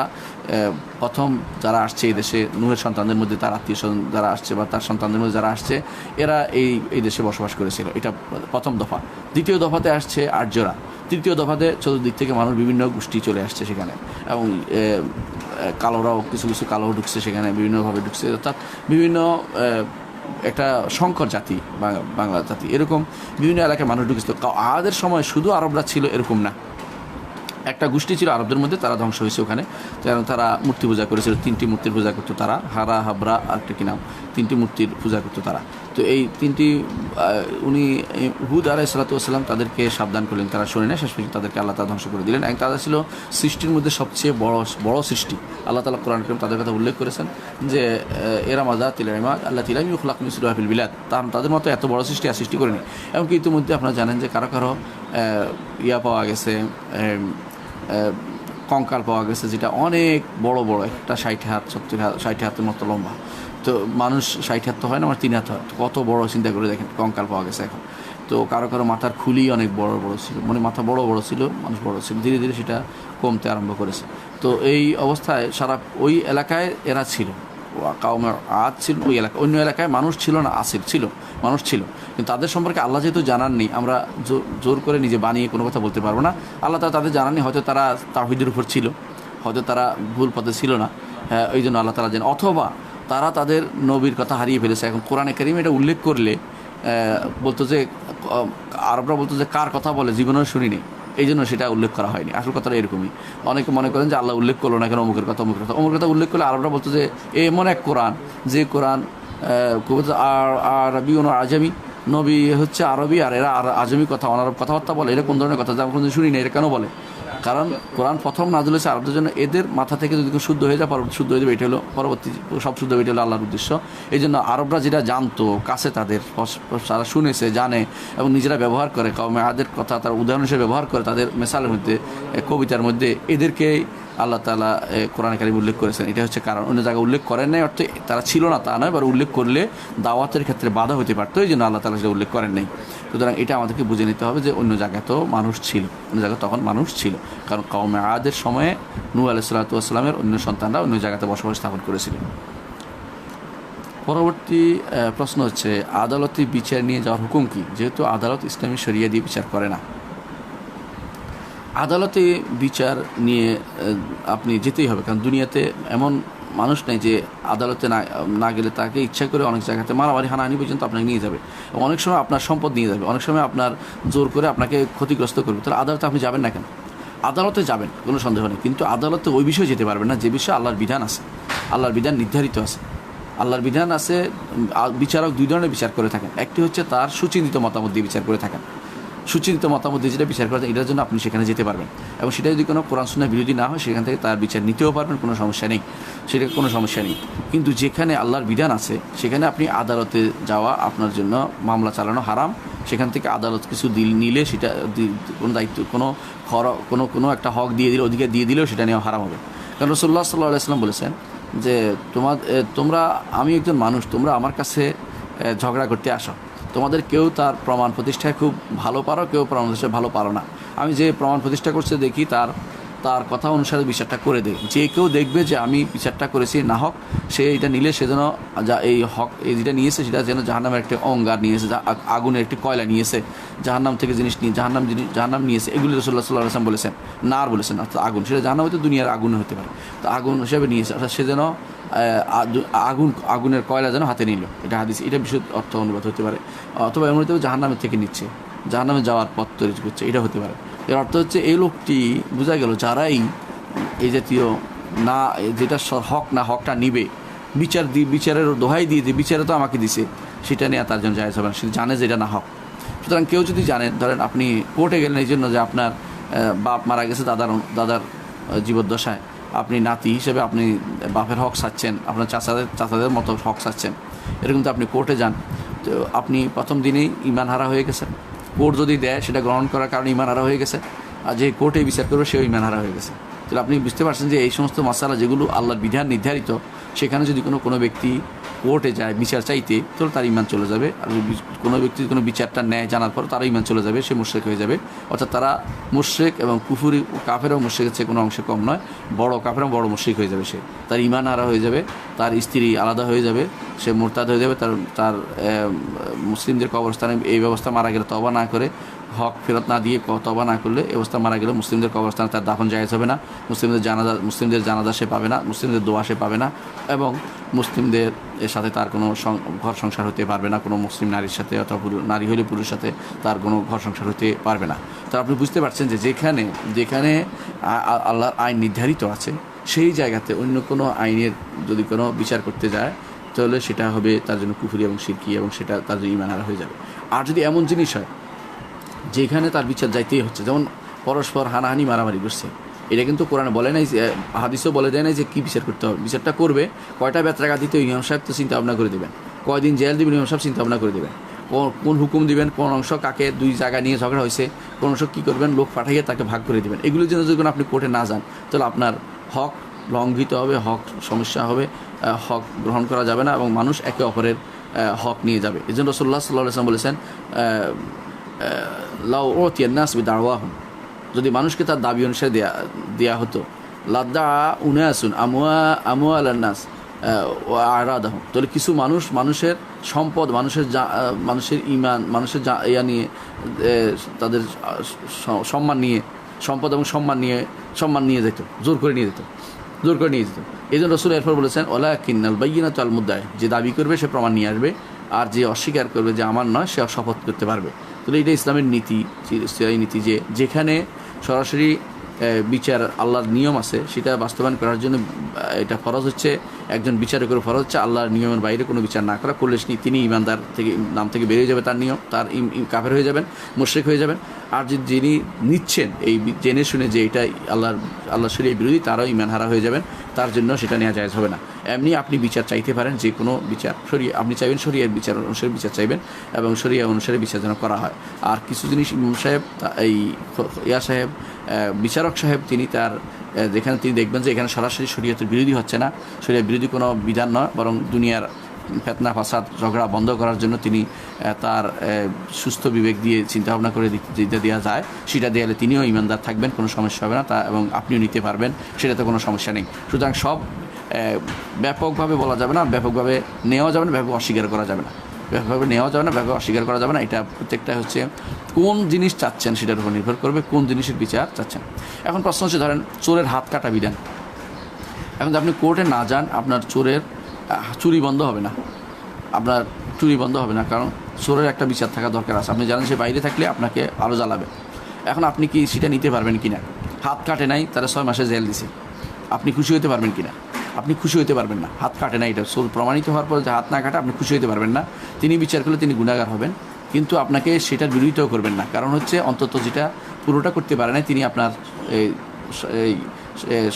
প্রথম যারা আসছে এই দেশে, নূহের সন্তানদের মধ্যে তার আত্মীয় স্বজন যারা আসছে বা তার সন্তানদের মধ্যে যারা আসছে, এরা এই দেশে বসবাস করেছিল। এটা প্রথম দফা। দ্বিতীয় দফাতে আসছে আর্যরা। তৃতীয় দফাতে চতুর্দিক থেকে মানুষ বিভিন্ন গোষ্ঠী চলে আসছে সেখানে, এবং কালোরাও কিছু কিছু কালো ঢুকছে সেখানে, বিভিন্নভাবে ঢুকছে, অর্থাৎ বিভিন্ন একটা সংকর জাতি, বাংলা জাতি, এরকম বিভিন্ন এলাকায় মানুষ ঢুকছে। আদের সময় শুধু আরবরা ছিল এরকম না, একটা গোষ্ঠী ছিল আরবদের মধ্যে, তারা ধ্বংস হয়েছে ওখানে, কারণ তারা মূর্তি পূজা করেছিল, 3টি মূর্তির পূজা করতো তারা, হারা, হাবরা আর একটা কি নাম, 3টি মূর্তির পূজা করতো তারা। তো এই 3টি উনি হুদ আলাইহিসসালাম তাদেরকে সাবধান করলেন, তারা শোনে না, শেষ পর্যন্ত তাদেরকে আল্লাহ তাআলা ধ্বংস করে দিলেন। এবং তারা ছিল সৃষ্টির মধ্যে সবচেয়ে বড় সৃষ্টি। আল্লাহ তাআলা কোরআন কারীম তাদের কথা উল্লেখ করেছেন যে এরা মাযাতিল ইমাদ আল্লাতী লাম ইউখলাক মিসলুহা ফিল বিলাদ, তাদের মতো এত বড় সৃষ্টি আর সৃষ্টি করেনি। এমনকি ইতিমধ্যে আপনারা জানেন যে কারো পাওয়া গেছে, কঙ্কাল পাওয়া গেছে, যেটা অনেক বড় একটা 60 হাত 70 হাত 60 হাতের মতো লম্বা। তো মানুষ 60 হাত তো হয় না, আমার 3 হাত হয়, কত বড় চিন্তা করে দেখেন, কঙ্কাল পাওয়া গেছে এখন। তো কারো মাথার খুলি অনেক বড় ছিল, মানে মাথা বড় ছিল, মানুষ বড় ছিল, ধীরে ধীরে সেটা কমতে আরম্ভ করেছে। তো এই অবস্থায় সারা ওই এলাকায় এরা ছিল, কাউমের আদ ছিল ওই এলাকা, অন্য এলাকায় মানুষ ছিল না, ছিল মানুষ ছিল, কিন্তু তাদের সম্পর্কে আল্লাহ যেহেতু জানাননি, আমরা জোর করে নিজে বানিয়ে কোনো কথা বলতে পারবো না। আল্লাহ তাদের জানাননি, হয়তো তারা তাওহীদের উপর ছিল, হয়তো তারা ভুল পথে ছিল না, এই জন্য আল্লাহ তাআলা জানেন, অথবা তারা তাদের নবীর কথা হারিয়ে ফেলেছে। এখন কোরআনে কারীম এটা উল্লেখ করলে বলতো যে আরবরা বলতো যে কার কথা বলে, জীবনেও শুনিনি, এই জন্য সেটা উল্লেখ করা হয়নি। আসল কথাটা এরকমই, অনেকে মনে করেন যে আল্লাহ উল্লেখ করলো না কেন অমুকের কথা উল্লেখ করলে আরবরা বলতো যে এমন এক কোরআন, যে কোরআন আরবি আজামি, নবী হচ্ছে আরবি আর এরা আজমি কথা, অনারব কথাবার্তা বলে, এরা কোন ধরনের কথা যা আমরা শুনি না, এটা কেন বলে? কারণ কোরআন প্রথম নাযিল হয়েছে আরবদের জন্য, এদের মাথা থেকে যদি শুদ্ধ হয়ে যায় পরবর্তী শুদ্ধ হয়ে যাবে, এটা হলো পরবর্তী সব শুদ্ধ, এটা হলো আল্লাহর উদ্দেশ্য। এই জন্য আরবরা যেটা জানতো, কাছে তাদের, তারা শুনেছে, জানে এবং নিজেরা ব্যবহার করে, কওমে আদের কথা তারা উদাহরণ হিসেবে ব্যবহার করে তাদের মেসালের মধ্যে, কবিতার মধ্যে, এদেরকেই আল্লাহ তাআলা কোরআনে কারীম উল্লেখ করেছেন। এটা হচ্ছে কারণ, অন্য জায়গায় উল্লেখ করেন নাই অর্থে তারা ছিল না তা নয়, এবার উল্লেখ করলে দাওয়াতের ক্ষেত্রে বাধা হতে পারতো, এই জন্য আল্লাহ তাআলা সেটা উল্লেখ করেন নাই। সুতরাং এটা আমাদেরকে বুঝে নিতে হবে যে অন্য জায়গায় তো মানুষ ছিল, অন্য জায়গায় তখন মানুষ ছিল, কারণ কওমে আদের সময়ে নূহ আলাইহিস সালাতু ওয়াস সালামের অন্য সন্তানরা অন্য জায়গাতে বসবাস স্থাপন করেছিলেন। পরবর্তী প্রশ্ন হচ্ছে আদালতে বিচার নিয়ে যাওয়ার হুকুম কি? যেহেতু আদালত ইসলামী শরিয়া দিয়ে বিচার করে না, আদালতে বিচার নিয়ে আপনি যেতেই হবে, কারণ দুনিয়াতে এমন মানুষ নেই যে আদালতে না গেলে তাকে ইচ্ছা করে অনেক জায়গাতে মারামারি হানাহানি পর্যন্ত আপনাকে নিয়ে যাবে, এবং অনেক সময় আপনার সম্পদ নিয়ে যাবে, অনেক সময় আপনার জোর করে আপনাকে ক্ষতিগ্রস্ত করবে। তাহলে আদালতে আপনি যাবেন না কেন? আদালতে যাবেন, কোনো সন্দেহ নেই, কিন্তু আদালতে ওই বিষয়ে যেতে পারবেন না যে বিষয়ে আল্লাহর বিধান আছে, আল্লাহর বিধান নির্ধারিত আছে। আল্লাহর বিধান আছে, বিচারক 2 ধরনের বিচার করে থাকেন। একটি হচ্ছে তার সুচিন্তিত মতামত দিয়ে বিচার করে থাকেন, সুচিন্তিত মতামত দিয়ে যেটা বিচার করেন, এটার জন্য আপনি সেখানে যেতে পারবেন, এবং সেটা যদি কোনো কোরআন সুন্নাহ বিরোধী না হয় সেখান থেকে তার বিচার নিতেও পারবেন, কোনো সমস্যা নেই, সেটা কোনো সমস্যা নেই। কিন্তু যেখানে আল্লাহর বিধান আছে সেখানে আপনি আদালতে যাওয়া আপনার জন্য, মামলা চালানো হারাম। সেখান থেকে আদালত কিছু নিলে সেটা কোনো দায়িত্ব, কোনো একটা হক দিয়ে দিলে, অধিকার দিয়ে দিলেও সেটা নেওয়া হারাম হবে। কারণ রাসূলুল্লাহ সাল্লাল্লাহু আলাইহি ওয়াসাল্লাম বলেছেন যে তোমরা, আমি একজন মানুষ, তোমরা আমার কাছে ঝগড়া করতে আসো, তোমাদের কেউ তার প্রমাণ প্রতিষ্ঠায় খুব ভালো পারো, কেউ প্রমাণ প্রতিষ্ঠায় ভালো পারো না। আমি যে প্রমাণ প্রতিষ্ঠা করছে দেখি তার কথা অনুসারে বিচারটা করে দেয়। যে কেউ দেখবে যে আমি বিচারটা করেছি না হক, সে এটা নিলে সে যেন এই হক, এই যেটা নিয়েছে সেটা যেন জাহান্নামের একটি অঙ্গার নিয়েছে, আগুনের একটি কয়লা নিয়েছে, জাহান্নাম থেকে জিনিস নিয়ে জাহান্নাম নিয়েছে। এগুলি রাসূলুল্লাহ সাল্লাল্লাহু আলাইহি ওয়াসাল্লাম বলেছেন, নার বলেছেন, অর্থাৎ আগুন, সেটা জাহান্নাম হয়তো দুনিয়ার আগুন হতে পারে, তো আগুন হিসেবে নিয়েছে, অর্থাৎ সে যেন আগুনের কয়লা যেন হাতে নিল। এটা হাদিস, এটা বিশুদ্ধ অর্থ অনুবাদ হতে পারে, অথবা এমন হতে পারে জাহান্নামের থেকে নিচ্ছে, জাহান্নামে যাওয়ার পথ তৈরি করছে, এটা হতে পারে। এর অর্থ হচ্ছে এই লোকটি, বোঝা গেল যারাই এই জাতীয় না, যেটা হক না হকটা নিবে, বিচারের দোহাই দিয়ে যে বিচারে তো আমাকে দিছে, সেটা নিয়ে তার জন্য জায়েজ হবে না, সে জানে যে এটা না হক। সুতরাং কেউ যদি জানেন, ধরেন আপনি কোর্টে গেলেন এই জন্য যে আপনার বাপ মারা গেছে দাদার জীবদ্দশায়, আপনি নাতি হিসেবে আপনি বাপের হক চাচ্ছেন, আপনার চাচাদের মতো হক চাচ্ছেন, এরকম তো আপনি কোর্টে যান, তো আপনি প্রথম দিনেই ঈমান হারা হয়ে গেছেন। কোর্ট যদি দেয় সেটা গ্রহণ করার কারণে ঈমান হারা হয়ে গেছে, আর যে কোর্টে বিচার করবে সেও ঈমান হারা হয়ে গেছে। তাহলে আপনি বুঝতে পারছেন যে এই সমস্ত মাসালা যেগুলো আল্লাহর বিধান নির্ধারিত, সেখানে যদি কোনো ব্যক্তি কোর্টে যায় বিচার চাইতে, তাহলে তার ঈমান চলে যাবে। আর কোনো ব্যক্তি কোনো বিচারটা নেয় জানার পর তারও ঈমান চলে যাবে, সে মুশরিক হয়ে যাবে। অর্থাৎ তারা মুশরিক এবং কুফরি, কাফের এবং মুশরিকের চেয়ে কোনো অংশে কম নয়, বড় কাফের এবং বড় মুশরিক হয়ে যাবে। সে তার ঈমান হারা হয়ে যাবে, তার স্ত্রী আলাদা হয়ে যাবে, সে মুরতাদ হয়ে যাবে। তার মুসলিমদের কবরস্থানে এই ব্যবস্থা মারা গেলে তওবা না করে হক ফেরত না দিয়ে তওবা না করলে এই অবস্থা মারা গেলে মুসলিমদের কবরস্থানে তার দাফন জায়েজ হবে না, মুসলিমদের জানাজা সে পাবে না, মুসলিমদের দোয়া সে পাবে না, এবং মুসলিমদের এর সাথে তার কোনো ঘর সংসার হতে পারবে না, কোনো মুসলিম নারীর সাথে অথবা নারী হলে পুরুষের সাথে তার কোনো ঘর সংসার হতে পারবে না। তো আপনি বুঝতে পারছেন যে যেখানে আল্লাহর আইন নির্ধারিত আছে সেই জায়গাতে অন্য কোনো আইনের যদি কোনো বিচার করতে যায় তাহলে সেটা হবে তার জন্য কুফরি এবং শিরকি, এবং সেটা তার জন্য ঈমান হারা হয়ে যাবে। আর যদি এমন জিনিস হয় যেখানে তার বিচার যাইতেই হচ্ছে, যেমন পরস্পর হানাহানি মারামারি করছে, এটা কিন্তু কোরআনে বলে নাই, হাদিসও বলে দেয় নাই যে কী বিচার করতে হবে। বিচারটা করবে, কয়টা বেত্রাঘাত দিতে ইমাম সাহেব তো চিন্তা ভাবনা করে দেবেন, কয়দিন জেল দেবেন ইমাম সাহেব চিন্তা ভাবনা করে দেবেন, কোন হুকুম দিবেন, কোন অংশ কাকে দুই জায়গা নিয়ে ঝগড়া হয়েছে, কোন অংশ কী করবেন, লোক পাঠাইয়ে তাকে ভাগ করে দেবেন। এগুলোর জন্য যদি আপনি কোর্টে না যান তাহলে আপনার হক লঙ্ঘিত হবে, হক সমস্যা হবে, হক গ্রহণ করা যাবে না, এবং মানুষ একে অপরের হক নিয়ে যাবে। এই জন্য রাসূলুল্লাহ সাল্লাল্লাহু আলাইহি ওয়াসাল্লাম বলেছেন, লাউ উতিয়া নাস বিদাওয়াহুম, যদি মানুষকে তার দাবি অনুসারে দেয়া হতো, লাদ্দা উনাসুন আমওয়ালান নাস ওয়া আরাদাহুম, তাহলে কিছু মানুষের সম্পদ, মানুষের ঈমান, মানুষের ইয়া নিয়ে, তাদের সম্মান নিয়ে, সম্পদ এবং সম্মান নিয়ে যেত, জোর করে নিয়ে যেত। এই জন্য রাসূল এরপর বলেছেন, ওয়ালাকিন্নাল বায়্যিনাতু আল মুদ্দাঈ, যে দাবি করবে সে প্রমাণ নিয়ে আসবে, আর যে অস্বীকার করবে যে আমার নয় সে শপথ করতে পারবে। তাহলে এটা ইসলামের নীতি, সেই নীতি যে যেখানে সরাসরি বিচার আল্লাহর নিয়ম আছে সেটা বাস্তবায়ন করার জন্য এটা ফরজ হচ্ছে, একজন বিচারকের ফরজ হচ্ছে আল্লাহর নিয়মের বাইরে কোনো বিচার না করা। করলে তিনি ইমানদার থেকে নাম থেকে বেরিয়ে যাবে, তার নিয়ম, তার কাফের হয়ে যাবেন, মুশরিক হয়ে যাবেন। আর যিনি নিচ্ছেন এই জেনে শুনে যে এটা আল্লাহ শরীয়তের বিরোধী, তারাও ইমান হারা হয়ে যাবেন, তার জন্য সেটা নেওয়া জায়েজ হবে না। এমনি আপনি বিচার চাইতে পারেন, যে কোনো বিচার আপনি চাইবেন শরীয়তের বিচার অনুসারে বিচার চাইবেন, এবং শরীয়ত অনুসারে বিচার যেন করা হয়। আর কিছু জিনিস ইমাম সাহেব, এই সাহেব, বিচারক সাহেব, তিনি তার যেখানে তিনি দেখবেন যে এখানে সরাসরি শরীয়তের বিরোধী হচ্ছে না, শরীয়তের বিরোধী কোনো বিধান নয়, বরং দুনিয়ার ফেতনা ফাসাদ ঝগড়া বন্ধ করার জন্য তিনি তার সুস্থ বিবেক দিয়ে চিন্তাভাবনা করে যেটা দেওয়া যায় সেটা দেওয়ালে তিনিও ইমানদার থাকবেন, কোনো সমস্যা হবে না, এবং আপনিও নিতে পারবেন, সেটাতে কোনো সমস্যা নেই। সুতরাং সব ব্যাপকভাবে বলা যাবে না, ব্যাপকভাবে নেওয়া যাবে না, ব্যাপক অস্বীকার করা যাবে না, ব্যাপকভাবে নেওয়া যাবে না, ব্যাপক অস্বীকার করা যাবে না। এটা প্রত্যেকটা হচ্ছে কোন জিনিস চাচ্ছেন সেটার উপর নির্ভর করবে, কোন জিনিসের বিচার চাচ্ছেন। এখন প্রশ্ন হচ্ছে, ধরেন চোরের হাত কাটা বিধান, এখন যদি আপনি কোর্টে না যান আপনার চুরি বন্ধ হবে না, কারণ চোরের একটা বিচার থাকা দরকার আছে। আপনি জানেন সে বাইরে থাকলে আপনাকে আলো জ্বালাবে, এখন আপনি কি সেটা নিতে পারবেন কিনা? হাত কাটে নাই, তারা 6 মাসে জেল দিছে, আপনি খুশি হতে পারবেন কিনা? আপনি খুশি হতে পারবেন না। হাত কাটে না, এটা প্রমাণিত হওয়ার পর যে হাত না কাটে আপনি খুশি হতে পারবেন না। তিনি বিচার করলে তিনি গুনাহগার হবেন, কিন্তু আপনাকে সেটার বিরোধিতাও করবেন না, কারণ হচ্ছে অন্তত যেটা পুরোটা করতে পারে নাই তিনি আপনার এই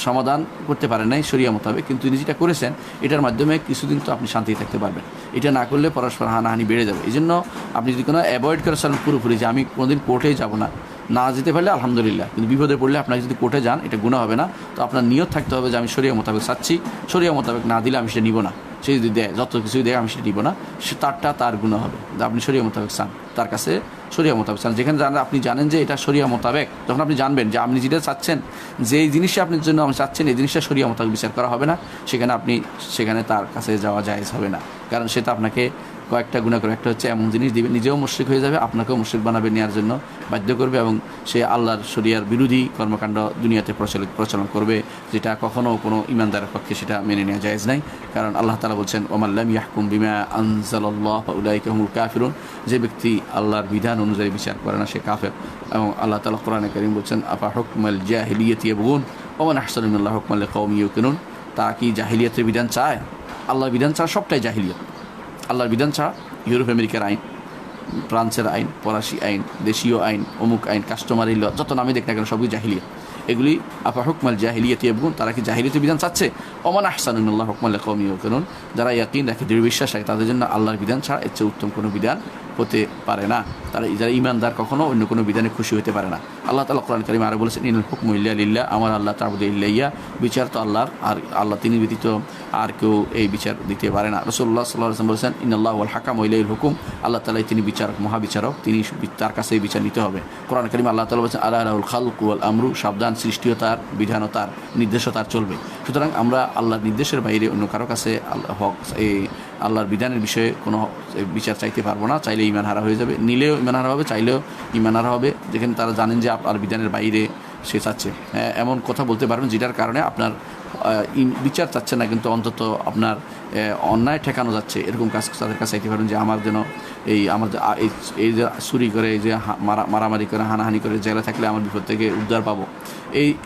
সমাধান করতে পারেন নাই শরিয়া মোতাবেক, কিন্তু তিনি যেটা করেছেন এটার মাধ্যমে কিছুদিন তো আপনি শান্তিতে থাকতে পারবেন। এটা না করলে পরস্পর হানাহানি বেড়ে যাবে। এই জন্য আপনি যদি কোনো অ্যাভয়েড করে চলেন পুরোপুরি, যে আমি কোনোদিন কোর্টেই যাব না যেতে পারলে আলহামদুলিল্লাহ, কিন্তু বিপদে পড়লে আপনাকে যদি কোর্টে যান এটা গুনাহ হবে না। তো আপনার নিয়ত থাকতে হবে যে আমি শরিয়া মোতাবেক চাচ্ছি, শরিয়া মোতাবেক না দিলে আমি সেটা নিব না, সে যদি দেয় যত কিছুই দেয় আমি সেটা নিব না, সে তার গুনাহ হবে। আপনি শরিয়া মোতাবেক চান, তার কাছে শরিয়া মোতাবেক চান, যেখানে আপনি জানেন যে এটা শরিয়া মোতাবেক, যখন আপনি জানবেন যে আপনি যেটা চাচ্ছেন, যে এই জিনিসটা আপনার জন্য আপনি চাচ্ছেন এই জিনিসটা শরিয়া মোতাবেক বিচার করা হবে না, সেখানে তার কাছে যাওয়া জায়েজ হবে না, কারণ সেটা আপনাকে কয়েকটা গুনাহ করে, একটা হচ্ছে এমন জিনিস দিবে নিজেও মুশরিক হয়ে যাবে, আপনাকেও মুশরিক বানাবে, নেওয়ার জন্য বাধ্য করবে, এবং সে আল্লাহর শরিয়ার বিরোধী কর্মকাণ্ড দুনিয়াতে প্রচলন করবে, যেটা কখনও কোনো ইমানদারের পক্ষে সেটা মেনে নেওয়া জায়েজ নাই। কারণ আল্লাহ তাআলা বলছেন, ওয়া লাম ইয়াহকুম বিমা আনজালাল্লাহু ফাউলাইকা হুমুল কাফিরুন, যে ব্যক্তি আল্লাহর বিধান অনুযায়ী বিচার করে না সে কাফের। এবং আল্লাহ তাআলা কোরআনে কারীম বলছেন, আফা হুকমাল জাহিলিয়াতি ইয়াবগুন ওয়া মান আহসানু মিনাল্লাহি হুকমান লিকাওমিন ইউকিনুন, তারা কি জাহিলিয়াতের বিধান চায়? আল্লাহর বিধান ছাড়া সবটাই জাহিলিয়াত। আল্লাহর বিধান ছাড়া ইউরোপ আমেরিকার আইন, ফ্রান্সের আইন, ফরাসি আইন, দেশীয় আইন, অমুক আইন, কাস্টমারি ল, যত নামে দেখ না কেন সবই জাহিলিয়াত। এগুলি আফা হুকমাল জাহিলিয়াতি ইয়াবগুন, তারা কি জাহিলিয়াতের বিধান চাচ্ছে? ওয়া মান আহসানু মিনাল্লাহি হুকমান লিকাওমিন ইউকিনুন, যারা ইয়াকিন রাখে, দৃঢ় বিশ্বাস রাখে, তাদের জন্য আল্লাহর বিধান ছাড়া এর চেয়ে উত্তম কোনো বিধান হতে পারে না। যারা ইমানদার কখনো অন্য কোনো বিধানে খুশি হতে পারে না। আল্লাহ তাআলা কোরআন কারীমে আরো বলেছেন, ইনাল হুকমু ইল্লা লিল্লাহ, আমার আল্লাহ তা'বুদু ইল্লা ইয়া, বিচার তো আল্লাহর, আর আল্লাহ তিনি ব্যতীত আর কেউ এই বিচার দিতে পারে না। রাসূলুল্লাহ সাল্লাল্লাহু আলাইহি ওয়াসাল্লাম বলেছেন, ইন্নাল্লাহু ওয়াল হাকাম ওয়া ইলাইহিল হুকুম, আল্লাহ তাআলাই তিনি বিচারক, মহাবিচারক, তিনি তার কাছেই বিচার নিতে হবে। কোরআন কারীমে আল্লাহ তাআলা বলেছেন, আলা লাহুল খালকু ওয়াল আমরু, সাবধান, সৃষ্টিও তার, বিধানও তার, নির্দেশও তার চলবে। সুতরাং আমরা আল্লাহর নির্দেশের বাইরে অন্য কারো কাছে হক আল্লাহর বিধানের বিষয়ে কোনো বিচার চাইতে পারবো না, চাইলে ইমান হারা হয়ে যাবে, নিলেও ইমান হারা হবে, চাইলেও ইমান হারা হবে, যেখানে তারা জানেন যে আপনার বিধানের বাইরে সে চাচ্ছে। এমন কথা বলতে পারবেন যেটার কারণে আপনার বিচার চাচ্ছে না, কিন্তু অন্তত আপনার অন্যায় ঠেকানো যাচ্ছে, এরকম কাজ তাদের কাছে চাইতে পারবেন যে আমার যেন আমার এই যে চুরি করে, এই যে মারামারি করে, হানাহানি করে জেলে থাকলে আমার বিপদ থেকে উদ্ধার পাবো,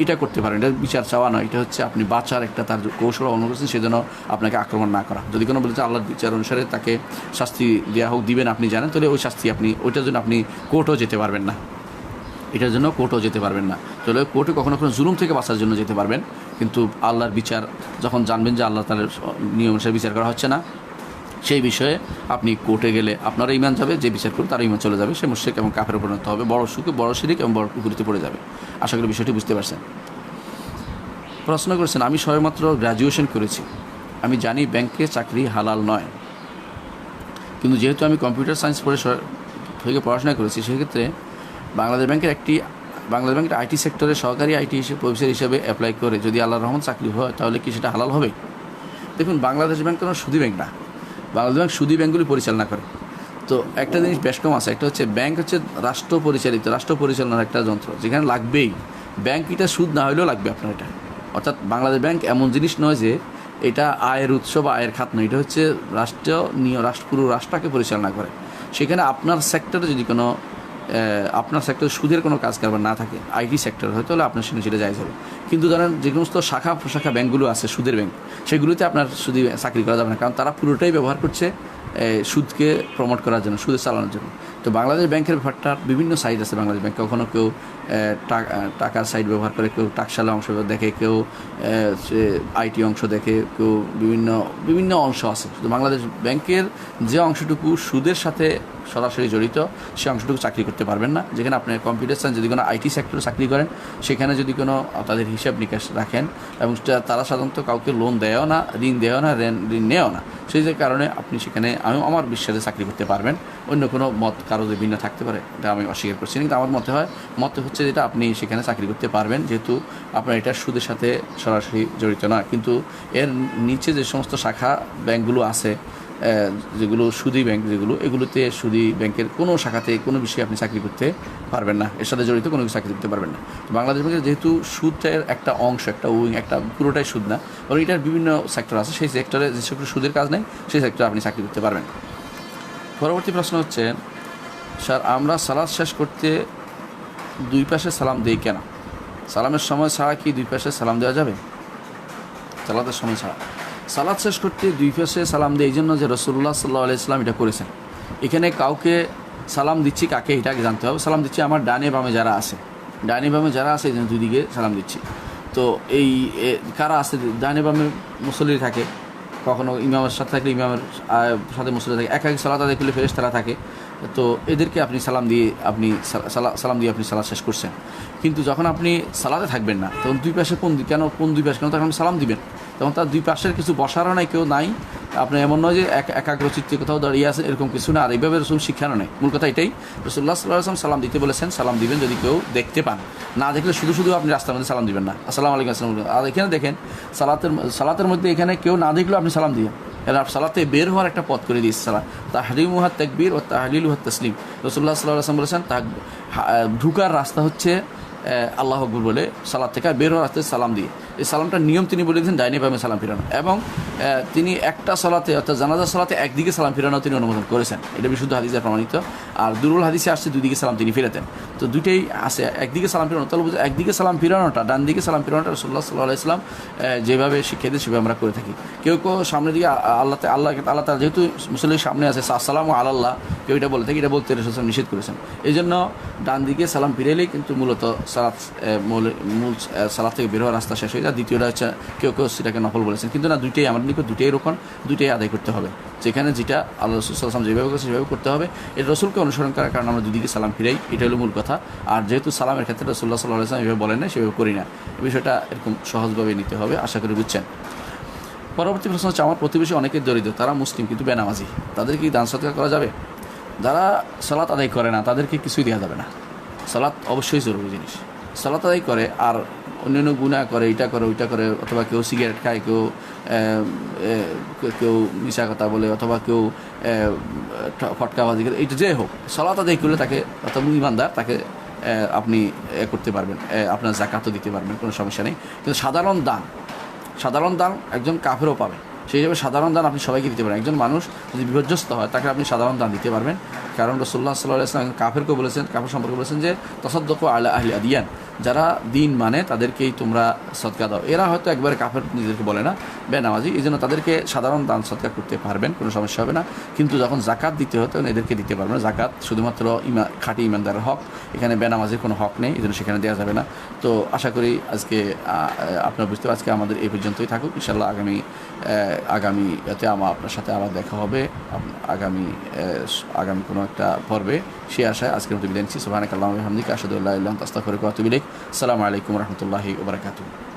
এটা করতে পারেন। এটা বিচার চাওয়া নয়, এটা হচ্ছে আপনি বাঁচার একটা তার কৌশল অবলম্বন করছেন, সেজন্য আপনাকে আক্রমণ না করা। যদি কোনো বলেছে আল্লাহর বিচার অনুসারে তাকে শাস্তি দেওয়া হোক, দিবেন আপনি জানেন, তাহলে ওই শাস্তি আপনি ওইটার জন্য আপনি কোর্টও যেতে পারবেন না, এটার জন্য কোর্টও যেতে পারবেন না। তাহলে কোর্টে কখনো কোনো জুলুম থেকে বাঁচার জন্য যেতে পারবেন, কিন্তু আল্লাহর বিচার যখন জানবেন যে আল্লাহ তাআলার নিয়ম অনুসারে বিচার করা হচ্ছে না, সেই বিষয়ে আপনি কোর্টে গেলে আপনারও ইমান যাবে, যে বিচার করবে তারও ইমান চলে যাবে, সে মুশরিক এবং কাফেরে পরিণত হবে, বড় শিরক এবং বড় কুফরিতে পড়ে যাবে। আশা করি বিষয়টি বুঝতে পারছেন। প্রশ্ন করেছেন, আমি সবেমাত্র গ্র্যাজুয়েশন করেছি, আমি জানি ব্যাংকে চাকরি হালাল নয়, কিন্তু যেহেতু আমি কম্পিউটার সায়েন্স থেকে পড়াশোনা করেছি, সেক্ষেত্রে বাংলাদেশ ব্যাংকের আইটি সেক্টরে সহকারী আইটি অফিসার হিসেবে অ্যাপ্লাই করে যদি আল্লাহর রহমান চাকরি হয়, তাহলে কি সেটা হালাল হবে? দেখুন, বাংলাদেশ ব্যাংক কোনো সুদী ব্যাংক না, বাংলাদেশ ব্যাংক সুদী ব্যাংকগুলি পরিচালনা করে। তো একটা জিনিস বেশ কম আছে, একটা হচ্ছে ব্যাংক হচ্ছে রাষ্ট্র পরিচালনার একটা যন্ত্র, যেখানে লাগবেই ব্যাংক, এটা সুদ না হলেও লাগবে আপনার এটা। অর্থাৎ বাংলাদেশ ব্যাংক এমন জিনিস নয় যে এটা আয়ের উৎস বা আয়ের খাত নয়, এটা হচ্ছে পুরো রাষ্ট্রকে পরিচালনা করে। সেখানে আপনার সেক্টরে যদি কোনো আপনার সেক্টরে সুদের কোনো কাজ কারবার না থাকে, আইটি সেক্টর হয়তো, তাহলে আপনার সঙ্গে সেটা যাই যাবে। কিন্তু ধরেন যে সমস্ত শাখা প্রশাখা ব্যাংকগুলো আছে, সুদের ব্যাংক, সেগুলোতে আপনার শুধু চাকরি করা যাবে না, কারণ তারা পুরোটাই ব্যবহার করছে সুদকে প্রমোট করার জন্য, সুদে চালানোর জন্য। তো বাংলাদেশ ব্যাংকের ব্যাপারটা বিভিন্ন সাইড আছে বাংলাদেশ ব্যাংক, কখনও কেউ টাকার সাইড ব্যবহার করে, কেউ টাকশালা অংশ দেখে, কেউ আইটি অংশ দেখে, কেউ বিভিন্ন অংশ আছে। শুধু বাংলাদেশ ব্যাংকের যে অংশটুকু সুদের সাথে সরাসরি জড়িত, সে অংশটুকু চাকরি করতে পারবেন না। যেখানে আপনি কম্পিউটার সায়েন্স যদি কোনো আইটি সেক্টরে চাকরি করেন, সেখানে যদি কোনো তাদের হিসাব নিকাশ রাখেন, এবং তারা সাধারণত কাউকে লোন দেয়ও না, ঋণ দেয়ও না, ঋণ নেয়ও না, সেই যে কারণে আপনি সেখানে আমার বিশ্বাসে চাকরি করতে পারবেন। অন্য কোনো মত কারো যে ভিন্ন থাকতে পারে, এটা আমি অস্বীকার করছি, কিন্তু আমার মতে হচ্ছে যেটা আপনি সেখানে চাকরি করতে পারবেন, যেহেতু আপনার এটা সুদের সাথে সরাসরি জড়িত নয়। কিন্তু এর নিচে যে সমস্ত শাখা ব্যাংকগুলো আছে, যেগুলো সুদী ব্যাংক, এগুলোতে সুদী ব্যাংকের কোনো শাখাতে কোনো বিষয়ে আপনি চাকরি করতে পারবেন না, এর সাথে জড়িত কোনো কিছু চাকরি করতে পারবেন না। বাংলাদেশ ব্যাংকের যেহেতু সুদের একটা অংশ, একটা উইং, একটা পুরোটাই সুদ না, কারণ এটার বিভিন্ন সেক্টর আছে, সেই সেক্টরে যে সেক্টর সুদের কাজ নেই, সেই সেক্টরে আপনি চাকরি করতে পারবেন। পরবর্তী প্রশ্ন হচ্ছে, স্যার আমরা সালাত শেষ করতে দুই পাশে সালাম দেই কেন? সালামের সময় ছাড়া কি দুই পাশে সালাম দেওয়া যাবে? সালাতের সময় ছাড়া সালাত শেষ করতে দুই পাশে সালাম দেয় এই জন্য যে রাসূলুল্লাহ সাল্লাল্লাহু আলাইহি ওয়াসাল্লাম এটা করেছেন। এখানে কাউকে সালাম দিচ্ছি, কাকে এটা আগে জানতে হবে। সালাম দিচ্ছি আমার ডানে বামে যারা আছে, এই জন্য দুই দিকে সালাম দিচ্ছি। তো এই কারা আছে, ডানে বামে মুসল্লি থাকে, কখনো ইমামের সাথে থাকলে ইমামের সাথে মুসল্লি থাকে, এক সালাত আদায় করলে ফেরেশতারা থাকে। তো এদেরকে আপনি সালাম দিয়ে আপনি সালাত শেষ করছেন। কিন্তু যখন আপনি সালাতে থাকবেন না, তখন দুই পাশে কোন দুই পাশে তখন আপনি সালাম দিবেন, তখন তার দুই পাশের কিছু বসারও নাই, কেউ নাই, আপনি এমন নয় যে একাগ্রচিত্তে কোথাও দাঁড়িয়ে আছে, এরকম কিছু না। আর এইভাবে রসুল শিক্ষানো নেই। মূল কথা এটাই, রাসূলুল্লাহ সাল্লাল্লাহু আলাইহি ওয়াসাল্লাম সালাম দিতে বলেছেন, সালাম দিবেন যদি কেউ দেখতে পান, না দেখলে শুধু আপনি রাস্তার মধ্যে সালাম দিবেন না, আসসালামু আলাইকুম আসসালাম। আর এখানে দেখেন সালাতের মধ্যে এখানে কেউ না দেখলেও আপনি সালাম দিবেন। এরা সালাতে বের হওয়ার একটা পথ করে দিয়েছে সালাত, তাহরিমুহা তাকবীর ও তাহলিলুহা তাসলিম। রাসূলুল্লাহ সাল্লাল্লাহু আলাইহি ওয়াসাল্লাম বলেছেন ঢুকার রাস্তা হচ্ছে আল্লাহু আকবার বলে সালাত থেকে, বের হওয়ার রাস্তায় সালাম দিয়ে। এই সালামটার নিয়ম তিনি বলে দিয়েছেন ডাইনে বামে সালাম ফিরানো, এবং তিনি একটা সালাতে অর্থাৎ জানাজার সালাতে একদিকে সালাম ফিরানো তিনি অনুমোদন করেছেন। এটা বিশুদ্ধ হাদিসে প্রমাণিত। আর দুরুল হাদিসে আসছে দুই দিকে সালাম তিনি ফিরাতেন। তো দুইটাই আছে, একদিকে সালাম ফিরানো, তাহলে বুঝে একদিকে সালাম ফিরানোটা, ডান দিকে সালাম ফিরানোটা রাসূলুল্লাহ সাল্লাল্লাহু আলাইহি ওয়াসাল্লাম যেভাবে শিখিয়ে দেন সেভাবে আমরা করে থাকি। কেউ সামনের দিকে আল্লাহ তাআলা যেহেতু মুসল্লির সামনে আছে, আসসালামু আলাল্লাহ, কেউ এটা বলে থাকি, এটা বলতে রাসূল নিষেধ করেছেন। এই জন্য ডান দিকে সালাম ফিরেলেই কিন্তু মূলত মূল সালাত থেকে বের হওয়ার রাস্তা শেষ হয়ে যায়। দ্বিতীয়টা হচ্ছে কেউ সেটাকে নফল বলেছেন, কিন্তু না, দুইটাই আমার নিকট দুইটাই রকম, দুইটাই আদায় করতে হবে। যেখানে যেটা আল্লাহ রাসূল সাল্লাল্লাহু আলাইহি ওয়াসাল্লাম যেভাবে করেছে সেভাবে করতে হবে। এটা রাসূলকে অনুসরণ করার কারণে আমরা দুদিকে সালাম ফিরাই, এটা হলো মূল কথা। আর যেহেতু সালামের ক্ষেত্রে রাসূলুল্লাহ সাল্লাল্লাহু আলাইহি ওয়াসাল্লাম এভাবে বলেন না, সেভাবে করি না, এই বিষয়টা এরকম সহজভাবে নিতে হবে, আশা করি বুঝছেন। পরবর্তী প্রশ্ন হচ্ছে, আমার প্রতিবেশী অনেকে দরিদ্র, তারা মুসলিম কিন্তু বেনামাজি, তাদের কি দান সদকা করা যাবে? যারা সালাত আদায় করে না তাদেরকে কিছুই দেওয়া যাবে না। সালাত অবশ্যই জরুরি জিনিস, সালাত আদায় করে আর অন্যান্য গুনাহ করে, এটা করে ওইটা করে, অথবা কেউ সিগারেট খায়, কেউ মিশা কথা বলে, অথবা কেউ ফটকাবাজি করে, এইটা যে হোক সালাত আদায় করলে তাকে, অথবা ইমানদার তাকে আপনি করতে পারবেন, আপনার জাকাতও দিতে পারবেন, কোনো সমস্যা নেই। কিন্তু সাধারণ দান একজন কাফেরও পাবে, সেই হিসাবে সাধারণ দান আপনি সবাইকে দিতে পারেন। একজন মানুষ যদি বিপর্যস্ত হয় তাকে আপনি সাধারণ দান দিতে পারবেন, কারণ রাসূলুল্লাহ সাল্লাল্লাহু আলাইহি ওয়াসাল্লাম কাফেরকে বলেছেন, কাফের সম্পর্কে বলেছেন যে তাসাদ্দাকু আলা আহলি আদিয়ান, যারা দিন মানে তাদেরকেই তোমরা সদকা দাও। এরা হয়তো একবারে কাফের নিজেদেরকে বলে না, বেনামাজি, এই জন্য তাদেরকে সাধারণ দান সদকা করতে পারবেন, কোনো সমস্যা হবে না। কিন্তু যখন জাকাত দিতে হয় তখন এদেরকে দিতে পারবেন না। জাকাত শুধুমাত্র খাঁটি ইমানদারের হক, এখানে বেনামাজির কোনো হক নেই, এই জন্য সেখানে দেওয়া যাবে না। তো আশা করি আজকে আপনারা বুঝতে পারছেন, আজকে আমাদের এই পর্যন্তই থাকুক। ইনশাআল্লাহ আগামীতে আপনার সাথে আবার দেখা হবে আগামী কোনো একটা পর্বে। সে আশায় আজকের মতো বিদায় নিচ্ছি। সুবহানাকাল্লাহুম্মা ওয়া বিহামদিকা আশহাদু আল্লা ইলাহা ইল্লা আনতা আস্তাগফিরুকা ওয়া আতুবু ইলাইক। আসসালামু আলাইকুম ওয়া রাহমাতুল্লাহি ওয়া বারাকাতুহু।